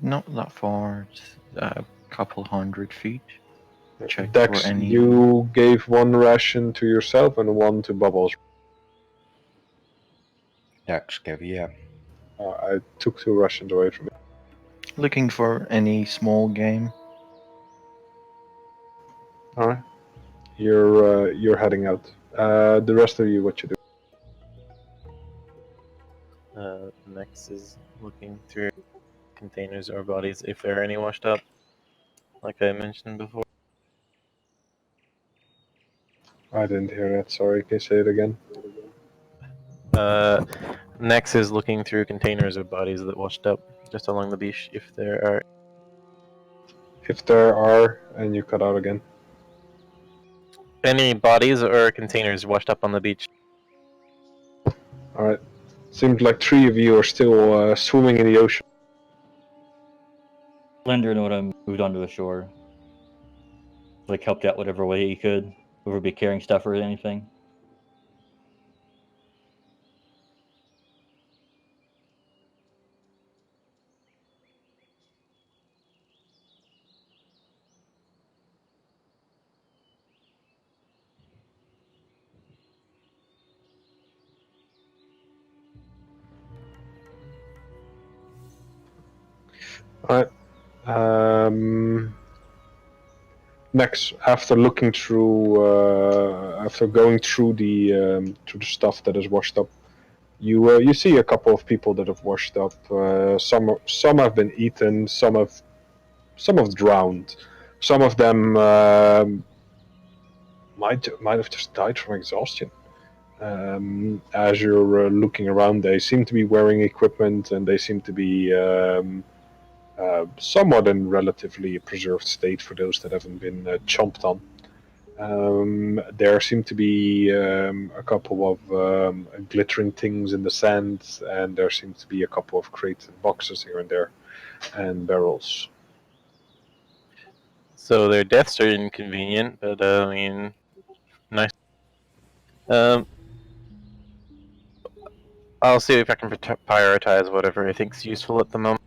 Not that far. Just a couple 100 feet. Check Dex, for any. you gave one ration to yourself and one to Bubbles. Dax gave, yeah. I took 2 rations away from you. Looking for any small game. All right, you're heading out. The rest of you, what you do? Next is looking through containers or bodies if there are any washed up, like I mentioned before. I didn't hear that. Sorry, can you say it again? Next is looking through containers or bodies that washed up just along the beach if there are. If there are, and you cut out again. Any bodies or containers washed up on the beach. All right. Seems like 3 of you are still swimming in the ocean. Lender would have moved onto the shore. Like helped out whatever way he could. Whoever be carrying stuff or anything. All right. Next, after looking through, after going through the stuff that is washed up, you see a couple of people that have washed up. Some have been eaten. Some have drowned. Some of them might have just died from exhaustion. As you're looking around, they seem to be wearing equipment, and they seem to be somewhat in relatively preserved state for those that haven't been chomped on. There seem to be a couple of glittering things in the sand, and there seems to be a couple of crates and boxes here and there, and barrels. So their deaths are inconvenient, but I mean, nice. I'll see if I can prioritize whatever I think's useful at the moment.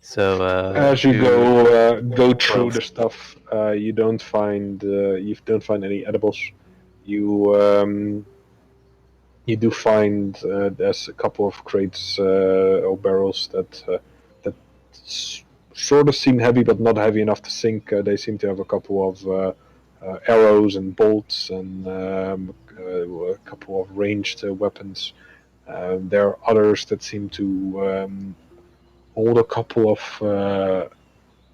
So As you go through Close. the stuff, you don't find any edibles. You do find there's a couple of crates or barrels that sort of seem heavy, but not heavy enough to sink. They seem to have a couple of arrows and bolts and a couple of ranged weapons. There are others that seem to hold a couple of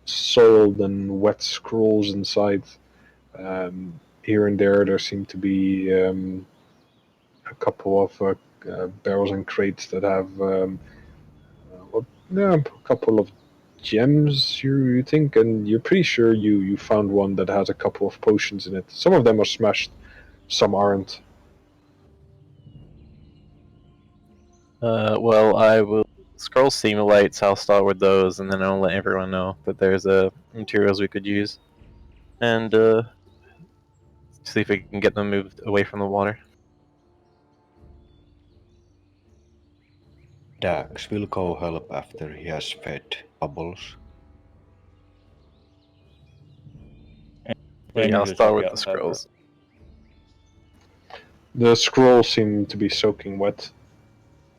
soiled and wet scrolls inside. Here and there seem to be a couple of barrels and crates that have a couple of gems, you think, and you're pretty sure you found one that has a couple of potions in it. Some of them are smashed, some aren't. well, I will scroll steam lights. I'll start with those, and then I'll let everyone know that there's materials we could use, and see if we can get them moved away from the water. Dax will go help after he has fed Bubbles. Yeah, I'll just start help with you the out, scrolls. The scrolls seem to be soaking wet,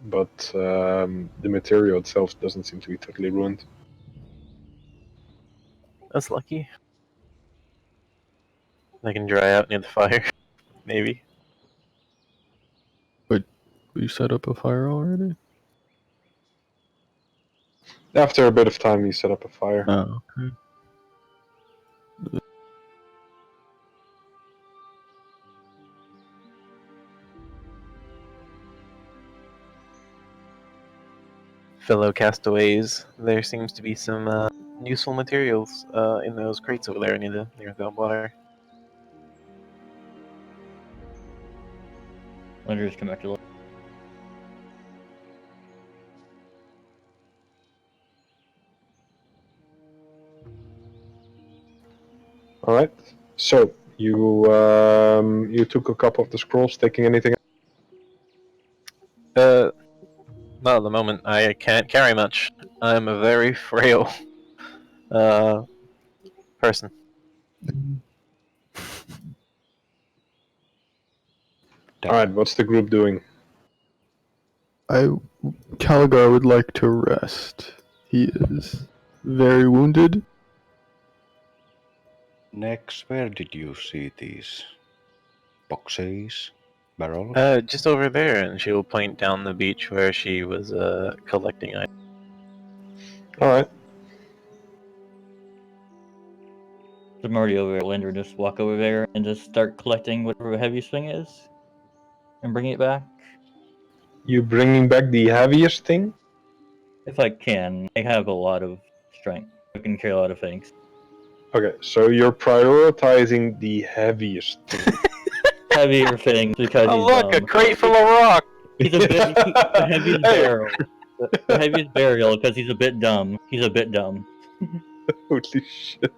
but the material itself doesn't seem to be totally ruined. That's lucky. They can dry out near the fire, maybe. We set up a fire already? After a bit of time, you set up a fire. Oh, okay. Fellow castaways, there seems to be some useful materials in those crates over there near the water. Lender just come back to look. All right. So you took a couple of the scrolls. Taking anything? Not at the moment. I can't carry much. I'm a very frail person. All right. What's the group doing? Caligar would like to rest. He is very wounded. Next, where did you see these boxes, barrels? Just over there, and she'll point down the beach where she was collecting items. All right. I'm already over there. Lender just walk over there and just start collecting whatever heaviest thing is, and bring it back You bringing back the heaviest thing? if I can. I have a lot of strength. I can carry a lot of things. Okay, so you're prioritizing the heaviest thing. Heavier things because Oh he's look, a crate full of rock! He's a bit the heaviest Hey. barrel. The heaviest barrel because he's a bit dumb. He's a bit dumb. Holy shit!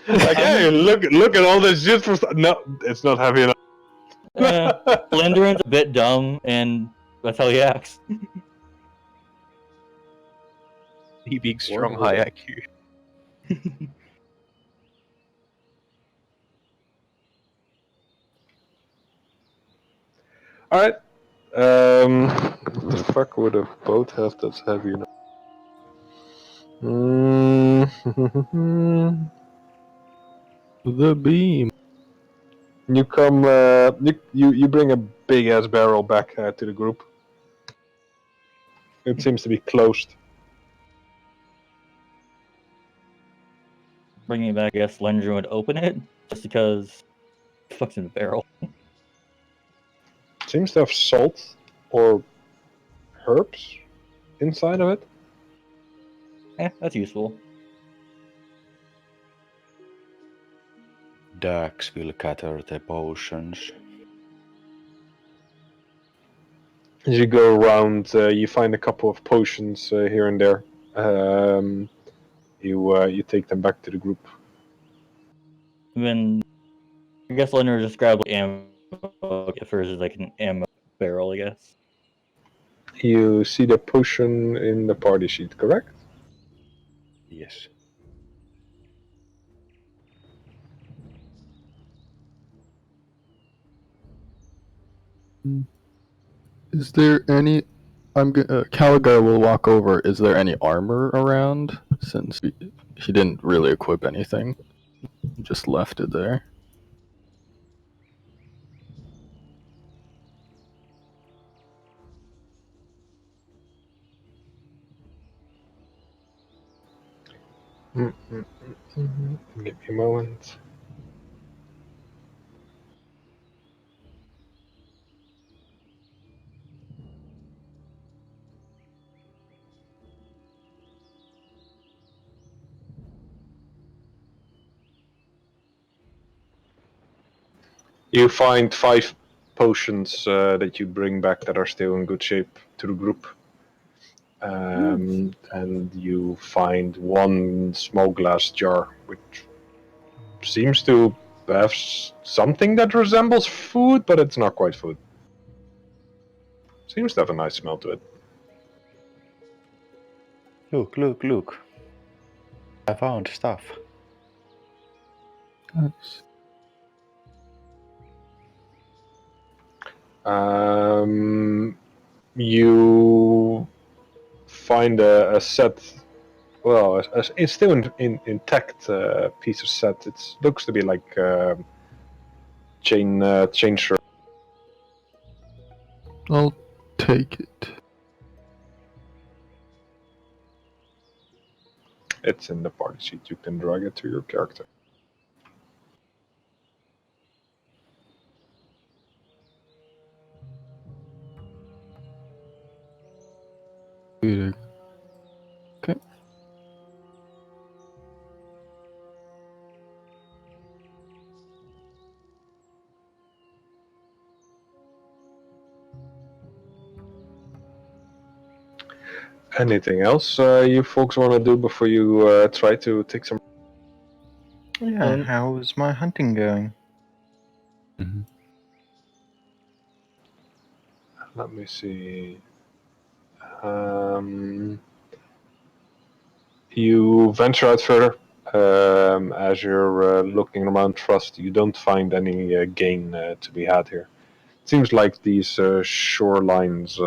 Like, hey, look at all this shit for. No, it's not heavy enough. Slenderan's a bit dumb, and that's how he acts. He being strong, high IQ. All right. What the fuck would a boat have that's heavy enough? The beam. You come. You bring a big ass barrel back to the group. It seems to be closed. bringing it back, I guess Lendrin would open it just because fuck's in the barrel. Seems to have salt or herbs inside of it. That's useful. Dax will gather the potions. As you go around, you find a couple of potions here and there. You take them back to the group. Then I guess Lendrin just grabbed like ammo versus like an ammo barrel, I guess. You see the potion in the party sheet, correct? Yes. Is there any? Caligar will walk over. Is there any armor around? Since he didn't really equip anything, just left it there. Give me a moment. You find 5 potions that you bring back that are still in good shape to the group. And you find 1 small glass jar, which seems to have something that resembles food, but it's not quite food. Seems to have a nice smell to it. Look, look, look. I found stuff. Nice. You find a set. Well, it's still intact piece of set. It looks to be like chain shirt. I'll take it. It's in the party sheet. You can drag it to your character. Okay. Anything else you folks want to do before you try to take some? Yeah, how's my hunting going? Let me see. You venture out further. As you're looking around Trust, you don't find any gain to be had here. It seems like these shorelines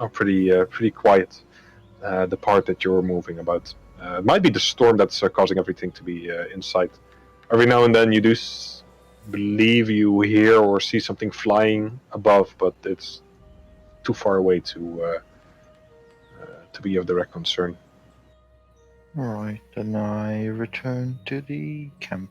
are pretty quiet. The part that you're moving about. It might be the storm that's causing everything to be in sight. Every now and then you do believe you hear or see something flying above, but it's too far away to be of direct concern. Right, then I return to the camp.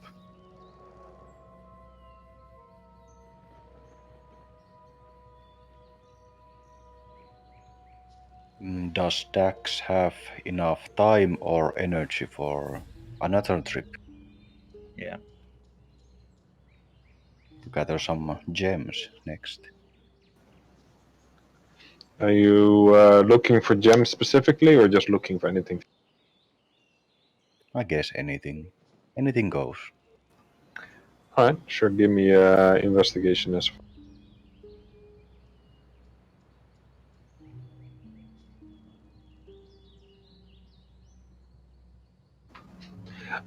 Does Dax have enough time or energy for another trip? Yeah. To gather some gems next. Are you looking for gems specifically, or just looking for anything? I guess anything. Anything goes. Alright, sure, give me investigation as well.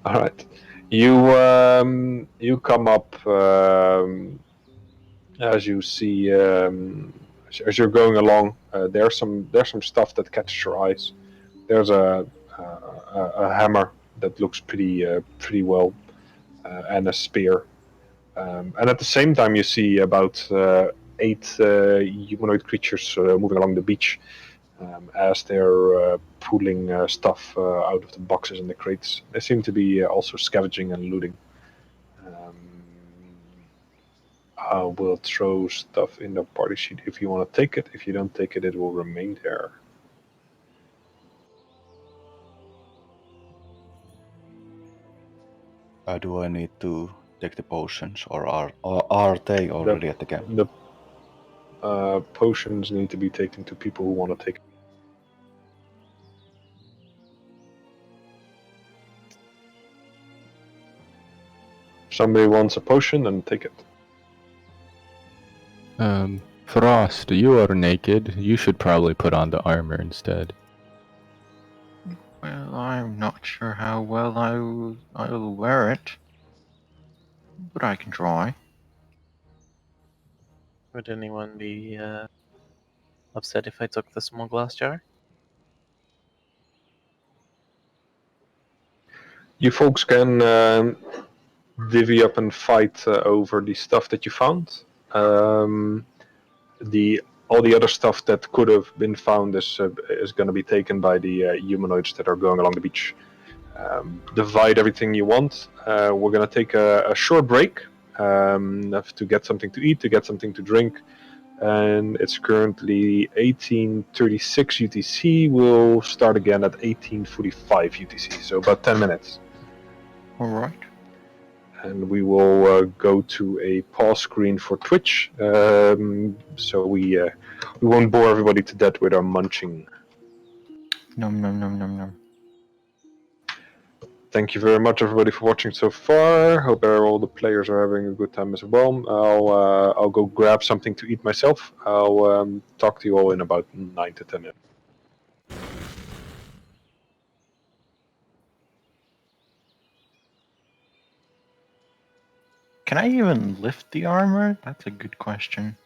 Alright. You come up as you see as you're going along. There's some stuff that catches your eyes. There's a hammer that looks pretty well, and a spear. And at the same time, you see about 8 humanoid creatures moving along the beach. as they're pulling stuff out of the boxes and the crates. They seem to be also scavenging and looting. I will throw stuff in the party sheet if you want to take it. If you don't take it, it will remain there. Do I need to take the potions, or are they already at the camp? The potions need to be taken to people who want to take it. Somebody wants a potion, then take it. Frost, you are naked. You should probably put on the armor instead. Well, I'm not sure how well I'll wear it, but I can try. Would anyone be upset if I took the small glass jar? You folks can divvy up and fight over the stuff that you found. All the other stuff that could have been found is going to be taken by the humanoids that are going along the beach. Divide everything you want. We're going to take a short break to get something to eat, to get something to drink. And it's currently 18:36 UTC. We'll start again at 18:45 UTC, so about 10 minutes. All right. And we will go to a pause screen for Twitch, so we won't bore everybody to death with our munching. Nom nom nom nom nom. Thank you very much, everybody, for watching so far. Hope all the players are having a good time as well. I'll go grab something to eat myself. I'll talk to you all in about 9 to 10 minutes. Can I even lift the armor? That's a good question.